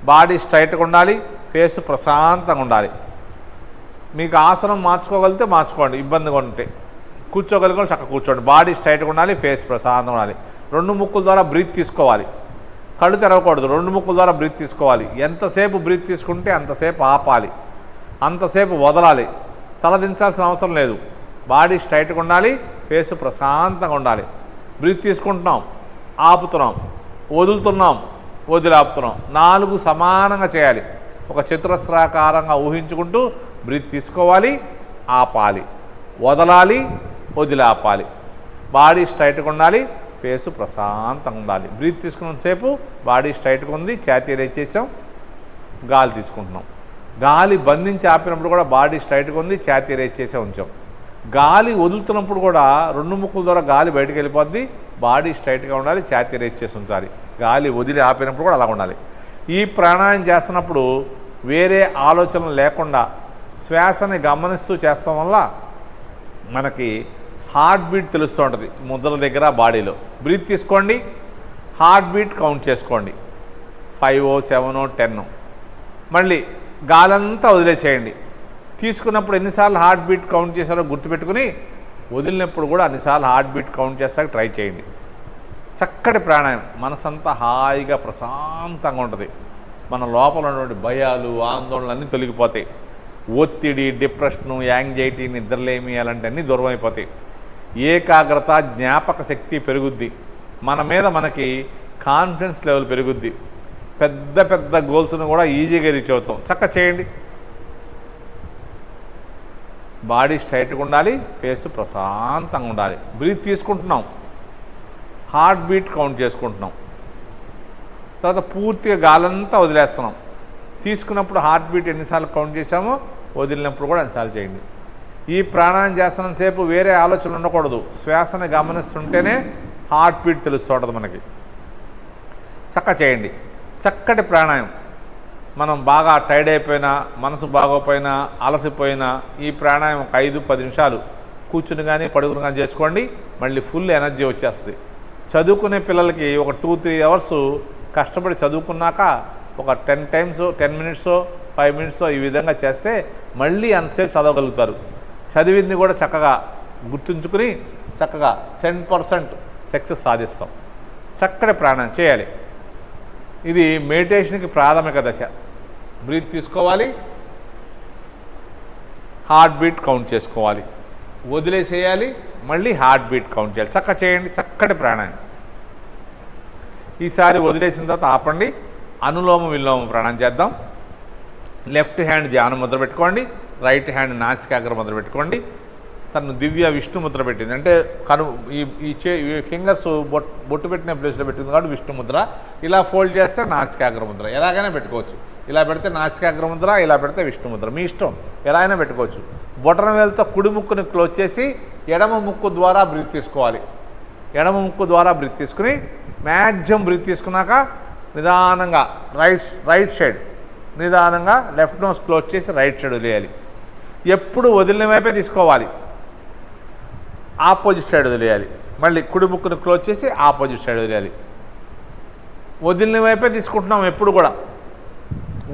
బాడీ స్ట్రైట్గా ఉండాలి, ఫేస్ ప్రశాంతంగా ఉండాలి. మీకు ఆసనం మార్చుకోగలిగితే మార్చుకోండి, ఇబ్బందిగా ఉంటే కూర్చోగలిగిన చక్కగా కూర్చోండి. బాడీ స్ట్రైట్గా ఉండాలి, ఫేస్ ప్రశాంతంగా ఉండాలి. 2 ముక్కుల ద్వారా బ్రీత్ తీసుకోవాలి, కళ్ళు తెరవకూడదు. 2 ముక్కుల ద్వారా బ్రీత్ తీసుకోవాలి. ఎంతసేపు బ్రీత్ తీసుకుంటే అంతసేపు ఆపాలి, అంతసేపు వదలాలి. తల దించాల్సిన అవసరం లేదు. బాడీ స్ట్రైట్గా ఉండాలి, ఫేస్ ప్రశాంతంగా ఉండాలి. బ్రీత్ తీసుకుంటున్నాం, ఆపుతున్నాం, వదులుతున్నాం, వదిలి ఆపుతున్నాం. 4 సమానంగా చేయాలి. ఒక చతురస్రాకారంగా ఊహించుకుంటూ బ్రీత్ తీసుకోవాలి, ఆపాలి, వదలాలి, వదిలి ఆపాలి. బాడీ స్ట్రైట్గా ఉండాలి, ఫేసు ప్రశాంతంగా ఉండాలి. బ్రీత్ తీసుకున్నంతసేపు బాడీ స్ట్రైట్గా ఉంది, ఛాతీ రేజ్ చేసాం, గాలి తీసుకుంటున్నాం. గాలి బంధించి ఆపినప్పుడు కూడా బాడీ స్ట్రైట్గా ఉంది, ఛాతీ రేజ్ చేసే ఉంచాం. గాలి వదులుతున్నప్పుడు కూడా 2 ముక్కుల ద్వారా గాలి బయటకు వెళ్ళిపోద్ది, బాడీ స్ట్రైట్గా ఉండాలి, ఛాతీ రేజ్ చేసి ఉంచాలి. గాలి వదిలి ఆపినప్పుడు కూడా అలా ఉండాలి. ఈ ప్రాణాయామం చేస్తున్నప్పుడు వేరే ఆలోచనలు లేకుండా శ్వాసని గమనిస్తూ చేస్తాం వల్ల మనకి హార్ట్ బీట్ తెలుస్తూ ఉంటుంది ముద్రల దగ్గర, బాడీలో. బ్రీత్ తీసుకోండి, హార్ట్ బీట్ కౌంట్ చేసుకోండి, 5, 7, 10. మళ్ళీ గాలంతా వదిలేసేయండి. తీసుకున్నప్పుడు ఎన్నిసార్లు హార్ట్ బీట్ కౌంట్ చేశారో గుర్తుపెట్టుకుని వదిలినప్పుడు కూడా అన్నిసార్లు హార్ట్ బీట్ కౌంట్ చేస్తాక ట్రై చేయండి. చక్కటి ప్రాణాయామం, మనసంతా హాయిగా ప్రశాంతంగా ఉంటుంది. మన లోపల ఉన్నటువంటి భయాలు, ఆందోళనలు అన్నీ తొలగిపోతాయి. ఒత్తిడి, డిప్రెషను, యాంగ్జైటీ, నిద్రలేమి అలాంటి అన్నీ దూరం అయిపోతాయి. ఏకాగ్రత, జ్ఞాపక శక్తి పెరుగుద్ది. మన మీద మనకి కాన్ఫిడెన్స్ లెవెల్ పెరుగుద్ది. పెద్ద పెద్ద గోల్స్ను కూడా ఈజీగా రీచ్ అవుతాం. చక్కగా చేయండి. బాడీ స్ట్రైట్గా ఉండాలి, ఫేస్ ప్రశాంతంగా ఉండాలి. బ్రీత్ తీసుకుంటున్నాం, హార్ట్ బీట్ కౌంట్ చేసుకుంటున్నాం. తర్వాత పూర్తిగా గాలంతా వదిలేస్తున్నాం. తీసుకున్నప్పుడు హార్ట్ బీట్ ఎన్నిసార్లు కౌంట్ చేసామో వదిలినప్పుడు కూడా అన్నిసార్లు చేయండి. ఈ ప్రాణాయామం చేస్తున్నంతసేపు వేరే ఆలోచనలు ఉండకూడదు. శ్వాసని గమనిస్తుంటేనే హార్ట్ బీట్ తెలుస్తూ ఉంటుంది మనకి. చక్కగా చేయండి. చక్కటి ప్రాణాయామం. మనం బాగా టైర్డ్ అయిపోయినా, మనసు బాగోపోయినా, అలసిపోయినా ఈ ప్రాణాయామం ఒక 5-10 నిమిషాలు కూర్చుని కానీ పడుకుని కానీ చేసుకోండి. మళ్ళీ ఫుల్ ఎనర్జీ వచ్చేస్తుంది. చదువుకునే పిల్లలకి ఒక 2-3 అవర్స్ కష్టపడి చదువుకున్నాక ఒక 10 టైమ్స్ 10 మినిట్స్ 5 మినిట్స్ ఈ విధంగా చేస్తే మళ్ళీ అంతసేపు చదవగలుగుతారు. చదివింది కూడా చక్కగా గుర్తుంచుకుని చక్కగా 100% సక్సెస్ సాధిస్తాం. చక్కటి ప్రాణాయామం చేయాలి. ఇది మెడిటేషన్కి ప్రాథమిక దశ. బ్రీత్ తీసుకోవాలి, హార్ట్ బీట్ కౌంట్ చేసుకోవాలి, వదిలేసేయాలి, మళ్ళీ హార్ట్ బీట్ కౌంట్ చేయాలి. చక్కగా చేయండి. చక్కటి ప్రాణాయామం. ఈసారి వదిలేసిన తర్వాత ఆపండి. అనులోమ విలోమ ప్రాణాయామం చేద్దాం. లెఫ్ట్ హ్యాండ్ ధ్యాన ముద్ర పెట్టుకోండి, రైట్ హ్యాండ్ నాసికాగ్ర ముద్ర పెట్టుకోండి. తను దివ్య విష్ణు ముద్ర పెట్టింది అంటే ఈ ఫింగర్స్ బొట్టు పెట్టిన ప్లేస్లో పెట్టింది కాబట్టి విష్ణు ముద్ర. ఇలా ఫోల్డ్ చేస్తే నాసికాగ్ర ముద్ర. ఎలాగైనా పెట్టుకోవచ్చు. ఇలా పెడితే నాసికాగ్ర ముద్ర, ఇలా పెడితే విష్ణు ముద్ర, మీ ఇష్టం. ఎలా అయినా పెట్టుకోవచ్చు. బొటన వేలుతో కుడి ముక్కుని క్లోజ్ చేసి ఎడమ ముక్కు ద్వారా బ్రీత్ తీసుకోవాలి. ఎడమ ముక్కు ద్వారా బ్రీత్ తీసుకుని మ్యాక్సిమం బ్రీత్ తీసుకున్నాక నిదానంగా రైట్ సైడ్ నిదానంగా లెఫ్ట్ నోస్ క్లోజ్ చేసి రైట్ సైడ్ వదిలేయాలి. ఎప్పుడు వదిలిన వైపే తీసుకోవాలి, ఆపోజిట్ సైడ్ వదిలేయాలి. మళ్ళీ కుడి ముక్కును క్లోజ్ చేసి ఆపోజిట్ సైడ్ వదిలేయాలి. వదిలిన వైపే తీసుకుంటున్నాం, ఎప్పుడు కూడా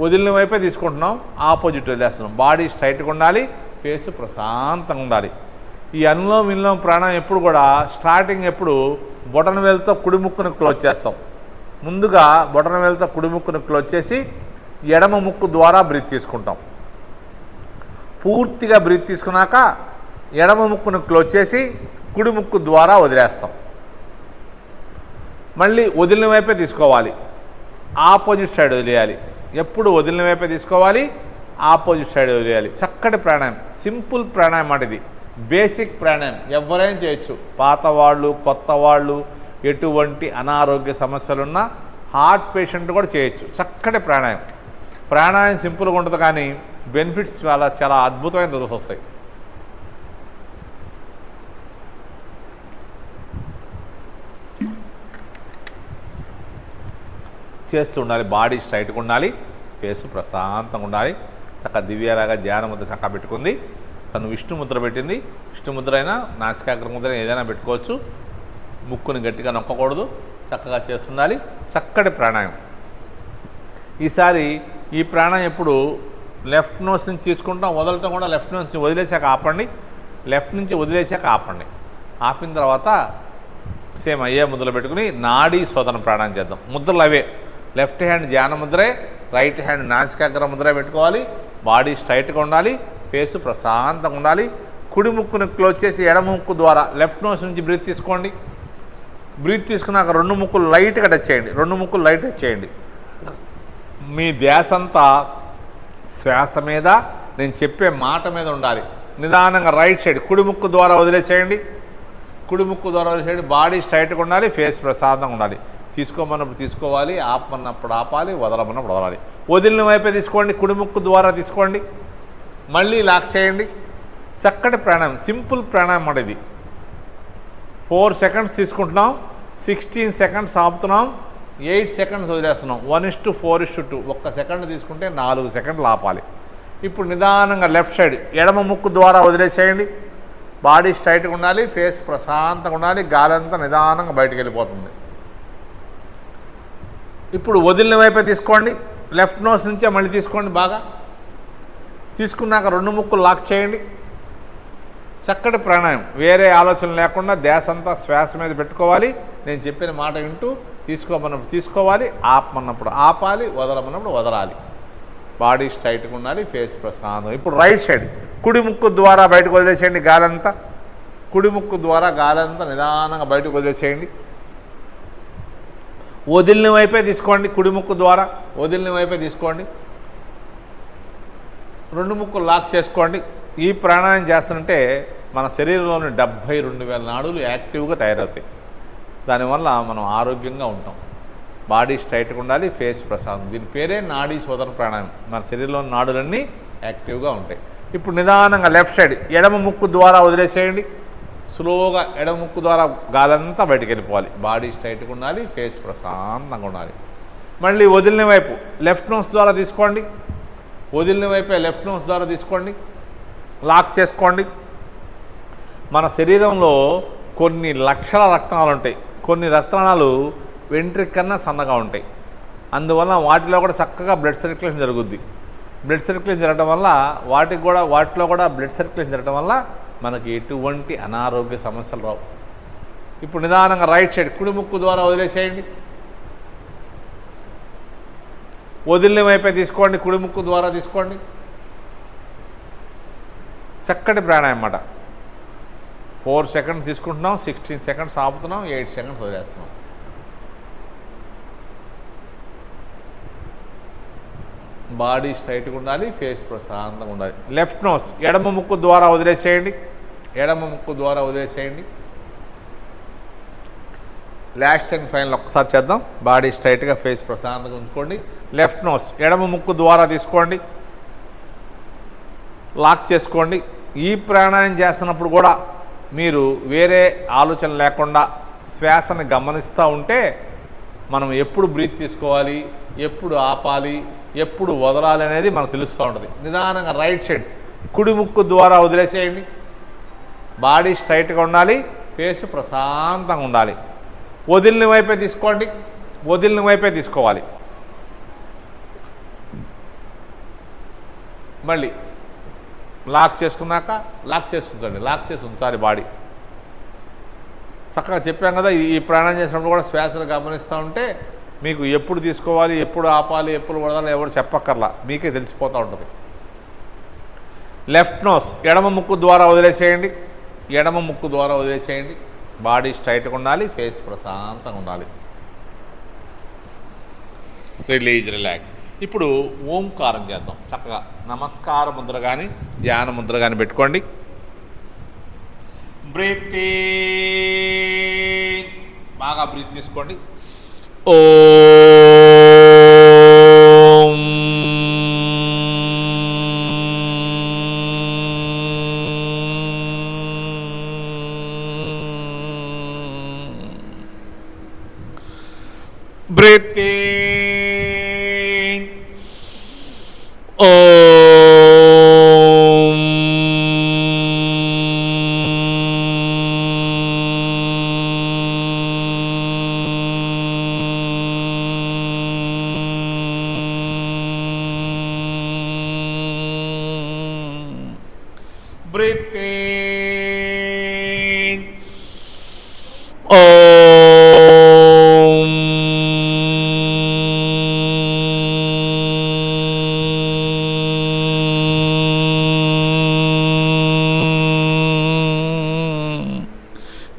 వదిలిన వైపే తీసుకుంటున్నాం, ఆపోజిట్ వదిలేస్తున్నాం. బాడీ స్ట్రైట్గా ఉండాలి, ఫేస్ ప్రశాంతంగా ఉండాలి. ఈ అనులోమ విలోమ ప్రాణాయామం ఎప్పుడు కూడా స్టార్టింగ్ ఎప్పుడు బొటన వేలుతో కుడి ముక్కును క్లోజ్ చేస్తాం. ముందుగా బొటన వేలుతో కుడి ముక్కును క్లోజ్ చేసి ఎడమ ముక్కు ద్వారా బ్రీత్ తీసుకుంటాం. పూర్తిగా బ్రీత్ తీసుకున్నాక ఎడమ ముక్కును క్లోజ్ చేసి కుడి ముక్కు ద్వారా వదిలేస్తాం. మళ్ళీ వదిలిన వైపే తీసుకోవాలి, ఆపోజిట్ సైడ్ వదిలేయాలి. ఎప్పుడు వదిలిన వైపే తీసుకోవాలి, ఆపోజిట్ సైడ్ వదిలేయాలి. చక్కటి ప్రాణాయామం, సింపుల్ ప్రాణాయామం అంటే ఇది బేసిక్ ప్రాణాయామం. ఎవరైనా చేయొచ్చు, పాత వాళ్ళు, కొత్త వాళ్ళు, ఎటువంటి అనారోగ్య సమస్యలున్నా హార్ట్ పేషెంట్ కూడా చేయొచ్చు. చక్కటి ప్రాణాయామం. ప్రాణాయామం సింపుల్గా ఉంటుంది కానీ బెనిఫిట్స్ చాలా అద్భుతమైన రిజల్ట్స్ వస్తాయి. చేస్తూ ఉండాలి. బాడీ స్ట్రైట్గా ఉండాలి, ఫేస్ ప్రశాంతంగా ఉండాలి. చక్కగా దివ్యలాగా ధ్యాన ముద్ర చక్కగా పెట్టుకుంది. తను విష్ణు ముద్ర పెట్టింది. విష్ణు ముద్ర అయినా నాసికాగ్ర ముద్ర ఏదైనా పెట్టుకోవచ్చు. ముక్కుని గట్టిగా నొక్కకూడదు, చక్కగా చేస్తుండాలి. చక్కటి ప్రాణాయామం. ఈసారి ఈ ప్రాణాయామం ఎప్పుడు లెఫ్ట్ నోస్ నుంచి తీసుకుంటాం, వదలటం కూడా లెఫ్ట్ నోస్ నుంచి వదిలేసాక ఆపండి, లెఫ్ట్ నుంచి వదిలేసాక ఆపండి. ఆపిన తర్వాత సేమ్ అయ్యే ముద్రలు పెట్టుకుని నాడీ శోధన ప్రాణాయామం చేద్దాం. ముద్రలు అవే, లెఫ్ట్ హ్యాండ్ ధ్యాన ముద్రే, రైట్ హ్యాండ్ నాసికాగ్ర ముద్రే పెట్టుకోవాలి. బాడీ స్ట్రైట్గా ఉండాలి, ఫేసు ప్రశాంతంగా ఉండాలి. కుడి ముక్కును క్లోజ్ చేసి ఎడమ ముక్కు ద్వారా లెఫ్ట్ నోస్ నుంచి బ్రీత్ తీసుకోండి. బ్రీత్ తీసుకున్నాక రెండు ముక్కులు లైట్గా టచ్ చేయండి, రెండు ముక్కులు లైట్ టచ్ చేయండి. మీ ధ్యాస అంతా శ్వాస మీద, నేను చెప్పే మాట మీద ఉండాలి. నిదానంగా రైట్ సైడ్ కుడి ముక్కు ద్వారా వదిలేసేయండి, కుడి ముక్కు ద్వారా వదిలేసేయండి. బాడీ స్ట్రైట్గా ఉండాలి, ఫేస్ ప్రశాంతంగా ఉండాలి. తీసుకోమన్నప్పుడు తీసుకోవాలి, ఆపమన్నప్పుడు ఆపాలి, వదలమన్నప్పుడు వదలాలి. వదిలిన వైపే తీసుకోండి, కుడి ముక్కు ద్వారా తీసుకోండి, మళ్ళీ లాక్ చేయండి. చక్కటి ప్రాణాయామం, సింపుల్ ప్రాణాయామం అంటే ఇది. 4 సెకండ్స్ తీసుకుంటున్నాం, 16 సెకండ్స్ ఆపుతున్నాం, 8 సెకండ్స్ వదిలేస్తున్నాం. 1:4:2. 1 సెకండ్ తీసుకుంటే 4 సెకండ్లు ఆపాలి. ఇప్పుడు నిదానంగా లెఫ్ట్ సైడ్ ఎడమ ముక్కు ద్వారా వదిలేసేయండి. బాడీ స్ట్రైట్గా ఉండాలి, ఫేస్ ప్రశాంతంగా ఉండాలి, గాలంతా నిదానంగా బయటకు వెళ్ళిపోతుంది. ఇప్పుడు వదిలిన వైపే తీసుకోండి, లెఫ్ట్ నోస్ నుంచే మళ్ళీ తీసుకోండి. బాగా తీసుకున్నాక రెండు ముక్కులు లాక్ చేయండి. చక్కటి ప్రాణాయామం, వేరే ఆలోచన లేకుండా ధ్యాస అంతా శ్వాస మీద పెట్టుకోవాలి. నేను చెప్పిన మాట వింటూ తీసుకోమన్నప్పుడు తీసుకోవాలి, ఆపమన్నప్పుడు ఆపాలి, వదలమన్నప్పుడు వదలాలి. బాడీ స్ట్రైట్గా ఉండాలి, ఫేస్ ప్రశాంతం. ఇప్పుడు రైట్ సైడ్ కుడి ముక్కు ద్వారా బయటకు వదిలేసేయండి గాలంతా, కుడి ముక్కు ద్వారా గాలంతా నిదానంగా బయటకు వదిలేసేయండి. వదిలిన వైపే తీసుకోండి, కుడి ముక్కు ద్వారా వదిలిన వైపే తీసుకోండి. రెండు ముక్కులు లాక్ చేసుకోండి. ఈ ప్రాణాయామం చేస్తుంటే మన శరీరంలోని 72,000 నాడులు యాక్టివ్గా తయారవుతాయి. దానివల్ల మనం ఆరోగ్యంగా ఉంటాం. బాడీ స్ట్రైట్గా ఉండాలి, ఫేస్ ప్రశాంతం. దీని పేరే నాడీ శోధన ప్రాణాయామం. మన శరీరంలోని నాడులన్నీ యాక్టివ్గా ఉంటాయి. ఇప్పుడు నిదానంగా లెఫ్ట్ సైడ్ ఎడమ ముక్కు ద్వారా వదిలేసేయండి. స్లోగా ఎడమ ముక్కు ద్వారా గాలంతా బయటికి వెళ్ళిపోవాలి. బాడీ స్ట్రైట్గా ఉండాలి, ఫేస్ ప్రశాంతంగా ఉండాలి. మళ్ళీ వదిలిన వైపు లెఫ్ట్ నోస్ ద్వారా తీసుకోండి, వదిలిన వైపే లెఫ్ట్ నోస్ ద్వారా తీసుకోండి, లాక్ చేసుకోండి. మన శరీరంలో కొన్ని లక్షల రక్తనాళాలు ఉంటాయి. కొన్ని రక్తనాళాలు వెంట్రుక కన్నా సన్నగా ఉంటాయి. అందువల్ల వాటిలో కూడా చక్కగా బ్లడ్ సర్క్యులేషన్ జరుగుద్ది. బ్లడ్ సర్క్యులేషన్ జరగడం వల్ల వాటిలో కూడా బ్లడ్ సర్క్యులేషన్ జరగడం వల్ల మనకి ఎటువంటి అనారోగ్య సమస్యలు రావు. ఇప్పుడు నిదానంగా రైట్ సైడ్ కుడి ముక్కు ద్వారా వదిలేసేయండి. వదిలిన వైపే తీసుకోండి, కుడి ముక్కు ద్వారా తీసుకోండి. చక్కటి ప్రాణాయామం అన్నమాట. 4 సెకండ్స్ తీసుకుంటున్నాం, 16 సెకండ్స్ ఆపుతున్నాం, 8 సెకండ్స్ వదిలేస్తున్నాం. బాడీ స్ట్రైట్గా ఉండాలి, ఫేస్ ప్రశాంతంగా ఉండాలి. లెఫ్ట్ నోస్ ఎడమ ముక్కు ద్వారా వదిలేసేయండి, ఎడమ ముక్కు ద్వారా వదిలేసేయండి. లాస్ట్ అండ్ ఫైనల్ ఒక్కసారి చేద్దాం. బాడీ స్ట్రైట్గా, ఫేస్ ప్రశాంతంగా ఉంచుకోండి. లెఫ్ట్ నోస్ ఎడమ ముక్కు ద్వారా తీసుకోండి, లాక్ చేసుకోండి. ఈ ప్రాణాయామం చేస్తున్నప్పుడు కూడా మీరు వేరే ఆలోచన లేకుండా శ్వాసను గమనిస్తూ ఉంటే మనం ఎప్పుడు బ్రీత్ తీసుకోవాలి, ఎప్పుడు ఆపాలి, ఎప్పుడు వదలాలి అనేది మనకు తెలుస్తూ ఉంటుంది. నిదానంగా రైట్ సైడ్ కుడి ముక్కు ద్వారా వదిలేసేయండి. బాడీ స్ట్రైట్గా ఉండాలి, ఫేస్ ప్రశాంతంగా ఉండాలి. వదిలిన వైపే తీసుకోండి, వదిలిన వైపే తీసుకోవాలి. మళ్ళీ లాక్ చేసుకున్నాక లాక్ చేసుకుంటండి, లాక్ చేసి ఉంచాలి బాడీ. చక్కగా చెప్పాం కదా, ఈ ప్రాణాయామం చేసినప్పుడు కూడా శ్వాసను గమనిస్తూ ఉంటే మీకు ఎప్పుడు తీసుకోవాలి, ఎప్పుడు ఆపాలి, ఎప్పుడు వదలాలి ఎవరు చెప్పక్కర్లా, మీకే తెలిసిపోతూ ఉంటుంది. లెఫ్ట్ నోస్ ఎడమ ముక్కు ద్వారా వదిలేసేయండి, ఎడమ ముక్కు ద్వారా వదిలేసేయండి. బాడీ స్ట్రైట్గా ఉండాలి, ఫేస్ ప్రశాంతంగా ఉండాలి. రిలాక్స్. ఇప్పుడు ఓంకారం చేద్దాం. చక్కగా నమస్కార ముద్ర కానీ ధ్యాన ముద్ర కానీ పెట్టుకోండి. బ్రీత్ బాగా బ్రీత్ తీసుకోండి. ఓం బ్రీత్ ఓం బ్రీత్ ఇన్.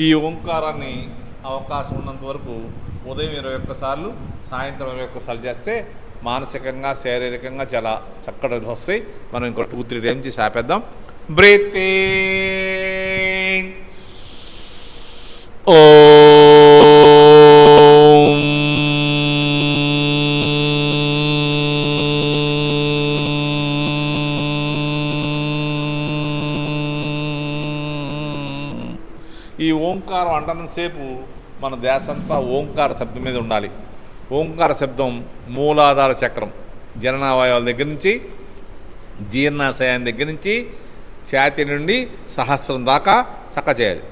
ఈ ఓంకారాన్ని అవకాశం ఉన్నంత వరకు ఉదయం 21 సార్లు, సాయంత్రం 21 సార్లు చేస్తే మానసికంగా, శారీరకంగా చాలా చక్కటి వస్తాయి. మనం ఇంకో 2-3 టైమ్స్ చేసి ఆపేద్దాం. Breath in. ఈ ఓంకారం అంటంతసేపు మన ధ్యాసంతా ఓంకార శబ్దం మీద ఉండాలి. ఓంకార శబ్దం మూలాధార చక్రం, జననావయవాల దగ్గర నుంచి జీర్ణాశయాన్ని దగ్గర నుంచి ఛాతీ నుండి సహస్రం దాకా చక్క చేయాలి.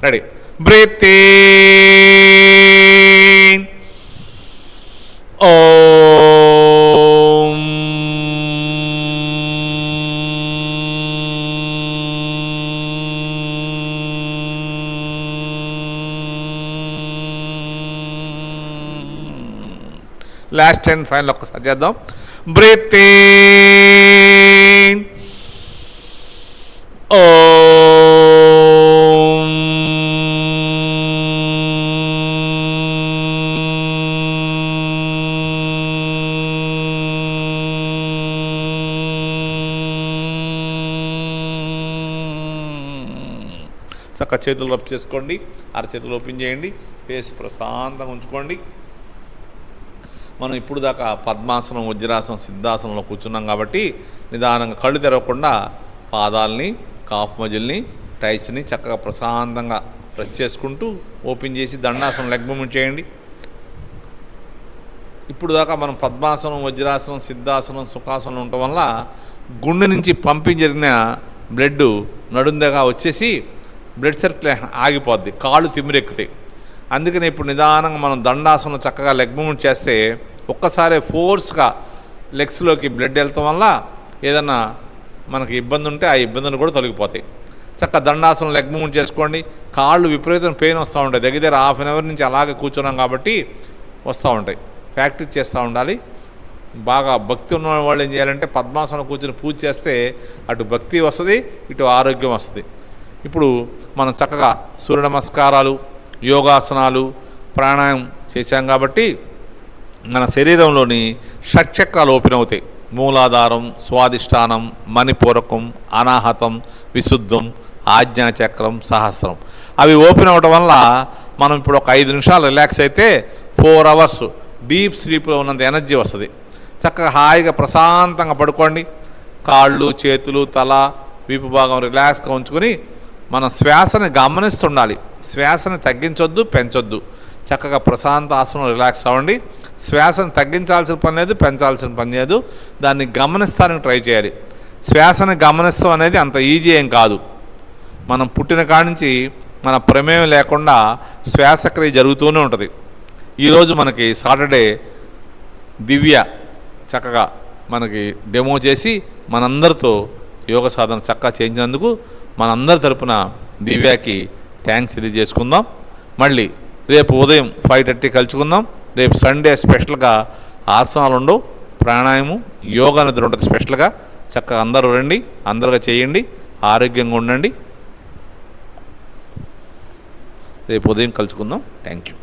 Ready. Breath in. Last and final ఒక్కసారి చేద్దాం. Breath in. చక్క చేతులు రబ్ చేసుకోండి, అరచేతులు ఓపెన్ చేయండి, ఫేస్ ప్రశాంతంగా ఉంచుకోండి. మనం ఇప్పుడు దాకా పద్మాసనం, వజ్రాసనం, సిద్ధాసనంలో కూర్చున్నాం కాబట్టి నిదానంగా కళ్ళు తెరవకుండా పాదాలని, కాఫ్ మజిల్ని, టైస్ని చక్కగా ప్రశాంతంగా ప్రెస్ చేసుకుంటూ ఓపెన్ చేసి దండాసనం లెగ్ మూవ్మెంట్ చేయండి. ఇప్పుడు దాకా మనం పద్మాసనం, వజ్రాసనం, సిద్ధాసనం, సుఖాసనం ఉండటం వల్ల గుండె నుంచి పంపింగ్ జరిగిన బ్లడ్ నడుందగా వచ్చేసి బ్లడ్ సర్క్యులేషన్ ఆగిపోద్ది, కాళ్ళు తిమ్మిరెక్కుతాయి. అందుకని ఇప్పుడు నిదానంగా మనం దండాసనం చక్కగా లెగ్ మూవ్మెంట్ చేస్తే ఒక్కసారి ఫోర్స్గా లెగ్స్లోకి బ్లడ్ వెళ్తాం వల్ల ఏదన్నా మనకి ఇబ్బంది ఉంటే ఆ ఇబ్బందులు కూడా తొలగిపోతాయి. చక్కగా దండాసనం లెగ్ మూవ్మెంట్ చేసుకోండి. కాళ్ళు విపరీతం పెయిన్ వస్తూ ఉంటాయి, దగ్గర హాఫ్ అన్ అవర్ నుంచి అలాగే కూర్చున్నాం కాబట్టి వస్తూ ఉంటాయి. ప్రాక్టీస్ చేస్తూ ఉండాలి. బాగా భక్తి ఉన్న వాళ్ళు ఏం చేయాలంటే పద్మాసనం కూర్చొని పూజ చేస్తే అటు భక్తి వస్తుంది, ఇటు ఆరోగ్యం వస్తుంది. ఇప్పుడు మనం చక్కగా సూర్య నమస్కారాలు, యోగాసనాలు, ప్రాణాయామం చేశాం కాబట్టి మన శరీరంలోని షట్చక్రాలు ఓపెన్ అవుతాయి. మూలాధారం, స్వాదిష్టానం, మణిపూరకం, అనాహతం, విశుద్ధం, ఆజ్ఞాచక్రం, సహస్రం అవి ఓపెన్ అవ్వడం వల్ల మనం ఇప్పుడు ఒక 5 నిమిషాలు రిలాక్స్ అయితే 4 అవర్స్ డీప్ స్లీప్లో ఉన్నంత ఎనర్జీ వస్తుంది. చక్కగా హాయిగా ప్రశాంతంగా పడుకోండి. కాళ్ళు, చేతులు, తల, వీపు భాగం రిలాక్స్గా ఉంచుకొని మన శ్వాసని గమనిస్తుండాలి. శ్వాసని తగ్గించొద్దు, పెంచొద్దు. చక్కగా ప్రశాంత ఆసనం రిలాక్స్ అవ్వండి. శ్వాసను తగ్గించాల్సిన పని లేదు, పెంచాల్సిన పని లేదు. దాన్ని గమనిస్తానికి ట్రై చేయాలి. శ్వాసని గమనిస్తాం అనేది అంత ఈజీ ఏం కాదు. మనం పుట్టిన కాడి నుంచి మన ప్రమేయం లేకుండా శ్వాసక్రియ జరుగుతూనే ఉంటుంది. ఈరోజు మనకి సాటర్డే దివ్య చక్కగా మనకి డెమో చేసి మనందరితో యోగ సాధన చక్కగా చేయించినందుకు మనందరి తరపున దివ్యాకి థ్యాంక్స్ తెలియజేసుకుందాం. మళ్ళీ రేపు ఉదయం 5:30 కలుసుకుందాం. రేపు సండే స్పెషల్గా ఆసనాలు ఉండవు, ప్రాణాయామం, యోగా నిద్ర ఉంటుంది స్పెషల్గా. చక్కగా అందరూ రండి, అందరుగా చేయండి, ఆరోగ్యంగా ఉండండి. రేపు ఉదయం కలుసుకుందాం. Thank you.